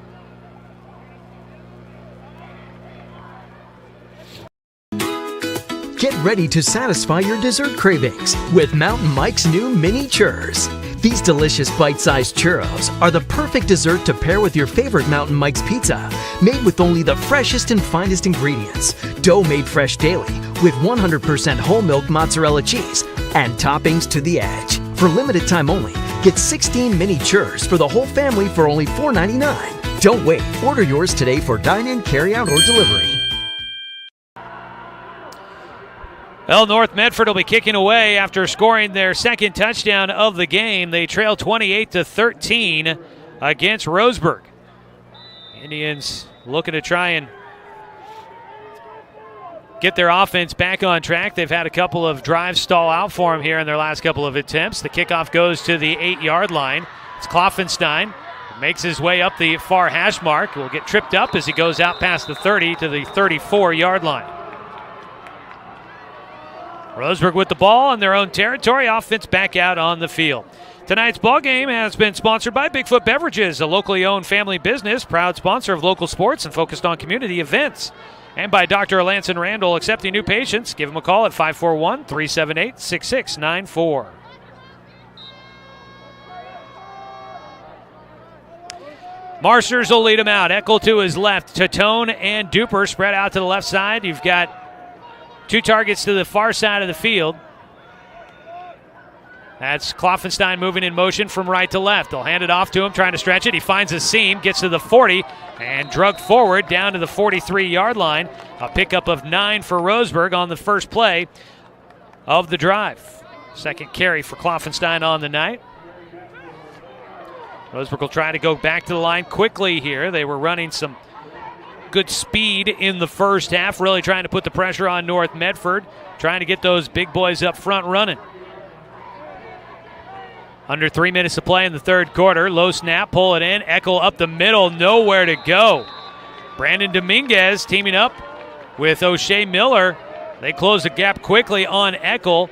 Get ready to satisfy your dessert cravings with Mountain Mike's new mini churs. These delicious bite-sized churros are the perfect dessert to pair with your favorite Mountain Mike's pizza, made with only the freshest and finest ingredients, dough made fresh daily with 100% whole milk mozzarella cheese, and toppings to the edge. For limited time only, get 16 mini churros for the whole family for only $4.99. Don't wait. Order yours today for dine-in, carry-out, or delivery. Well, North Medford will be kicking away after scoring their second touchdown of the game. They trail 28-13 against Roseburg. Indians looking to try and get their offense back on track. They've had a couple of drives stall out for them here in their last couple of attempts. The kickoff goes to the 8-yard line. It's Kloffenstein. Makes his way up the far hash mark. Will get tripped up as he goes out past the 30 to the 34-yard line. Roseburg with the ball in their own territory. Offense back out on the field. Tonight's ball game has been sponsored by Bigfoot Beverages, a locally owned family business, proud sponsor of local sports and focused on community events. And by Dr. Alanson Randall, accepting new patients. Give him a call at 541-378-6694. Marsters will lead him out. Eckel to his left. Tatone and Duper spread out to the left side. You've got two targets to the far side of the field. That's Kloffenstein moving in motion from right to left. They'll hand it off to him, trying to stretch it. He finds a seam, gets to the 40, and drugged forward down to the 43-yard line. A pickup of 9 for Roseburg on the first play of the drive. Second carry for Kloffenstein on the night. Roseburg will try to go back to the line quickly here. They were running some good speed in the first half, really trying to put the pressure on North Medford, trying to get those big boys up front running. Under 3 minutes to play in the third quarter. Low snap, pull it in. Eckel up the middle, nowhere to go. Brandon Dominguez teaming up with O'Shea Miller. They close the gap quickly on Eckel,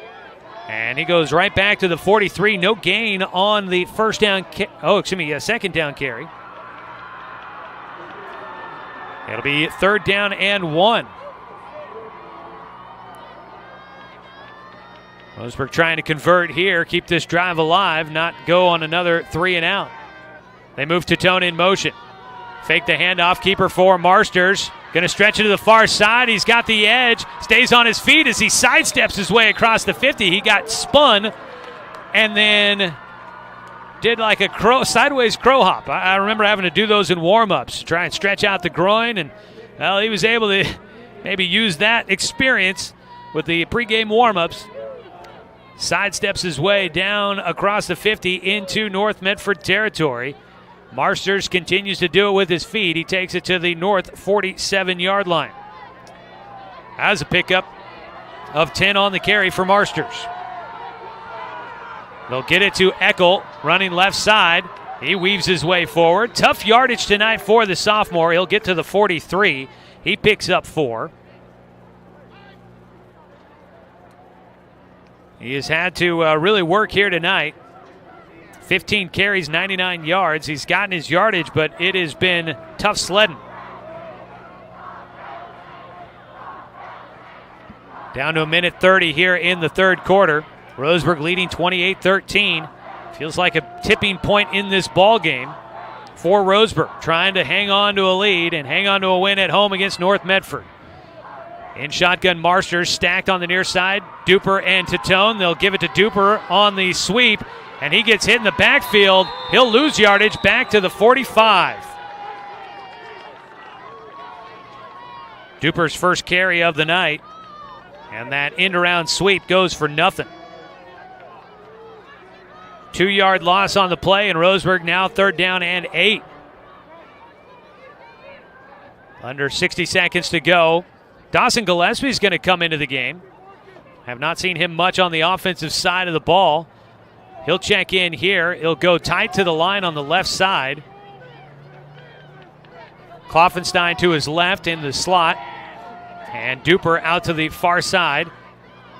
and he goes right back to the 43. No gain on the second down carry. It'll be third down and 1. Roseburg trying to convert here, keep this drive alive, not go on another 3 and out. They move to Tone in motion. Fake the handoff, keeper for Marsters. Going to stretch it to the far side. He's got the edge, stays on his feet as he sidesteps his way across the 50. He got spun and then did like a sideways crow hop. I remember having to do those in warm-ups, try and stretch out the groin, and well, he was able to maybe use that experience with the pregame warm-ups. Sidesteps his way down across the 50 into North Medford territory. Marsters continues to do it with his feet. He takes it to the North 47-yard line. Has a pickup of 10 on the carry for Marsters. They'll get it to Eckel, running left side. He weaves his way forward. Tough yardage tonight for the sophomore. He'll get to the 43. He picks up 4. He has had to really work here tonight. 15 carries, 99 yards. He's gotten his yardage, but it has been tough sledding. Down to a minute 30 here in the third quarter. Roseburg leading 28-13. Feels like a tipping point in this ball game for Roseburg, trying to hang on to a lead and hang on to a win at home against North Medford. In shotgun, Marsters stacked on the near side. Duper and Tatone. They'll give it to Duper on the sweep, and he gets hit in the backfield. He'll lose yardage back to the 45. Duper's first carry of the night, and that end-around sweep goes for nothing. 2-yard loss on the play, and Roseburg now third down and 8. Under 60 seconds to go. Dawson Gillespie's going to come into the game. Have not seen him much on the offensive side of the ball. He'll check in here. He'll go tight to the line on the left side. Kloffenstein to his left in the slot. And Duper out to the far side.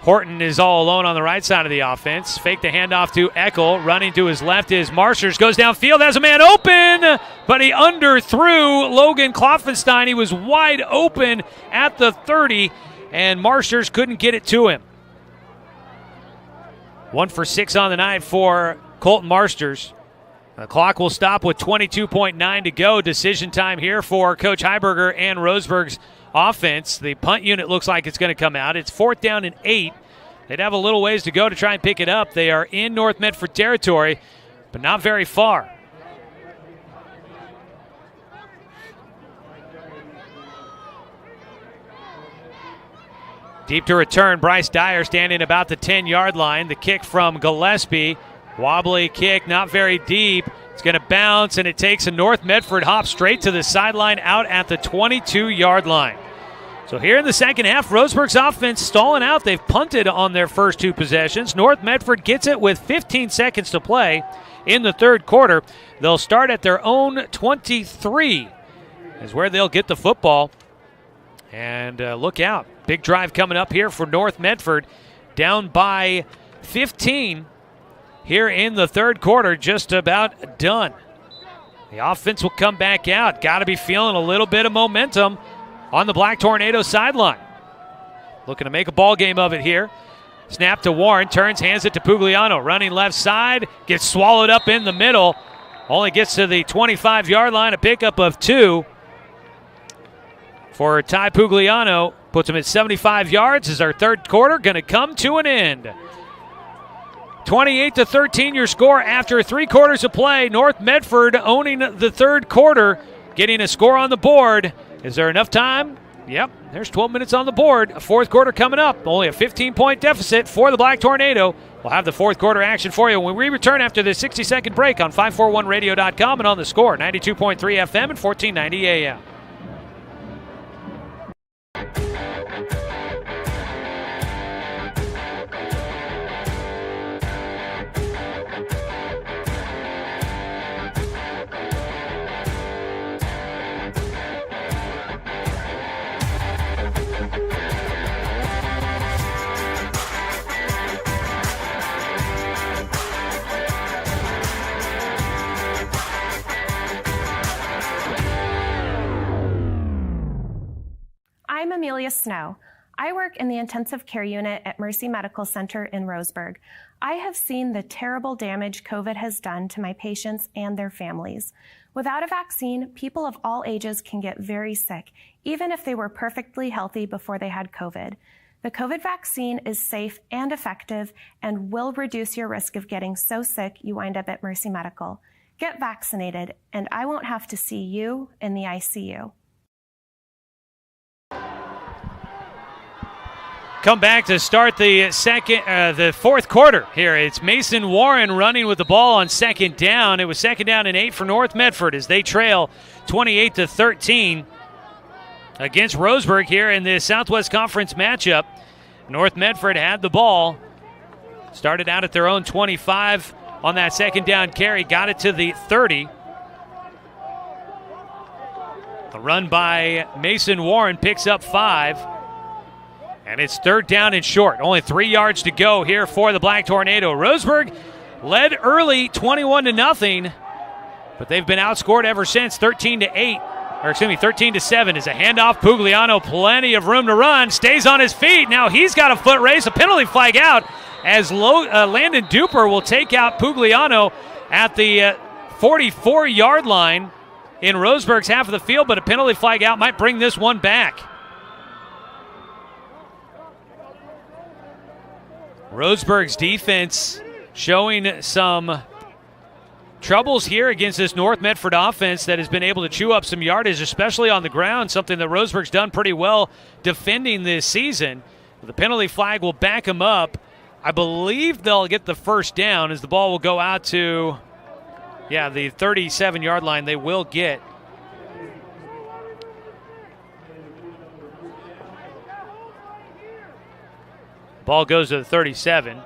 Horton is all alone on the right side of the offense. Fake the handoff to Eckel. Running to his left is Marsters. Goes downfield, has a man open, but he underthrew Logan Kloffenstein. He was wide open at the 30, and Marsters couldn't get it to him. 1 for 6 on the night for Colton Marsters. The clock will stop with 22.9 to go. Decision time here for Coach Heiberger and Roseburg's offense. The punt unit looks like it's going to come out. It's 4th down and 8. They'd have a little ways to go to try and pick it up. They are in North Medford territory, but not very far. Deep to return, Bryce Dyer standing about the 10-yard line. The kick from Gillespie. Wobbly kick, not very deep. It's going to bounce, and it takes a North Medford hop straight to the sideline out at the 22-yard line. So here in the second half, Roseburg's offense stalling out. They've punted on their first 2 possessions. North Medford gets it with 15 seconds to play in the third quarter. They'll start at their own 23 is where they'll get the football. And look out. Big drive coming up here for North Medford. Down by 15 here in the third quarter, just about done. The offense will come back out. Got to be feeling a little bit of momentum on the Black Tornado sideline. Looking to make a ball game of it here. Snap to Warren, turns, hands it to Pugliano. Running left side, gets swallowed up in the middle. Only gets to the 25-yard line, a pickup of 2 for Ty Pugliano. Puts him at 75 yards as our third quarter going to come to an end. 28-13 your score after 3 quarters of play. North Medford owning the third quarter, getting a score on the board. Is there enough time? Yep, there's 12 minutes on the board. A fourth quarter coming up. Only a 15-point deficit for the Black Tornado. We'll have the fourth quarter action for you when we return after this 60-second break on 541radio.com and on the score, 92.3 FM and 1490 AM. I'm Amelia Snow. I work in the intensive care unit at Mercy Medical Center in Roseburg. I have seen the terrible damage COVID has done to my patients and their families. Without a vaccine, people of all ages can get very sick, even if they were perfectly healthy before they had COVID. The COVID vaccine is safe and effective and will reduce your risk of getting so sick you wind up at Mercy Medical. Get vaccinated, and I won't have to see you in the ICU. Come back to start the fourth quarter here. It's Mason Warren running with the ball on second down. It was second down and 8 for North Medford as they trail 28-13 against Roseburg here in the Southwest Conference matchup. North Medford had the ball, started out at their own 25 on that second down carry, got it to the 30. A run by Mason Warren picks up 5. And it's third down and short. Only 3 yards to go here for the Black Tornado. Roseburg led early 21-0, but they've been outscored ever since 13-7 is a handoff. Pugliano, plenty of room to run, stays on his feet. Now he's got a foot race, a penalty flag out as Landon Duper will take out Pugliano at the 44-yard line in Roseburg's half of the field, but a penalty flag out might bring this one back. Roseburg's defense showing some troubles here against this North Medford offense that has been able to chew up some yardage, especially on the ground, something that Roseburg's done pretty well defending this season. The penalty flag will back them up. I believe they'll get the first down as the ball will go out to, the 37-yard line. They will get. Ball goes to the 37.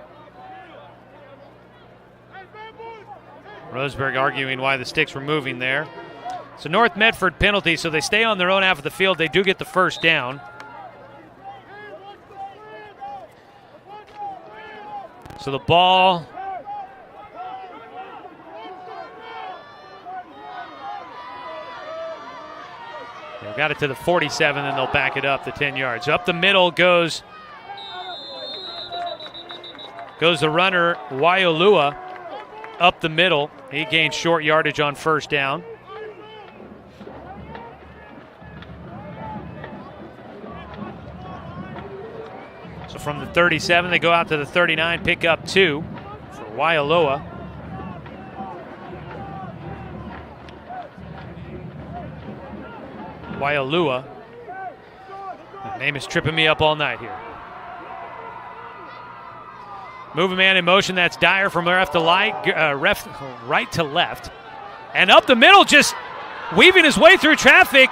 Roseburg arguing why the sticks were moving there. So North Medford penalty, so they stay on their own half of the field. They do get the first down. So the ball they've got it to the 47, and they'll back it up the 10 yards. So up the middle goes the runner, Waiolua. up the middle. He gained short yardage on first down. So from the 37, they go out to the 39, pick up 2 for Waialua. Waialua. The name is tripping me up all night here. Move a man in motion. That's Dyer from left to right to left. And up the middle, just weaving his way through traffic.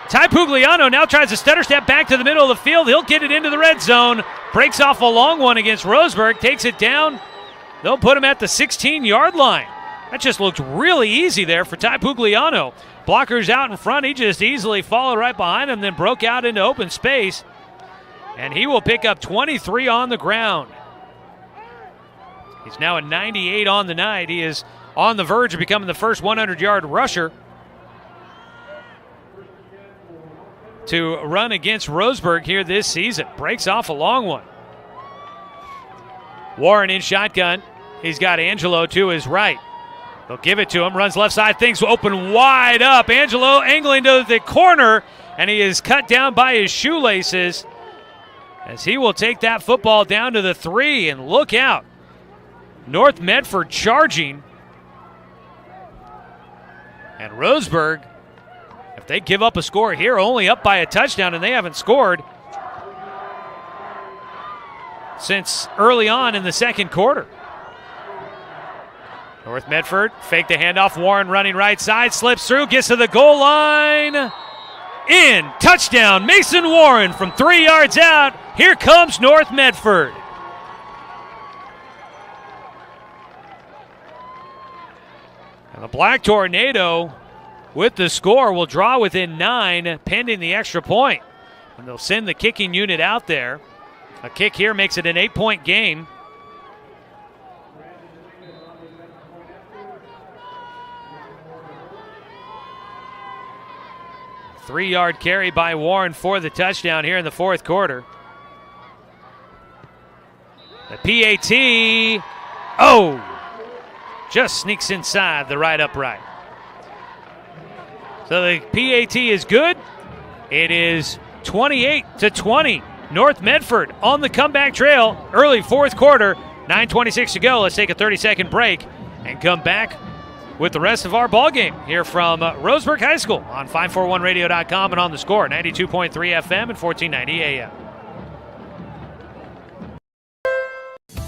Ty Pugliano now tries to stutter step back to the middle of the field. He'll get it into the red zone. Breaks off a long one against Roseburg. Takes it down. They'll put him at the 16-yard line. That just looked really easy there for Ty Pugliano. Blockers out in front. He just easily followed right behind him, then broke out into open space. And he will pick up 23 on the ground. He's now at 98 on the night. He is on the verge of becoming the first 100-yard rusher to run against Roseburg here this season. Breaks off a long one. Warren in shotgun. He's got Angelo to his right. They'll give it to him. Runs left side. Things open wide up. Angelo angling to the corner, and he is cut down by his shoelaces as he will take that football down to the 3. And look out. North Medford charging. And Roseburg, if they give up a score here, only up by a touchdown, and they haven't scored since early on in the second quarter. North Medford, fake the handoff. Warren running right side, slips through, gets to the goal line. In, touchdown, Mason Warren from 3 yards out. Here comes North Medford. And the Black Tornado, with the score, will draw within 9, pending the extra point. And they'll send the kicking unit out there. A kick here makes it an 8-point game. Three-yard carry by Warren for the touchdown here in the fourth quarter. The PAT, just sneaks inside the right upright. So the PAT is good. It is 28-20. North Medford on the comeback trail. Early fourth quarter, 9:26 to go. Let's take a 30-second break and come back with the rest of our ball game here from Roseburg High School on 541radio.com and on the score, 92.3 FM and 1490 AM.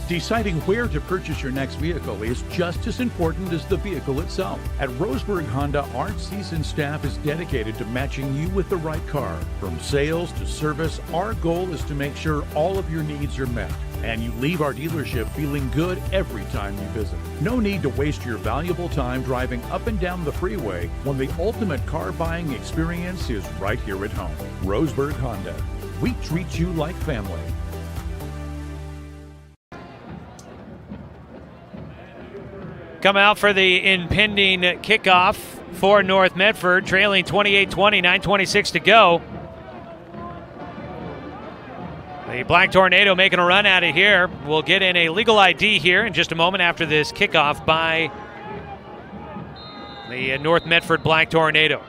Deciding where to purchase your next vehicle is just as important as the vehicle itself. At Roseburg Honda, our seasoned staff is dedicated to matching you with the right car. From sales to service, our goal is to make sure all of your needs are met, and you leave our dealership feeling good every time you visit. No need to waste your valuable time driving up and down the freeway when the ultimate car buying experience is right here at home. Roseburg Honda. We treat you like family. Come out for the impending kickoff for North Medford, trailing 28-20, 9:26 to go. The Black Tornado making a run at it here. We'll get in a legal ID here in just a moment after this kickoff by the North Medford Black Tornado.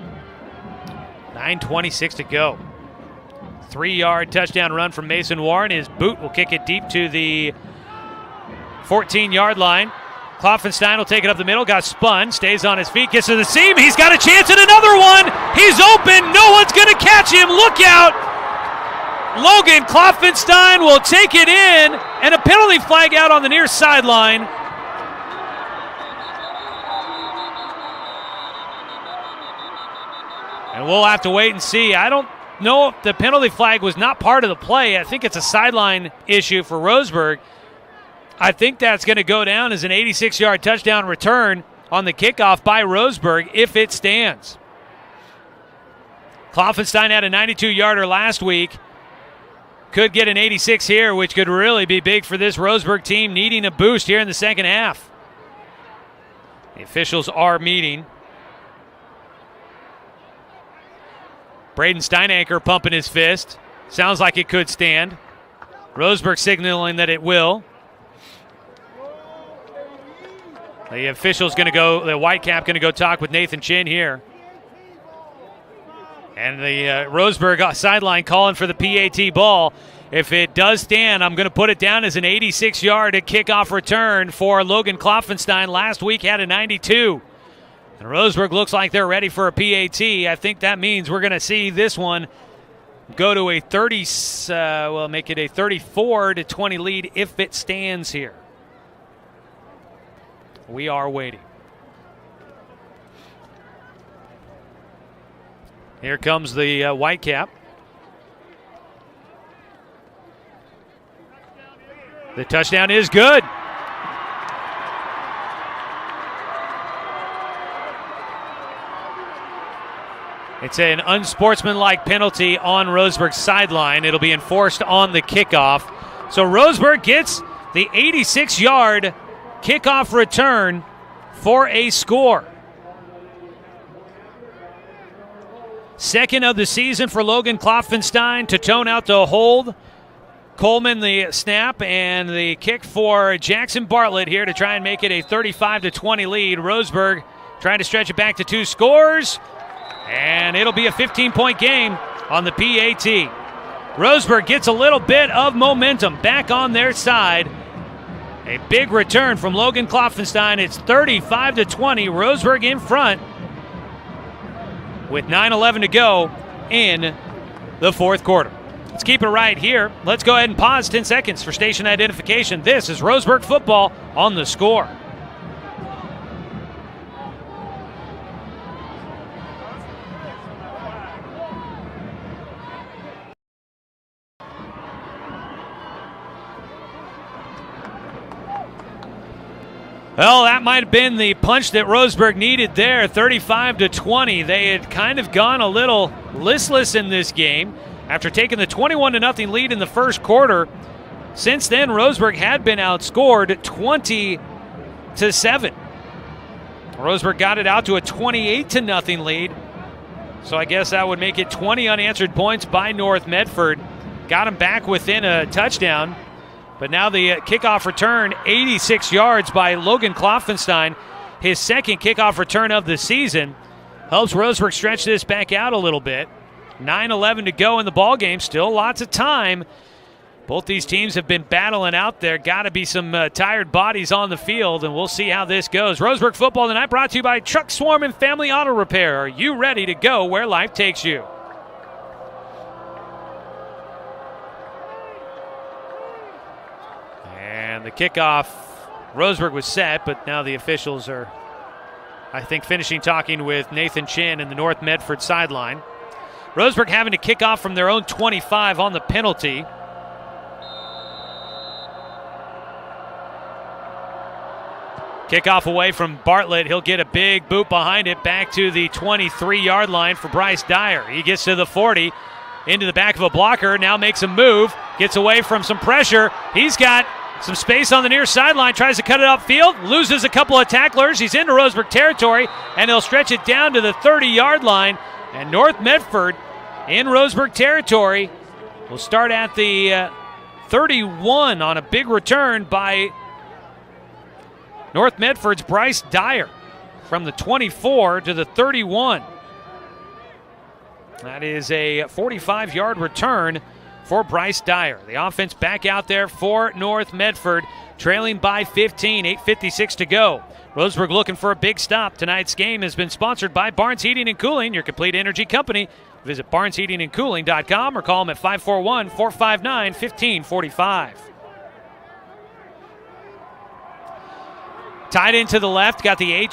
9:26 to go. 3-yard touchdown run from Mason Warren. His boot will kick it deep to the 14-yard line. Kloffenstein will take it up the middle, got spun, stays on his feet, gets to the seam. He's got a chance at another one. He's open. No one's going to catch him. Look out. Logan Kloffenstein will take it in, and a penalty flag out on the near sideline. And we'll have to wait and see. I don't know if the penalty flag was not part of the play. I think it's a sideline issue for Roseburg. I think that's going to go down as an 86-yard touchdown return on the kickoff by Roseburg if it stands. Kloffenstein had a 92-yarder last week. Could get an 86 here, which could really be big for this Roseburg team, needing a boost here in the second half. The officials are meeting. Braden Steinanker pumping his fist. Sounds like it could stand. Roseburg signaling that it will. The official's going to go, the Whitecap going to go talk with Nathan Chin here. And the Roseburg sideline calling for the PAT ball. If it does stand, I'm going to put it down as an 86-yard kickoff return for Logan Klopfenstein. Last week had a 92. And Roseburg looks like they're ready for a PAT. I think that means we're going to see this one go to a 34-20 lead if it stands here. We are waiting. Here comes the Whitecap. The touchdown is good. It's an unsportsmanlike penalty on Roseburg's sideline. It'll be enforced on the kickoff. So Roseburg gets the 86-yard kickoff return for a score. Second of the season for Logan Klopfenstein to tone out the hold. Coleman the snap and the kick for Jackson Bartlett here to try and make it a 35-20 lead. Roseburg trying to stretch it back to 2 scores. And it'll be a 15-point game on the PAT. Roseburg gets a little bit of momentum back on their side. A big return from Logan Klopfenstein. It's 35-20. Roseburg in front with 9:11 to go in the fourth quarter. Let's keep it right here. Let's go ahead and pause 10 seconds for station identification. This is Roseburg football on The Score. Well, that might have been the punch that Roseburg needed there, 35-20. They had kind of gone a little listless in this game after taking the 21-0 lead in the first quarter. Since then, Roseburg had been outscored 20-7. Roseburg got it out to a 28-0 lead. So I guess that would make it 20 unanswered points by North Medford. Got them back within a touchdown. But now the kickoff return, 86 yards by Logan Klopfenstein, his second kickoff return of the season, helps Roseburg stretch this back out a little bit. 9:11 to go in the ballgame, still lots of time. Both these teams have been battling out there. Got to be some tired bodies on the field, and we'll see how this goes. Roseburg football tonight brought to you by Truck Swarm and Family Auto Repair. Are you ready to go where life takes you? And the kickoff, Roseburg was set, but now the officials are, I think, finishing talking with Nathan Chin and the North Medford sideline. Roseburg having to kick off from their own 25 on the penalty. Kickoff away from Bartlett. He'll get a big boot behind it back to the 23-yard line for Bryce Dyer. He gets to the 40, into the back of a blocker, now makes a move, gets away from some pressure. He's got some space on the near sideline, tries to cut it upfield, loses a couple of tacklers. He's into Roseburg territory, and he'll stretch it down to the 30-yard line. And North Medford in Roseburg territory will start at the 31 on a big return by North Medford's Bryce Dyer from the 24 to the 31. That is a 45-yard return for Bryce Dyer. The offense back out there for North Medford, trailing by 15, 8:56 to go. Roseburg looking for a big stop. Tonight's game has been sponsored by Barnes Heating and Cooling, your complete energy company. Visit barnesheatingandcooling.com or call them at 541-459-1545. Tied into the left, got the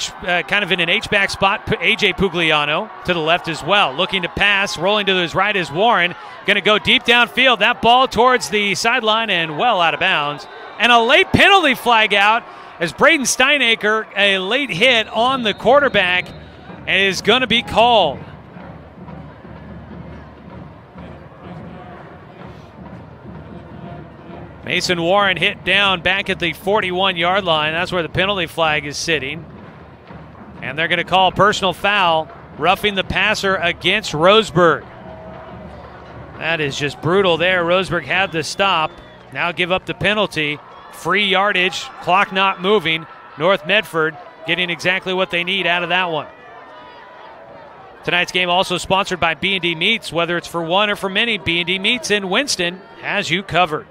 kind of in an H-back spot, A.J. Pugliano to the left as well. Looking to pass, rolling to his right is Warren. Going to go deep downfield. That ball towards the sideline and well out of bounds. And a late penalty flag out as Braden Steinacre, a late hit on the quarterback, and is going to be called. Mason Warren hit down back at the 41-yard line. That's where the penalty flag is sitting. And they're going to call personal foul, roughing the passer against Roseburg. That is just brutal there. Roseburg had the stop. Now give up the penalty. Free yardage, clock not moving. North Medford getting exactly what they need out of that one. Tonight's game also sponsored by B&D Meats. Whether it's for one or for many, B&D Meats in Winston has you covered.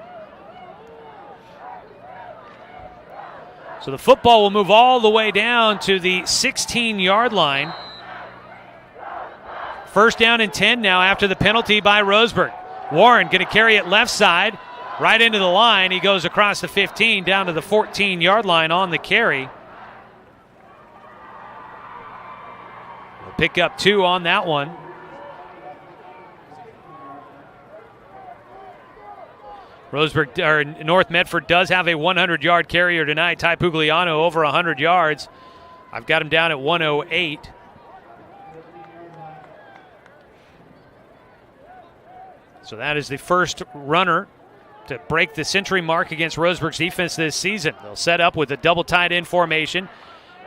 So the football will move all the way down to the 16-yard line. First down and 10 now after the penalty by Roseburg. Warren going to carry it left side, right into the line. He goes across the 15 down to the 14-yard line on the carry. We'll pick up 2 on that one. Roseburg or North Medford does have a 100-yard carrier tonight. Ty Pugliano over 100 yards. I've got him down at 108. So that is the first runner to break the century mark against Roseburg's defense this season. They'll set up with a double tight end formation.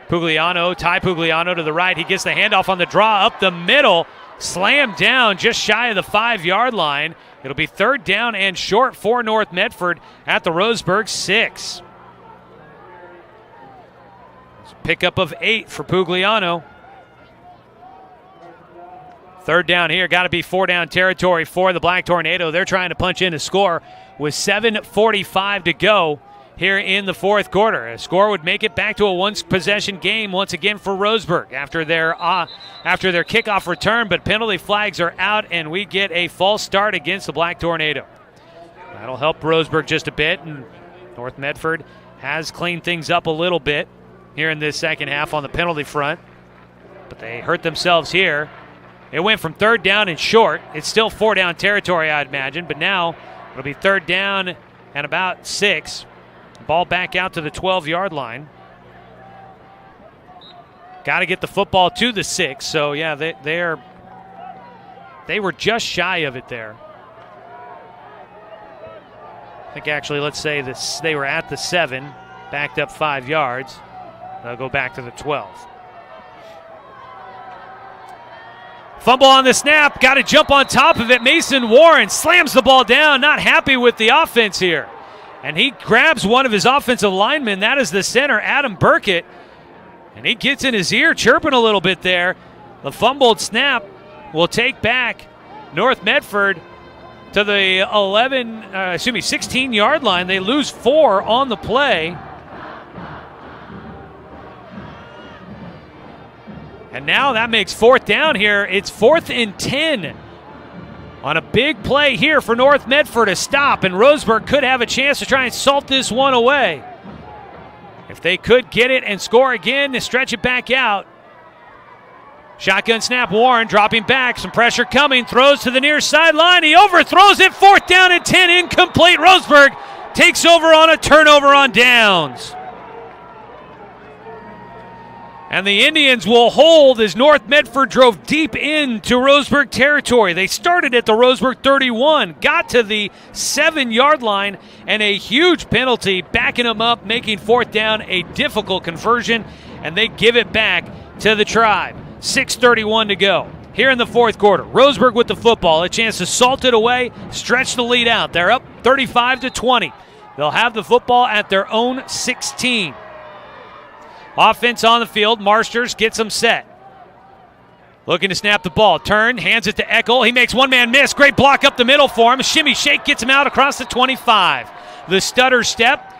Pugliano, Ty Pugliano to the right. He gets the handoff on the draw up the middle. Slammed down just shy of the 5-yard line. It'll be third down and short for North Medford at the Roseburg 6. It's a pickup of 8 for Pugliano. Third down here, got to be 4-down territory for the Black Tornado. They're trying to punch in a score with 7:45 to go here in the fourth quarter. A score would make it back to a one-possession game once again for Roseburg after their kickoff return, but penalty flags are out, and we get a false start against the Black Tornado. That'll help Roseburg just a bit, and North Medford has cleaned things up a little bit here in this second half on the penalty front, but they hurt themselves here. It went from third down and short. It's still 4-down territory, I'd imagine, but now it'll be third down and about 6. Ball back out to the 12-yard line. Got to get the football to the 6. So, yeah, they were just shy of it there. I think actually, let's say this, they were at the 7, backed up 5 yards. They'll go back to the 12. Fumble on the snap, got to jump on top of it. Mason Warren slams the ball down, not happy with the offense here. And he grabs one of his offensive linemen, that is the center, Adam Burkett. And he gets in his ear, chirping a little bit there. The fumbled snap will take back North Medford to the 16-yard line. They lose 4 on the play. And now that makes fourth down here. It's 4th and 10 on a big play here for North Medford to stop, and Roseburg could have a chance to try and salt this one away. If they could get it and score again to stretch it back out. Shotgun snap, Warren dropping back, some pressure coming, throws to the near sideline. He overthrows it, 4th down and 10, incomplete. Roseburg takes over on a turnover on downs. And the Indians will hold as North Medford drove deep into Roseburg territory. They started at the Roseburg 31, got to the 7-yard line, and a huge penalty backing them up, making 4th down a difficult conversion, and they give it back to the Tribe. 6:31 to go. Here in the fourth quarter, Roseburg with the football, a chance to salt it away, stretch the lead out. They're up 35-20. They'll have the football at their own 16. Offense on the field. Marsters gets them set. Looking to snap the ball. Turn, hands it to Eckel. He makes one-man miss. Great block up the middle for him. A shimmy shake gets him out across the 25. The stutter step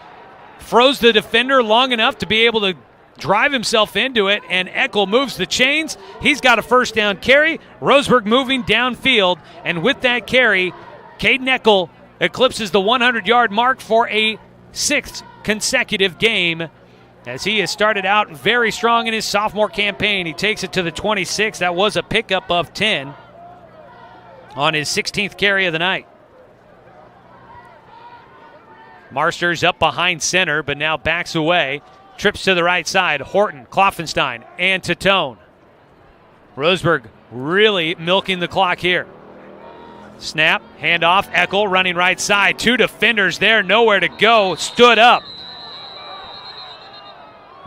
froze the defender long enough to be able to drive himself into it, and Eckel moves the chains. He's got a first down carry. Roseburg moving downfield, and with that carry, Caden Eckel eclipses the 100-yard mark for a 6th consecutive game, as he has started out very strong in his sophomore campaign. He takes it to the 26. That was a pickup of 10 on his 16th carry of the night. Marsters up behind center, but now backs away. Trips to the right side. Horton, Kloffenstein, and Tatone. Roseburg really milking the clock here. Snap, handoff, Eckel running right side. 2 defenders there, nowhere to go. Stood up.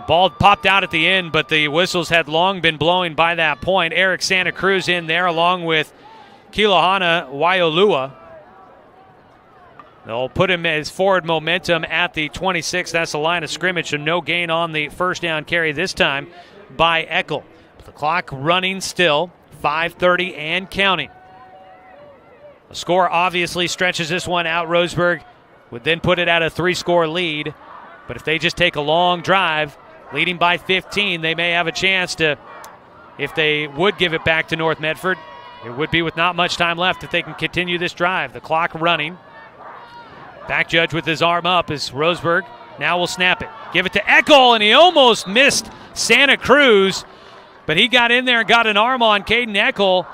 Ball popped out at the end, but the whistles had long been blowing by that point. Eric Santa Cruz in there along with Kilohana Waiolua. They'll put him as forward momentum at the 26. That's the line of scrimmage, so no gain on the first down carry this time by Eckel. But the clock running still, 5:30 and counting. The score obviously stretches this one out. Roseburg would then put it at a 3-score lead. But if they just take a long drive, leading by 15, they may have a chance to, if they would give it back to North Medford, it would be with not much time left if they can continue this drive. The clock running. Back judge with his arm up as Roseburg now will snap it. Give it to Eckel, and he almost missed Santa Cruz, but he got in there and got an arm on Caden Eckel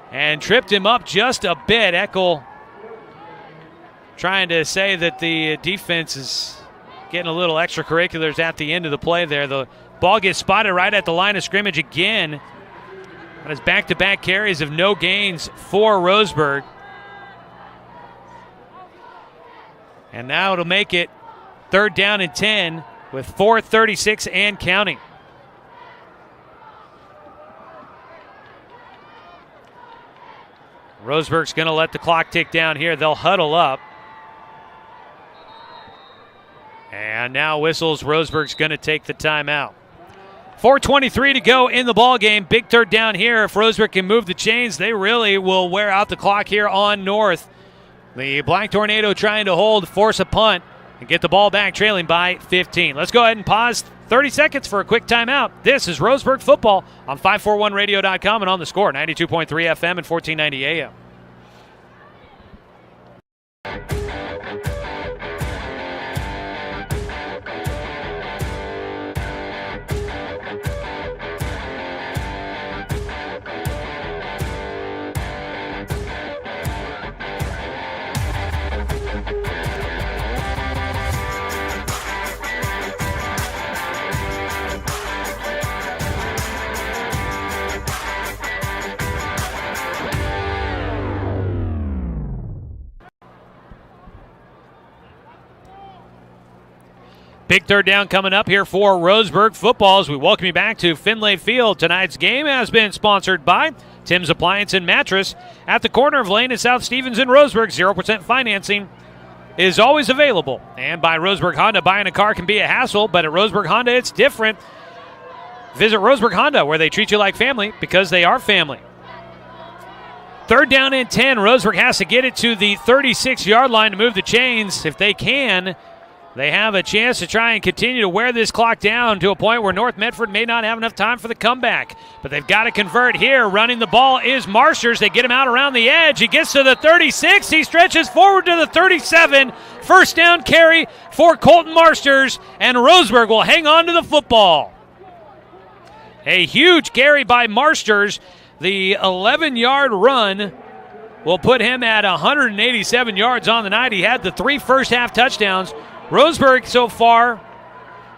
and tripped him up just a bit. Eckel trying to say that the defense is getting a little extracurriculars at the end of the play there. The ball gets spotted right at the line of scrimmage again. That is back-to-back carries of no gains for Roseburg. And now it'll make it 3rd down and 10 with 4:36 and counting. Roseburg's going to let the clock tick down here. They'll huddle up. And now whistles. Roseburg's going to take the timeout. 4:23 to go in the ball game. Big 3rd down here. If Roseburg can move the chains, they really will wear out the clock here on North. The Black Tornado trying to hold, force a punt, and get the ball back, trailing by 15. Let's go ahead and pause 30 seconds for a quick timeout. This is Roseburg football on 541radio.com and on the score, 92.3 FM and 1490 AM. Big 3rd down coming up here for Roseburg football as we welcome you back to Finlay Field. Tonight's game has been sponsored by Tim's Appliance and Mattress at the corner of Lane and South Stevens in Roseburg. 0% financing is always available. And by Roseburg Honda, buying a car can be a hassle, but at Roseburg Honda it's different. Visit Roseburg Honda where they treat you like family because they are family. 3rd down and 10. Roseburg has to get it to the 36-yard line to move the chains. If they can, they have a chance to try and continue to wear this clock down to a point where North Medford may not have enough time for the comeback. But they've got to convert here. Running the ball is Marsters. They get him out around the edge. He gets to the 36. He stretches forward to the 37. 1st down carry for Colton Marsters, and Roseburg will hang on to the football. A huge carry by Marsters. The 11-yard run will put him at 187 yards on the night. He had the 3 first-half touchdowns. Roseburg so far,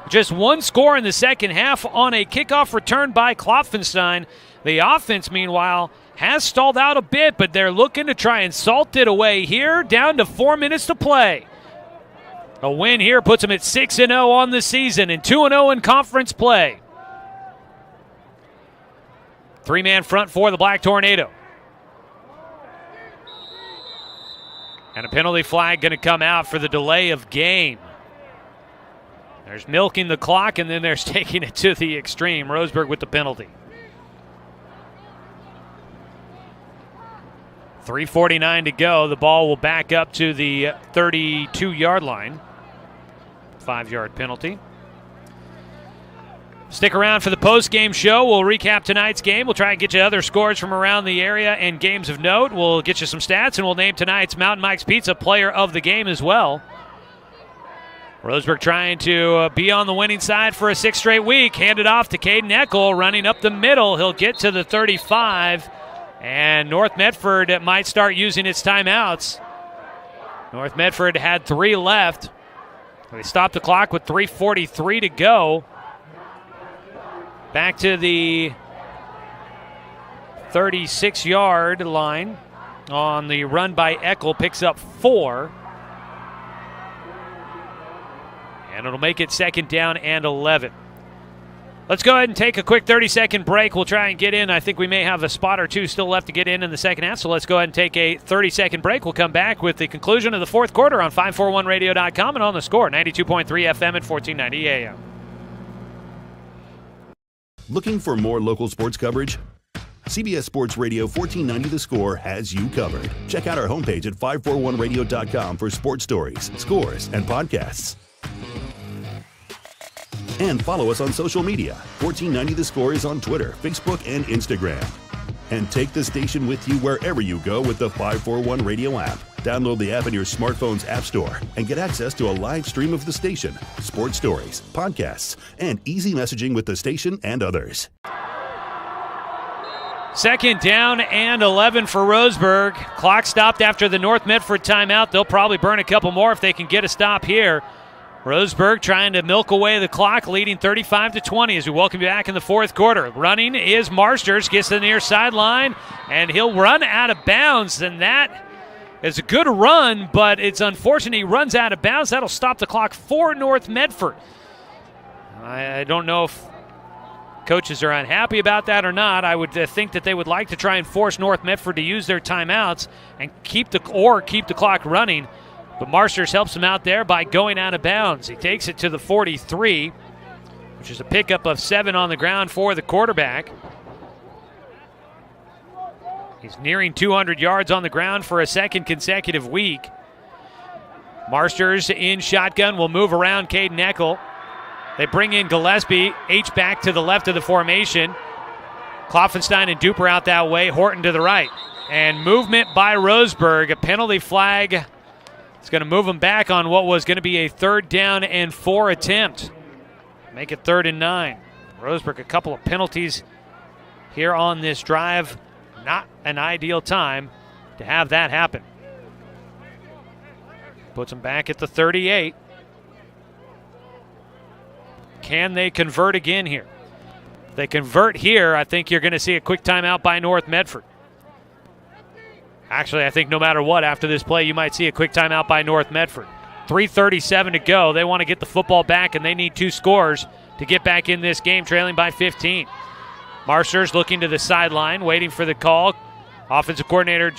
just 1 score in the second half on a kickoff return by Klopfenstein. The offense, meanwhile, has stalled out a bit, but they're looking to try and salt it away here, down to 4 minutes to play. A win here puts them at 6-0 on the season and 2-0 in conference play. 3-man front for the Black Tornado. And a penalty flag going to come out for the delay of game. There's milking the clock, and then there's taking it to the extreme. Roseburg with the penalty. 3:49 to go. The ball will back up to the 32-yard line. 5-yard penalty. Stick around for the post-game show. We'll recap tonight's game. We'll try and get you other scores from around the area and games of note. We'll get you some stats, and we'll name tonight's Mountain Mike's Pizza player of the game as well. Roseburg trying to be on the winning side for a 6th straight week. Handed off to Caden Eckel, running up the middle. He'll get to the 35, and North Medford might start using its timeouts. North Medford had 3 left. They stopped the clock with 3:43 to go. Back to the 36-yard line on the run by Eckel. Picks up 4. And it'll make it 2nd down and 11. Let's go ahead and take a quick 30-second break. We'll try and get in. I think we may have a spot or two still left to get in the second half, so let's go ahead and take a 30-second break. We'll come back with the conclusion of the fourth quarter on 541radio.com and on the score, 92.3 FM and 1490 AM. Looking for more local sports coverage? CBS Sports Radio 1490 The Score has you covered. Check out our homepage at 541radio.com for sports stories, scores, and podcasts. And follow us on social media. 1490 The Score is on Twitter, Facebook, and Instagram. And take the station with you wherever you go with the 541 Radio app. Download the app in your smartphone's app store and get access to a live stream of the station, sports stories, podcasts, and easy messaging with the station and others. Second down and 11 for Roseburg. Clock stopped after the North Medford timeout. They'll probably burn a couple more if they can get a stop here. Roseburg trying to milk away the clock, leading 35-20 as we welcome you back in the fourth quarter. Running is Marsters, gets to the near sideline, and he'll run out of bounds. And that is a good run, but it's unfortunate he runs out of bounds. That'll stop the clock for North Medford. I don't know if coaches are unhappy about that or not. I would think that they would like to try and force North Medford to use their timeouts and keep the clock running. But Marsters helps him out there by going out of bounds. He takes it to the 43, which is a pickup of 7 on the ground for the quarterback. He's nearing 200 yards on the ground for a second consecutive week. Marsters in shotgun will move around Caden Eckel. They bring in Gillespie, H-back to the left of the formation. Kloffenstein and Duper out that way, Horton to the right. And movement by Roseburg, a penalty flag. It's going to move them back on what was going to be a 3rd down and 4 attempt. Make it 3rd and 9. Roseburg, a couple of penalties here on this drive. Not an ideal time to have that happen. Puts them back at the 38. Can they convert again here? If they convert here, I think you're going to see a quick timeout by North Medford. Actually, I think no matter what, after this play, you might see a quick timeout by North Medford. 3:37 to go. They want to get the football back, and they need 2 scores to get back in this game, trailing by 15. Marsters looking to the sideline, waiting for the call. Offensive coordinator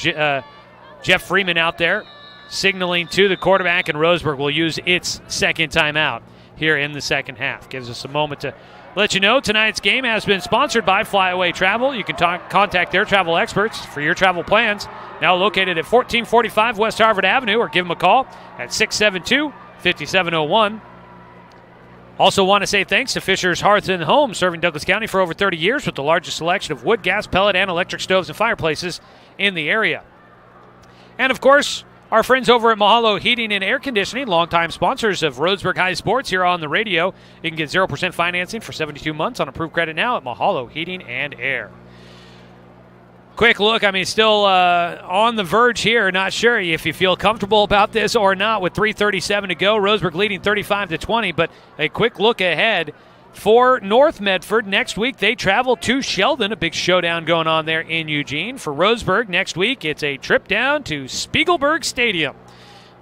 Jeff Freeman out there, signaling to the quarterback, and Roseburg will use its second timeout here in the second half. Gives us a moment to let you know tonight's game has been sponsored by Flyaway Travel. You can contact their travel experts for your travel plans. Now located at 1445 West Harvard Avenue, or give them a call at 672-5701. Also want to say thanks to Fisher's Hearth and Home, serving Douglas County for over 30 years with the largest selection of wood, gas, pellet, and electric stoves and fireplaces in the area. And of course, our friends over at Mahalo Heating and Air Conditioning, longtime sponsors of Roseburg High Sports here on the radio. You can get 0% financing for 72 months on approved credit now at Mahalo Heating and Air. Quick look, still on the verge here. Not sure if you feel comfortable about this or not with 3:37 to go. Roseburg leading 35-20, but a quick look ahead for North Medford. Next week, they travel to Sheldon, a big showdown going on there in Eugene. For Roseburg, next week, it's a trip down to Spiegelberg Stadium,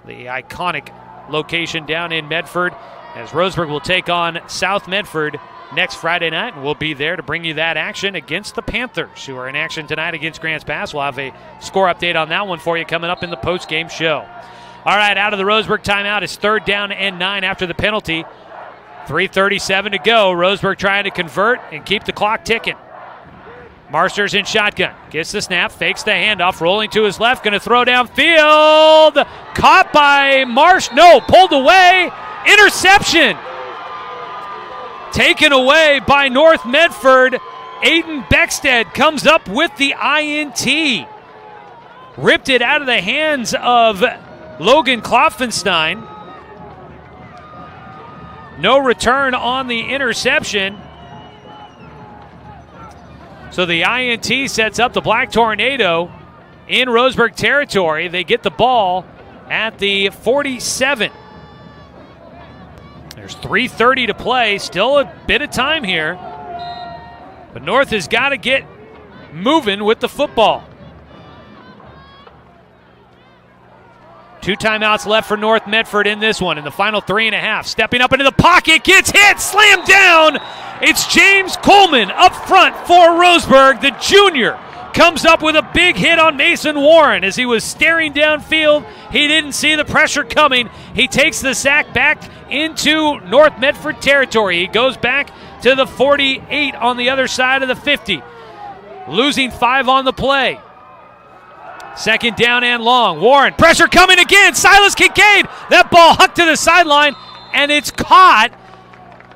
the iconic location down in Medford, as Roseburg will take on South Medford next Friday night, and we'll be there to bring you that action against the Panthers, who are in action tonight against Grants Pass. We'll have a score update on that one for you coming up in the post-game show. All right, out of the Roseburg timeout, it's 3rd down and 9 after the penalty. 3:37 to go. Roseburg trying to convert and keep the clock ticking. Marsters in shotgun. Gets the snap, fakes the handoff, rolling to his left, going to throw downfield. Caught by pulled away. Interception. Taken away by North Medford. Aiden Beckstead comes up with the INT. Ripped it out of the hands of Logan Kloffenstein. No return on the interception. So the INT sets up the Black Tornado in Roseburg territory. They get the ball at the 47. There's 3:30 to play. Still a bit of time here. But North has got to get moving with the football. 2 timeouts left for North Medford in this one, in the final 3.5. Stepping up into the pocket, gets hit, slammed down. It's James Coleman up front for Roseburg. The junior comes up with a big hit on Mason Warren as he was staring downfield. He didn't see the pressure coming. He takes the sack back into North Medford territory. He goes back to the 48 on the other side of the 50. Losing 5 on the play. Second down and long. Warren, pressure coming again. Silas Kincaid. That ball hucked to the sideline, and it's caught.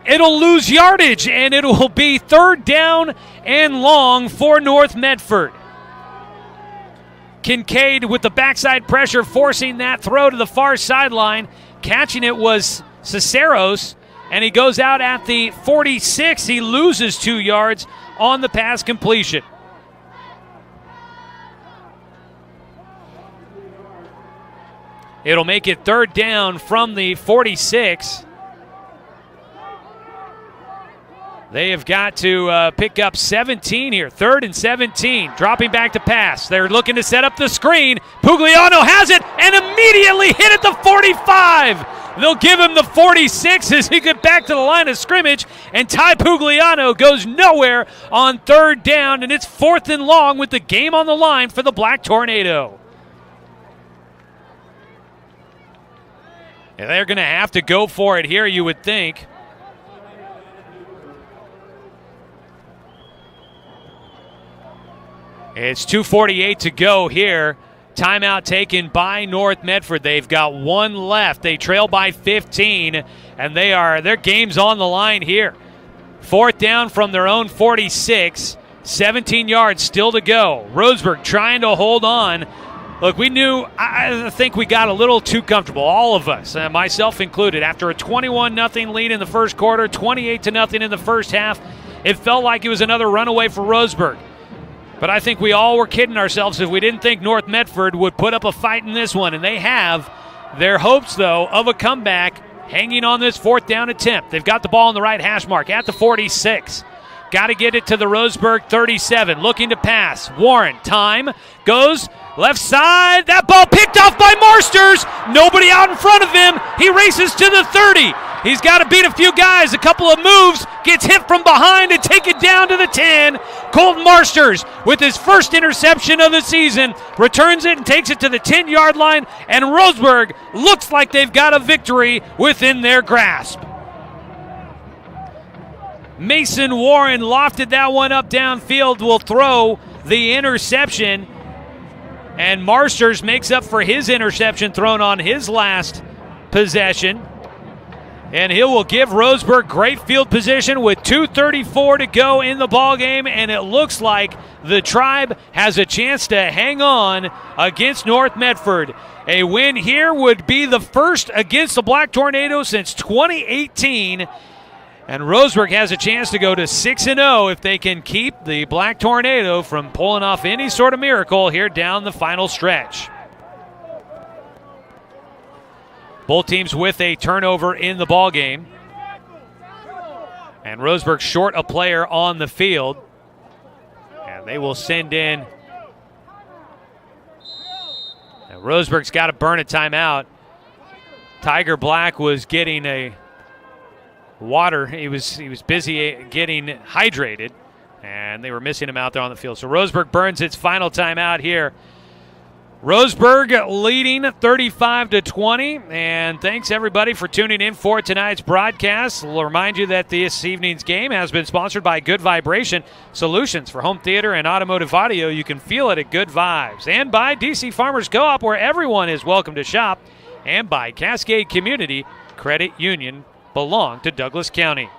It'll lose yardage, and it will be 3rd down and long for North Medford. Kincaid with the backside pressure, forcing that throw to the far sideline. Catching it was Ciceros, and he goes out at the 46. He loses 2 yards on the pass completion. It'll make it 3rd down from the 46. They have got to pick up 17 here. 3rd and 17. Dropping back to pass. They're looking to set up the screen. Pugliano has it and immediately hit at the 45. They'll give him the 46 as he gets back to the line of scrimmage. And Ty Pugliano goes nowhere on 3rd down. And it's 4th and long with the game on the line for the Black Tornado. And they're going to have to go for it here, you would think. It's 2:48 to go here. Timeout taken by North Medford. They've got 1 left. They trail by 15, and their game's on the line here. 4th down from their own 46. 17 yards still to go. Roseburg trying to hold on. Look, I think we got a little too comfortable, all of us, myself included. After a 21-0 lead in the first quarter, 28-0 in the first half, it felt like it was another runaway for Roseburg. But I think we all were kidding ourselves if we didn't think North Medford would put up a fight in this one, and they have. Their hopes, though, of a comeback hanging on this 4th down attempt. They've got the ball on the right hash mark at the 46. Got to get it to the Roseburg 37. Looking to pass. Warren, time, goes left side. That ball picked off by Marsters. Nobody out in front of him. He races to the 30. He's got to beat a few guys. A couple of moves. Gets hit from behind and take it down to the 10. Colton Marsters with his first interception of the season. Returns it and takes it to the 10-yard line. And Roseburg looks like they've got a victory within their grasp. Mason Warren lofted that one up downfield, will throw the interception. And Marsters makes up for his interception thrown on his last possession. And he will give Roseburg great field position with 2:34 to go in the ballgame. And it looks like the Tribe has a chance to hang on against North Medford. A win here would be the first against the Black Tornado since 2018. And Roseburg has a chance to go to 6-0 if they can keep the Black Tornado from pulling off any sort of miracle here down the final stretch. Both teams with a turnover in the ballgame. And Roseburg short a player on the field. And they will send in. And Roseburg's got to burn a timeout. Tiger Black was getting a water. He was busy getting hydrated, and they were missing him out there on the field. So Roseburg burns its final timeout here. Roseburg leading 35-20, and thanks everybody for tuning in for tonight's broadcast. We'll remind you that this evening's game has been sponsored by Good Vibration Solutions for home theater and automotive audio. You can feel it at Good Vibes, and by DC Farmers Co-op, where everyone is welcome to shop, and by Cascade Community Credit Union, belong to Douglas County.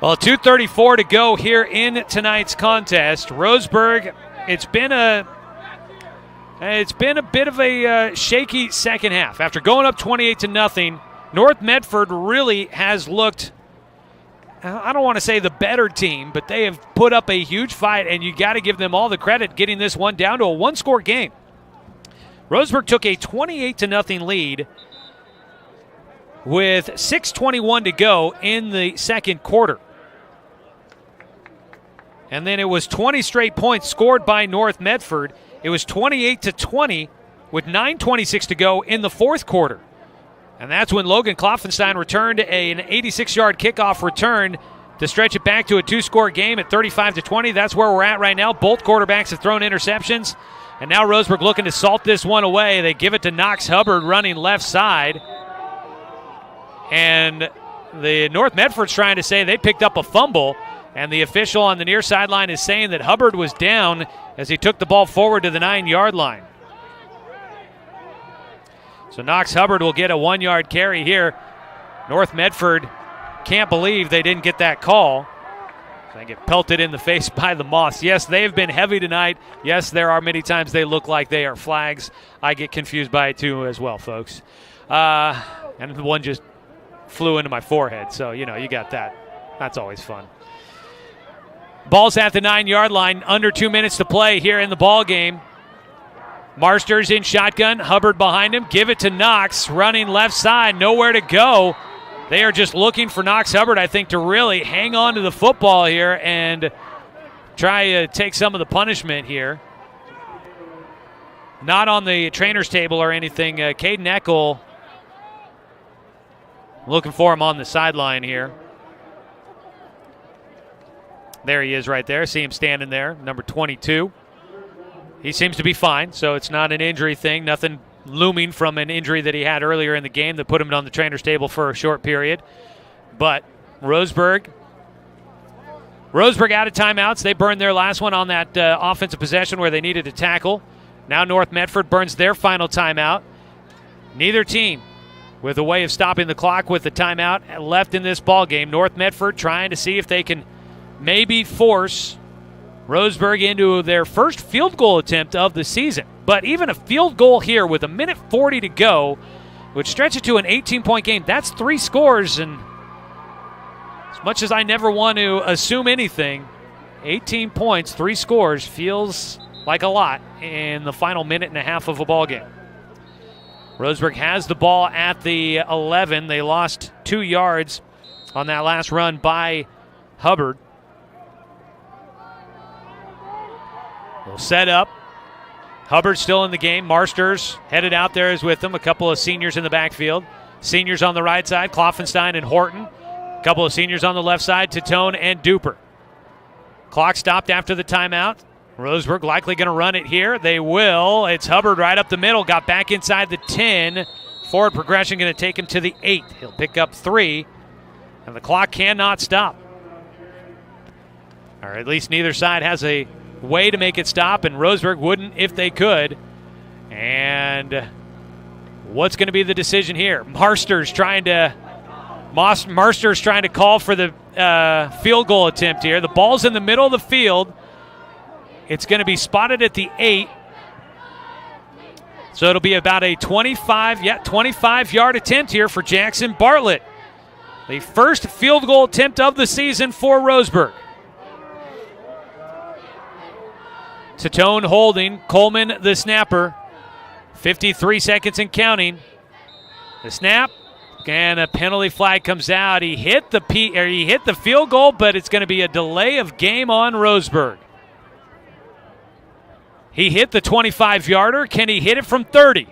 Well, 2:34 to go here in tonight's contest. Roseburg, it's been a bit of a shaky second half. After going up 28-0, North Medford really has looked, I don't want to say the better team, but they have put up a huge fight, and you got to give them all the credit getting this one down to a one-score game. Roseburg took a 28-0 lead with 6:21 to go in the second quarter. And then it was 20 straight points scored by North Medford. It was 28-20 with 9:26 to go in the fourth quarter. And that's when Logan Kloffenstein returned an 86-yard kickoff return to stretch it back to a two-score game at 35-20. That's where we're at right now. Both quarterbacks have thrown interceptions. And now Roseburg looking to salt this one away. They give it to Knox Hubbard running left side. And the North Medford's trying to say they picked up a fumble. And the official on the near sideline is saying that Hubbard was down as he took the ball forward to the 9-yard line. So Knox Hubbard will get a 1-yard carry here. North Medford can't believe they didn't get that call. They get pelted in the face by the Moths. Yes, they've been heavy tonight. Yes, there are many times they look like they are flags. I get confused by it too as well, folks. And the one just flew into my forehead. So, you got that. That's always fun. Ball's at the 9-yard line. Under 2 minutes to play here in the ball game. Marsters in shotgun. Hubbard behind him. Give it to Knox. Running left side. Nowhere to go. They are just looking for Knox Hubbard, I think, to really hang on to the football here and try to take some of the punishment here. Not on the trainer's table or anything. Caden Eckel looking for him on the sideline here. There he is right there. See him standing there, number 22. He seems to be fine, so it's not an injury thing. Nothing looming from an injury that he had earlier in the game that put him on the trainer's table for a short period. But Roseburg out of timeouts. They burned their last one on that offensive possession where they needed to tackle. Now North Medford burns their final timeout. Neither team with a way of stopping the clock with the timeout left in this ball game. North Medford trying to see if they can maybe force Roseburg into their first field goal attempt of the season. But even a field goal here with 1:40 to go would stretch it to an 18-point game. That's 3 scores, and as much as I never want to assume anything, 18 points, 3 scores feels like a lot in the final minute and a half of a ball game. Roseburg has the ball at the 11. They lost 2 yards on that last run by Hubbard. They'll set up. Hubbard still in the game. Marsters headed out there is with them. A couple of seniors in the backfield. Seniors on the right side, Kloffenstein and Horton. A couple of seniors on the left side, Tatone and Duper. Clock stopped after the timeout. Roseburg likely going to run it here. They will. It's Hubbard right up the middle. Got back inside the 10. Forward progression going to take him to the 8. He'll pick up 3. And the clock cannot stop. Or at least neither side has a way to make it stop, and Roseburg wouldn't if they could. And what's going to be the decision here? Marsters trying to call for the field goal attempt here. The ball's in the middle of the field. It's going to be spotted at the 8. So it'll be about a 25-yard attempt here for Jackson Bartlett. The first field goal attempt of the season for Roseburg. Tatone holding, Coleman the snapper. 53 seconds and counting. The snap, and a penalty flag comes out. He hit the field goal, but it's going to be a delay of game on Roseburg. He hit the 25-yarder. Can he hit it from 30?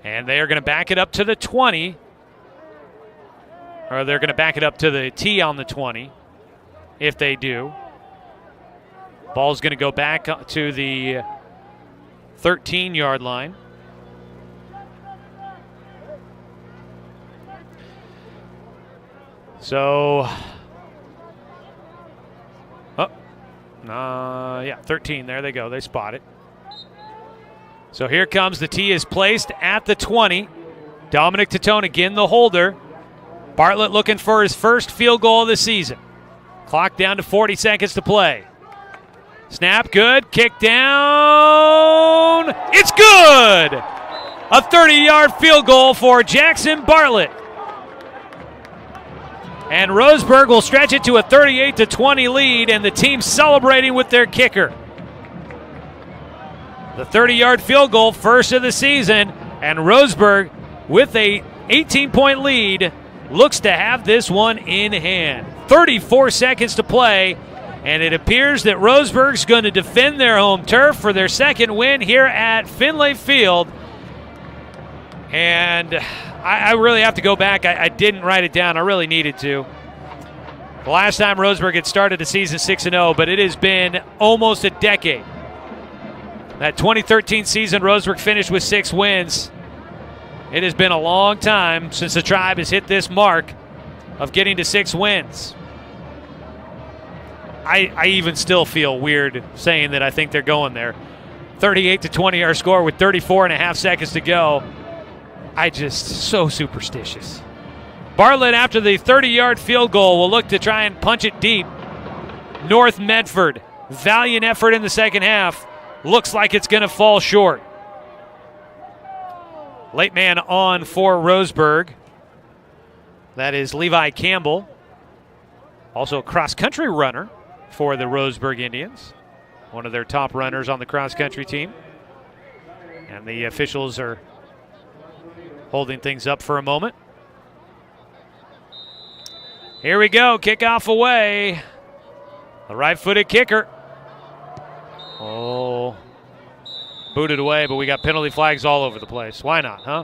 And they are going to back it up to the 20. Or they're going to back it up to the T on the 20. If they do. Ball's going to go back to the 13-yard line. So, 13. There they go. They spot it. So here comes the tee is placed at the 20. Dominic Tatone again, the holder. Bartlett looking for his first field goal of the season. Clock down to 40 seconds to play. Snap, good. Kick down. It's good. A 30-yard field goal for Jackson Bartlett. And Roseburg will stretch it to a 38-20 lead, and the team celebrating with their kicker. The 30-yard field goal, first of the season, and Roseburg with a 18-point lead looks to have this one in hand. 34 seconds to play, and it appears that Roseburg's going to defend their home turf for their second win here at Finley Field. And I really have to go back. I didn't write it down. I really needed to. The last time Roseburg had started the season 6-0, but it has been almost a decade. That 2013 season, Roseburg finished with 6 wins. It has been a long time since the Tribe has hit this mark of getting to 6 wins. I even still feel weird saying that I think they're going there. 38-20 our score with 34.5 seconds to go. So superstitious. Bartlett, after the 30-yard field goal, will look to try and punch it deep. North Medford, valiant effort in the second half. Looks like it's going to fall short. Late man on for Roseburg. That is Levi Campbell. Also a cross-country runner for the Roseburg Indians. One of their top runners on the cross-country team. And the officials are holding things up for a moment. Here we go, kickoff away. The right-footed kicker. Oh, booted away, but we got penalty flags all over the place. Why not, huh?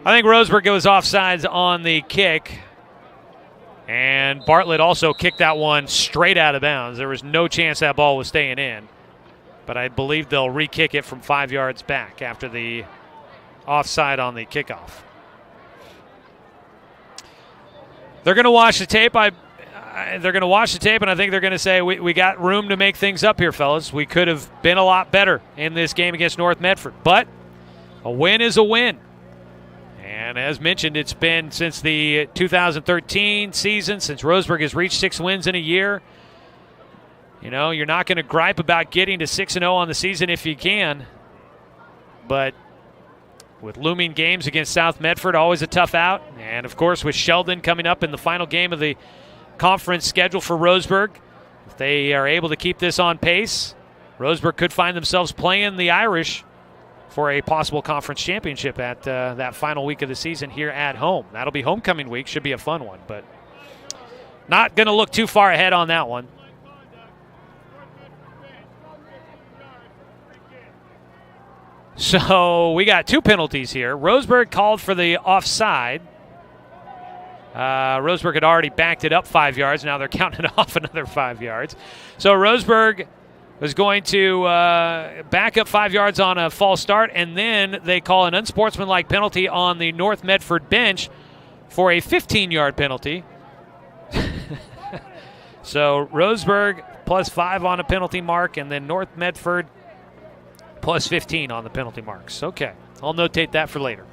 I think Roseburg goes offsides on the kick. And Bartlett also kicked that one straight out of bounds. There was no chance that ball was staying in. But I believe they'll re-kick it from 5 yards back after the offside on the kickoff. They're going to watch the tape. They're going to watch the tape, and I think they're going to say, we got room to make things up here, fellas. We could have been a lot better in this game against North Medford. But a win is a win. And as mentioned, it's been since the 2013 season, since Roseburg has reached 6 wins in a year. You know, you're not going to gripe about getting to 6-0 on the season if you can. But with looming games against South Medford, always a tough out. And, of course, with Sheldon coming up in the final game of the conference schedule for Roseburg, if they are able to keep this on pace, Roseburg could find themselves playing the Irish for a possible conference championship at that final week of the season here at home. That'll be homecoming week. Should be a fun one, but not going to look too far ahead on that one. So we got 2 penalties here. Roseburg called for the offside. Roseburg had already backed it up 5 yards. Now they're counting off another 5 yards. So Roseburg was going to back up 5 yards on a false start, and then they call an unsportsmanlike penalty on the North Medford bench for a 15-yard penalty. So Roseburg plus 5 on a penalty mark, and then North Medford plus 15 on the penalty marks. Okay, I'll notate that for later.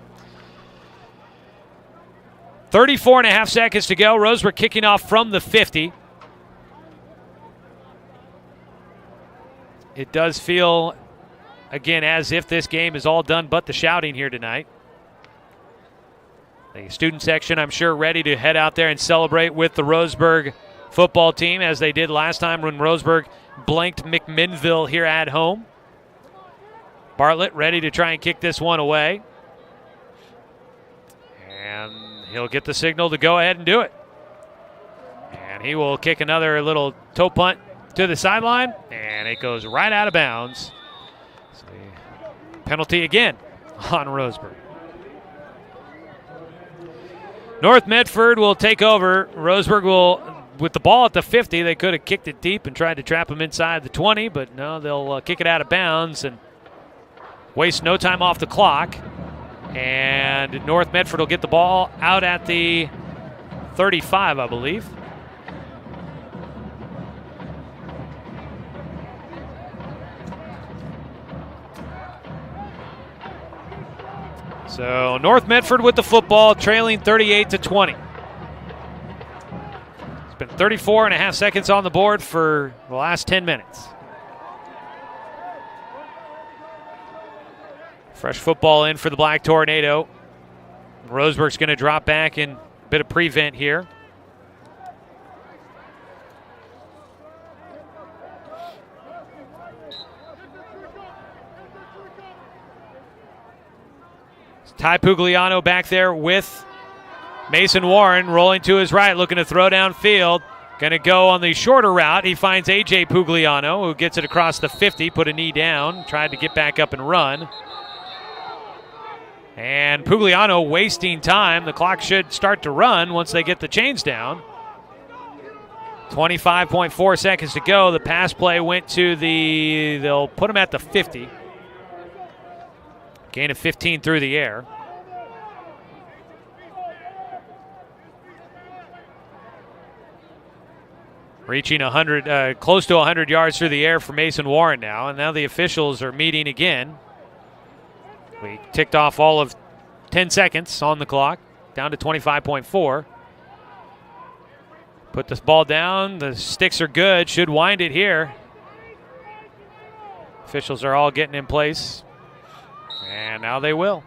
34.5 seconds to go. Roseburg kicking off from the 50. It does feel, again, as if this game is all done but the shouting here tonight. The student section, I'm sure, ready to head out there and celebrate with the Roseburg football team as they did last time when Roseburg blanked McMinnville here at home. Bartlett ready to try and kick this one away. And he'll get the signal to go ahead and do it. And he will kick another little toe punt to the sideline, and it goes right out of bounds. So penalty again on Roseburg. North Medford will take over. Roseburg will, with the ball at the 50, they could have kicked it deep and tried to trap him inside the 20, but no, they'll kick it out of bounds and waste no time off the clock. And North Medford will get the ball out at the 35, I believe. So North Medford with the football, trailing 38-20. It's been 34.5 seconds on the board for the last 10 minutes. Fresh football in for the Black Tornado. Roseburg's going to drop back in a bit of prevent here. Ty Pugliano back there with Mason Warren rolling to his right, looking to throw downfield. Going to go on the shorter route. He finds A.J. Pugliano, who gets it across the 50, put a knee down, tried to get back up and run. And Pugliano wasting time. The clock should start to run once they get the chains down. 25.4 seconds to go. The pass play went to they'll put him at the 50. Gain of 15 through the air. Reaching 100, close to 100 yards through the air for Mason Warren now. And now the officials are meeting again. We ticked off all of 10 seconds on the clock, down to 25.4. Put this ball down. The sticks are good. Should wind it here. Officials are all getting in place. And now they will.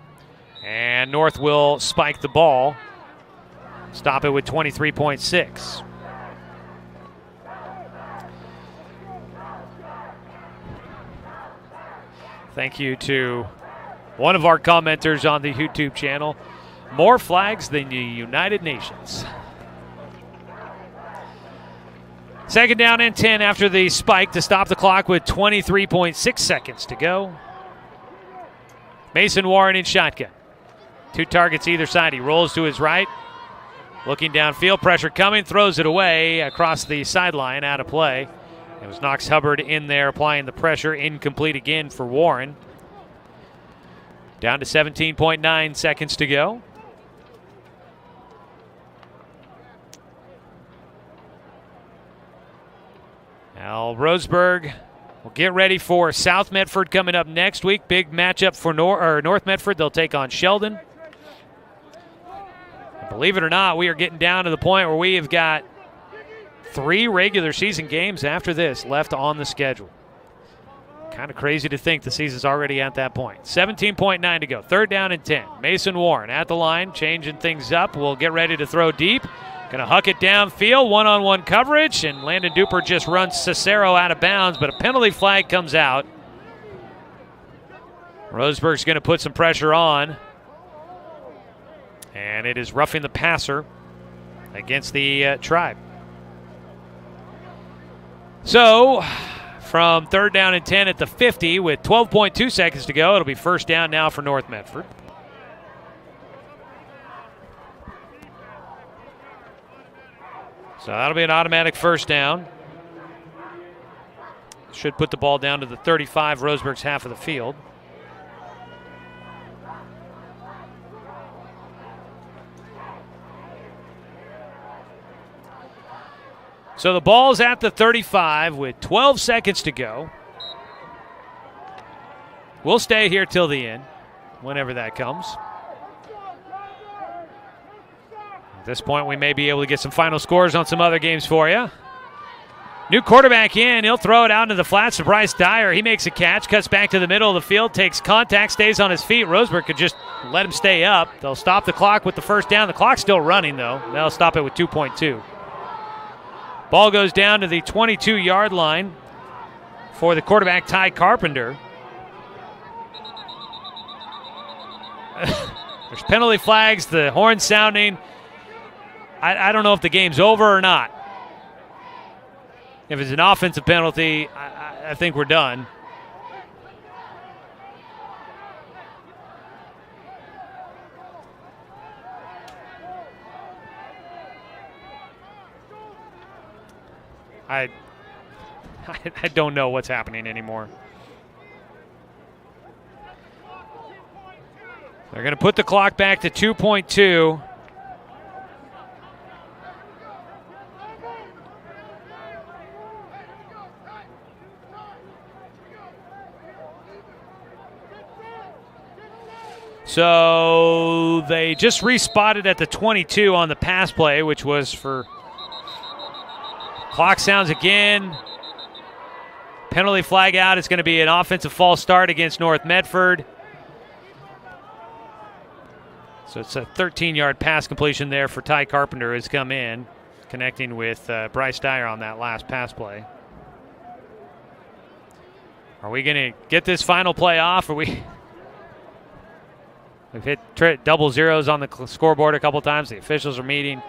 And North will spike the ball. Stop it with 23.6. Thank you to one of our commenters on the YouTube channel. More flags than the United Nations. Second down and 10 after the spike to stop the clock with 23.6 seconds to go. Mason Warren in shotgun. 2 targets either side. He rolls to his right. Looking downfield, pressure coming, throws it away across the sideline, out of play. It was Knox Hubbard in there applying the pressure. Incomplete again for Warren. Down to 17.9 seconds to go. Now Roseburg will get ready for South Medford coming up next week. Big matchup for North Medford. They'll take on Sheldon. And believe it or not, we are getting down to the point where we have got 3 regular season games after this left on the schedule. Kind of crazy to think the season's already at that point. 17.9 to go. Third down and 10. Mason Warren at the line, changing things up. We'll get ready to throw deep. Going to huck it downfield, one-on-one coverage, and Landon Duper just runs Cicero out of bounds, but a penalty flag comes out. Roseburg's going to put some pressure on, and it is roughing the passer against the Tribe. So, from third down and 10 at the 50 with 12.2 seconds to go, it'll be first down now for North Medford. So that'll be an automatic first down. Should put the ball down to the 35, Roseburg's half of the field. So the ball's at the 35 with 12 seconds to go. We'll stay here till the end, whenever that comes. At this point, we may be able to get some final scores on some other games for you. New quarterback in. He'll throw it out into the flats to Bryce Dyer. He makes a catch, cuts back to the middle of the field, takes contact, stays on his feet. Roseburg could just let him stay up. They'll stop the clock with the first down. The clock's still running, though. They'll stop it with 2.2. Ball goes down to the 22-yard line for the quarterback, Ty Carpenter. There's penalty flags, the horn sounding. I don't know if the game's over or not. If it's an offensive penalty, I think we're done. I don't know what's happening anymore. They're going to put the clock back to 2.2. So they just respotted at the 22 on the pass play, which was for... Clock sounds again. Penalty flag out. It's going to be an offensive false start against North Medford. So it's a 13-yard pass completion there for Ty Carpenter, who's come in, connecting with Bryce Dyer on that last pass play. Are we going to get this final play off? Or we We've hit double zeros on the scoreboard a couple times. The officials are meeting.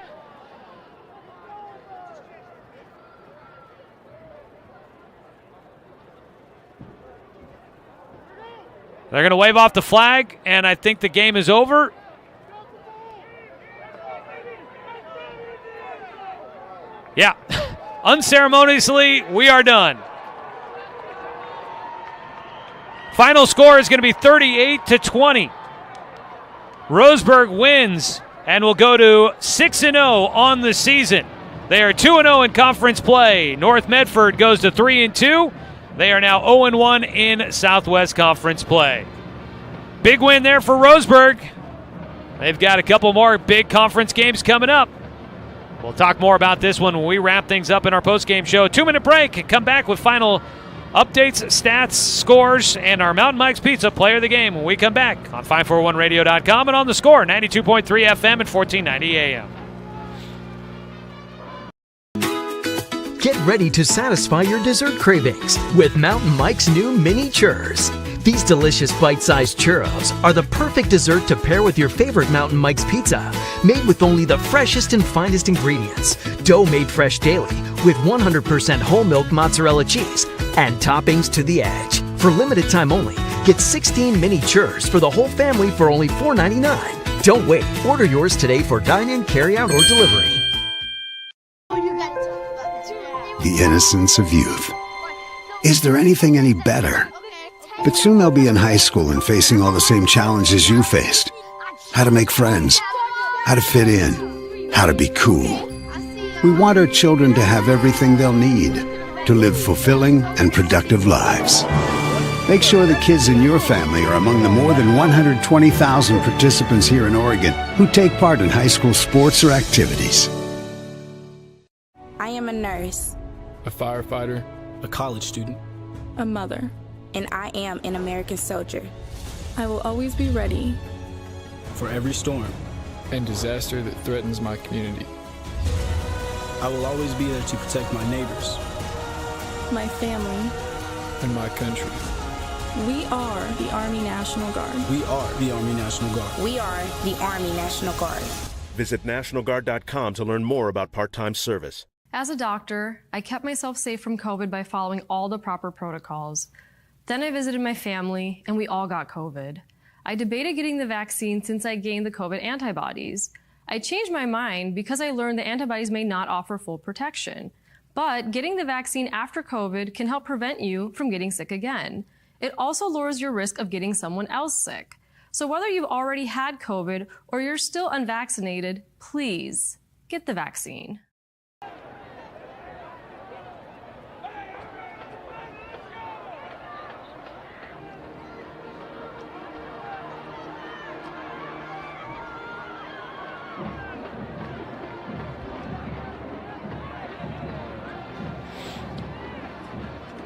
They're going to wave off the flag, and I think the game is over. Yeah, unceremoniously, we are done. Final score is going to be 38-20. Roseburg wins and will go to 6-0 on the season. They are 2-0 in conference play. North Medford goes to 3-2. They are now 0-1 in Southwest Conference play. Big win there for Roseburg. They've got a couple more big conference games coming up. We'll talk more about this one when we wrap things up in our postgame show. 2-minute break and come back with final updates, stats, scores, and our Mountain Mike's Pizza player of the game when we come back on 541radio.com and on the Score, 92.3 FM and 1490 AM. Get ready to satisfy your dessert cravings with Mountain Mike's new mini churros. These delicious bite-sized churros are the perfect dessert to pair with your favorite Mountain Mike's Pizza. Made with only the freshest and finest ingredients. Dough made fresh daily with 100% whole milk mozzarella cheese and toppings to the edge. For limited time only, get 16 mini churros for the whole family for only $4.99. Don't wait. Order yours today for dine-in, carry-out, or delivery. The innocence of youth. Is there anything any better? But soon they'll be in high school and facing all the same challenges you faced. How to make friends, how to fit in, how to be cool. We want our children to have everything they'll need to live fulfilling and productive lives. Make sure the kids in your family are among the more than 120,000 participants here in Oregon who take part in high school sports or activities. I am a nurse, a firefighter, a college student, a mother, and I am an American soldier. I will always be ready for every storm and disaster that threatens my community. I will always be there to protect my neighbors, my family, and my country. We are the Army National Guard. We are the Army National Guard. We are the Army National Guard. Visit nationalguard.com to learn more about part-time service. As a doctor, I kept myself safe from COVID by following all the proper protocols. Then I visited my family, and we all got COVID. I debated getting the vaccine since I gained the COVID antibodies. I changed my mind because I learned the antibodies may not offer full protection. But getting the vaccine after COVID can help prevent you from getting sick again. It also lowers your risk of getting someone else sick. So whether you've already had COVID or you're still unvaccinated, please get the vaccine.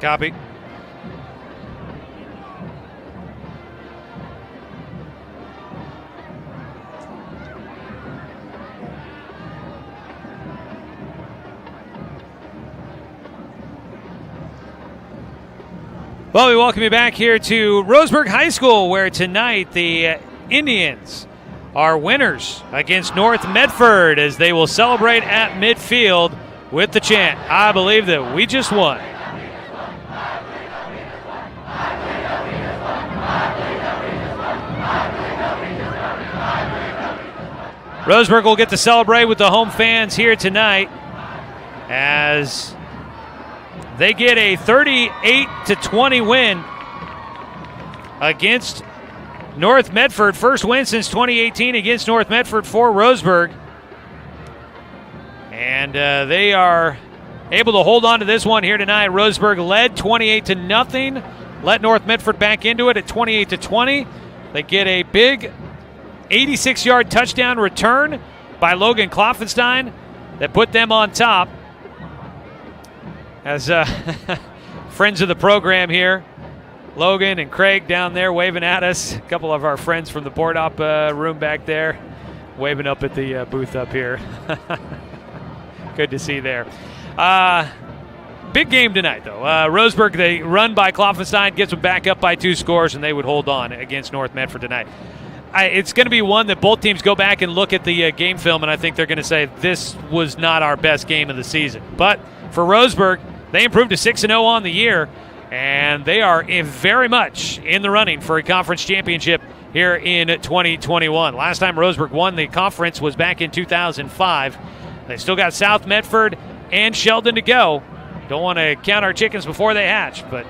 Copy. Well, we welcome you back here to Roseburg High School, where tonight the Indians are winners against North Medford as they will celebrate at midfield with the chant, "I believe that we just won." Roseburg will get to celebrate with the home fans here tonight as they get a 38-20 win against North Medford. First win since 2018 against North Medford for Roseburg. And they are able to hold on to this one here tonight. Roseburg led 28-0. Let North Medford back into it at 28-20. They get a big 86-yard touchdown return by Logan Kloffenstein that put them on top. As friends of the program here, Logan and Craig down there waving at us. A couple of our friends from the board op room back there waving up at the booth up here. Good to see there. Big game tonight, though. Roseburg, they run by Kloffenstein, gets them back up by 2 scores, and they would hold on against North Medford tonight. it's going to be one that both teams go back and look at the game film, and I think they're going to say this was not our best game of the season. But for Roseburg, they improved to 6-0 on the year, and they are very much in the running for a conference championship here in 2021. Last time Roseburg won the conference was back in 2005. They still got South Medford and Sheldon to go. Don't want to count our chickens before they hatch, but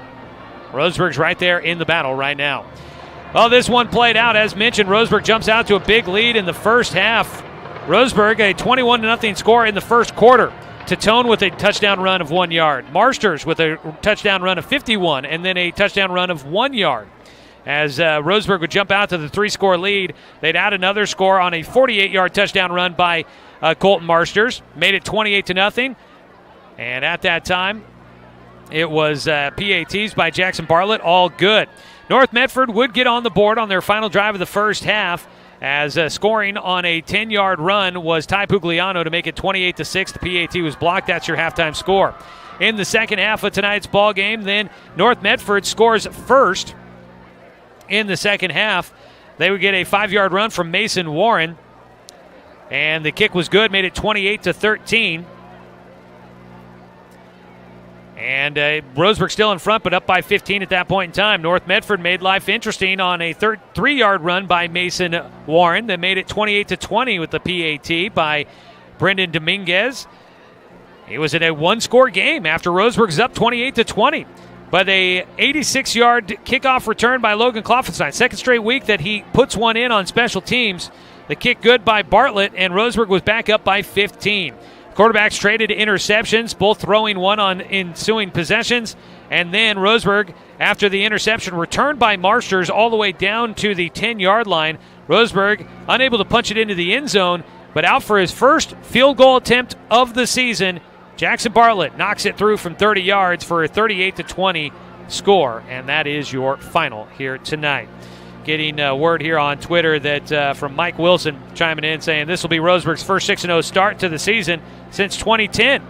Roseburg's right there in the battle right now. Well, this one played out. As mentioned, Roseburg jumps out to a big lead in the first half. Roseburg, a 21-0 score in the first quarter. Tatone with a touchdown run of 1 yard. Marsters with a touchdown run of 51 and then a touchdown run of 1 yard. As Roseburg would jump out to the 3-score lead, they'd add another score on a 48-yard touchdown run by Colton Marsters. Made it 28-0. And at that time, it was PATs by Jackson Bartlett, all good. North Medford would get on the board on their final drive of the first half, as scoring on a 10-yard run was Ty Pugliano to make it 28-6. The PAT was blocked. That's your halftime score. In the second half of tonight's ball game, then North Medford scores first. In the second half, they would get a 5-yard run from Mason Warren, and the kick was good, made it 28-13. And Roseburg still in front, but up by 15 at that point in time. North Medford made life interesting on a 3-yard run by Mason Warren that made it 28-20 with the PAT by Brendan Dominguez. It was in a one-score game after Roseburg's up 28-20. But a 86-yard kickoff return by Logan Kloffenstein. Second straight week that he puts one in on special teams. The kick good by Bartlett, and Roseburg was back up by 15. Quarterbacks traded interceptions, both throwing one on ensuing possessions. And then Roseburg, after the interception returned by Marsters all the way down to the 10-yard line, Roseburg unable to punch it into the end zone, but out for his first field goal attempt of the season. Jackson Bartlett knocks it through from 30 yards for a 38-20 score, and that is your final here tonight. Getting word here on Twitter that from Mike Wilson chiming in saying this will be Roseburg's first 6-0 start to the season since 2010.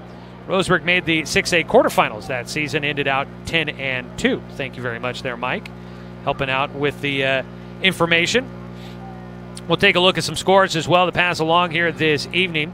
Roseburg made the 6A quarterfinals that season, ended out 10-2. Thank you very much there, Mike, helping out with the information. We'll take a look at some scores as well to pass along here this evening.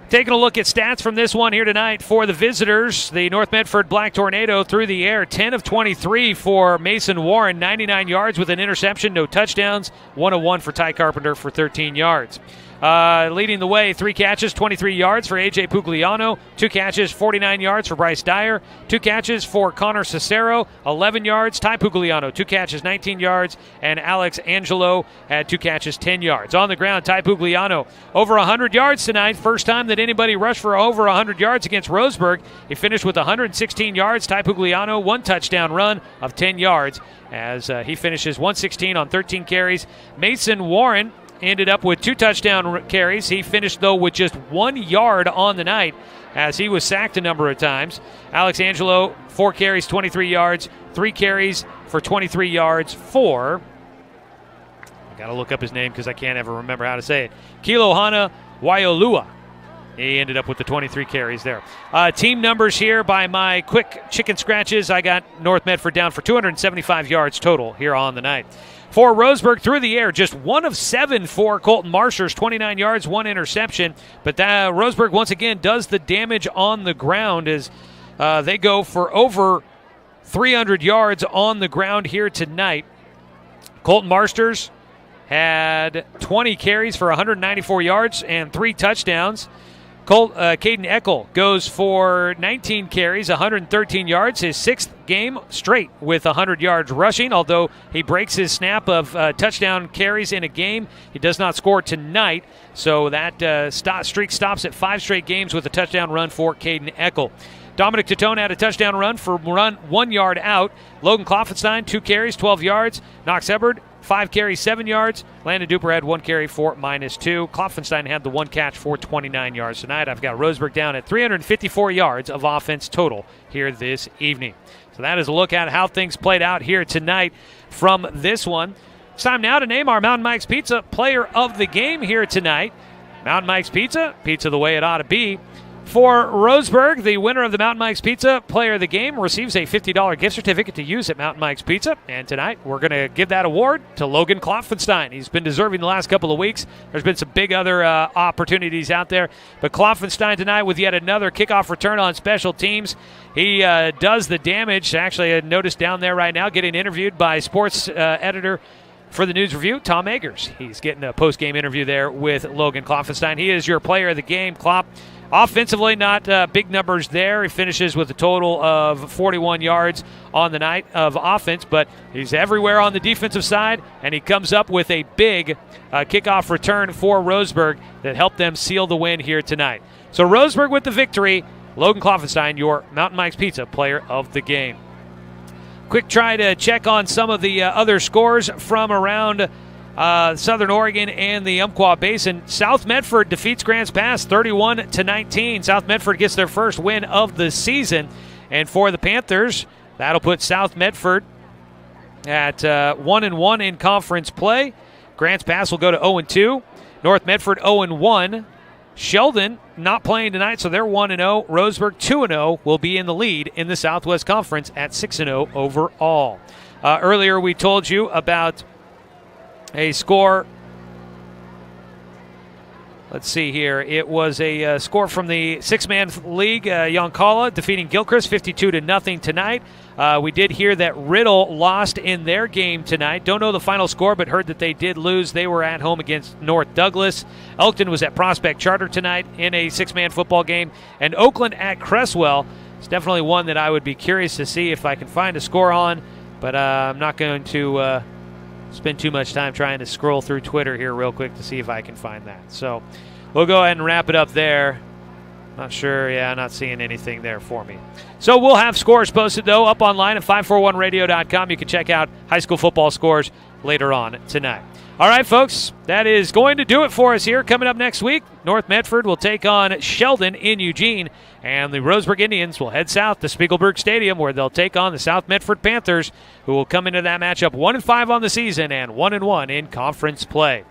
Taking a look at stats from this one here tonight for the visitors. The North Medford Black Tornado through the air, 10 of 23 for Mason Warren, 99 yards with an interception, no touchdowns, 1 of 1 for Ty Carpenter for 13 yards. Leading the way, 3 catches, 23 yards for A.J. Pugliano, 2 catches, 49 yards for Bryce Dyer, 2 catches for Connor Cicero, 11 yards, Ty Pugliano, 2 catches, 19 yards, and Alex Angelo had 2 catches, 10 yards. On the ground, Ty Pugliano, over 100 yards tonight, first time that anybody rushed for over 100 yards against Roseburg. He finished with 116 yards, Ty Pugliano, 1 touchdown run of 10 yards, as he finishes 116 on 13 carries. Mason Warren ended up with 2 touchdown carries. He finished, though, with just 1 yard on the night as he was sacked a number of times. Alex Angelo, 4 carries, 23 yards, 3 carries for 23 yards for, I got to look up his name because I can't ever remember how to say it, Kilohana Waiolua. He ended up with the 23 carries there. Team numbers here by my quick chicken scratches. I got North Medford down for 275 yards total here on the night. For Roseburg, through the air, just 1 of 7 for Colton Marsters, 29 yards, 1 interception. But Roseburg, once again, does the damage on the ground as they go for over 300 yards on the ground here tonight. Colton Marsters had 20 carries for 194 yards and 3 touchdowns. Caden Eckel goes for 19 carries, 113 yards, his 6th game straight with 100 yards rushing, although he breaks his snap of touchdown carries in a game. He does not score tonight, so that streak stops at 5 straight games with a touchdown run for Caden Eckel. Dominic Tatone had a touchdown run for 1 yard out. Logan Kloffenstein, 2 carries, 12 yards. Knox Hubbard, 5 carries, 7 yards. Landon Duper had 1 carry for -2. Kloffenstein had the 1 catch for 29 yards. Tonight I've got Roseburg down at 354 yards of offense total here this evening. So that is a look at how things played out here tonight from this one. It's time now to name our Mountain Mike's Pizza player of the game here tonight. Mountain Mike's Pizza, pizza the way it ought to be. For Roseburg, the winner of the Mountain Mike's Pizza Player of the Game receives a $50 gift certificate to use at Mountain Mike's Pizza. And tonight, we're going to give that award to Logan Klopfenstein. He's been deserving the last couple of weeks. There's been some big other opportunities out there. But Klopfenstein tonight with yet another kickoff return on special teams. He does the damage. Actually, I noticed down there right now getting interviewed by sports editor for the News Review, Tom Eggers. He's getting a post-game interview there with Logan Klopfenstein. He is your player of the game, Klopp. Offensively, not big numbers there. He finishes with a total of 41 yards on the night of offense, but he's everywhere on the defensive side, and he comes up with a big kickoff return for Roseburg that helped them seal the win here tonight. So Roseburg with the victory. Logan Klopfenstein, your Mountain Mike's Pizza Player of the Game. Quick try to check on some of the other scores from around Southern Oregon and the Umpqua Basin. South Medford defeats Grants Pass 31-19. South Medford gets their first win of the season. And for the Panthers, that'll put South Medford at 1-1 in conference play. Grants Pass will go to 0-2. North Medford 0-1. Sheldon not playing tonight, so they're 1-0. Roseburg 2-0 will be in the lead in the Southwest Conference at 6-0 overall. Earlier we told you about a score. Let's see here. It was a score from the six-man league. Yoncalla defeating Gilchrist 52-0 tonight. We did hear that Riddle lost in their game tonight. Don't know the final score, but heard that they did lose. They were at home against North Douglas. Elkton was at Prospect Charter tonight in a six-man football game. And Oakland at Cresswell. It's definitely one that I would be curious to see if I can find a score on, but I'm not going to spend too much time trying to scroll through Twitter here real quick to see if I can find that. So we'll go ahead and wrap it up there. Not sure. Yeah, not seeing anything there for me. So we'll have scores posted, though, up online at 541radio.com. You can check out high school football scores later on tonight. All right, folks, that is going to do it for us here. Coming up next week, North Medford will take on Sheldon in Eugene, and the Roseburg Indians will head south to Spiegelberg Stadium, where they'll take on the South Medford Panthers, who will come into that matchup 1-5 on the season and 1-1 in conference play.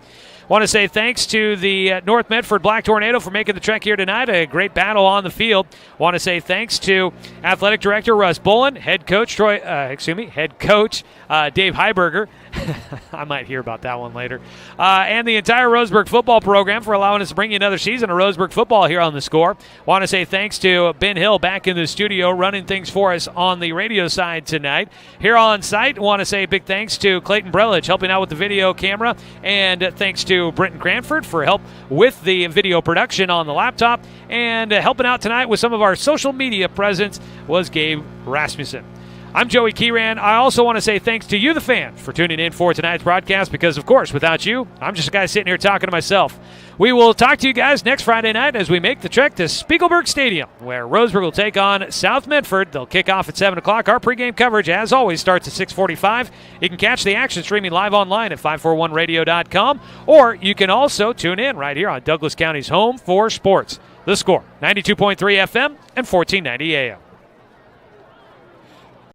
Want to say thanks to the North Medford Black Tornado for making the trek here tonight. A great battle on the field. Want to say thanks to Athletic Director Russ Bullen, Head Coach Dave Heiberger. I might hear about that one later. And the entire Roseburg football program for allowing us to bring you another season of Roseburg football here on The Score. Want to say thanks to Ben Hill back in the studio running things for us on the radio side tonight. Here on site, want to say big thanks to Clayton Brelich helping out with the video camera, and thanks to Brenton Cranford for help with the video production on the laptop, and helping out tonight with some of our social media presence was Gabe Rasmussen. I'm Joey Kieran. I also want to say thanks to you, the fan, for tuning in for tonight's broadcast, because, of course, without you, I'm just a guy sitting here talking to myself. We will talk to you guys next Friday night as we make the trek to Spiegelberg Stadium, where Roseburg will take on South Medford. They'll kick off at 7 o'clock. Our pregame coverage, as always, starts at 6:45. You can catch the action streaming live online at 541radio.com, or you can also tune in right here on Douglas County's home for sports. The Score, 92.3 FM and 1490 AM.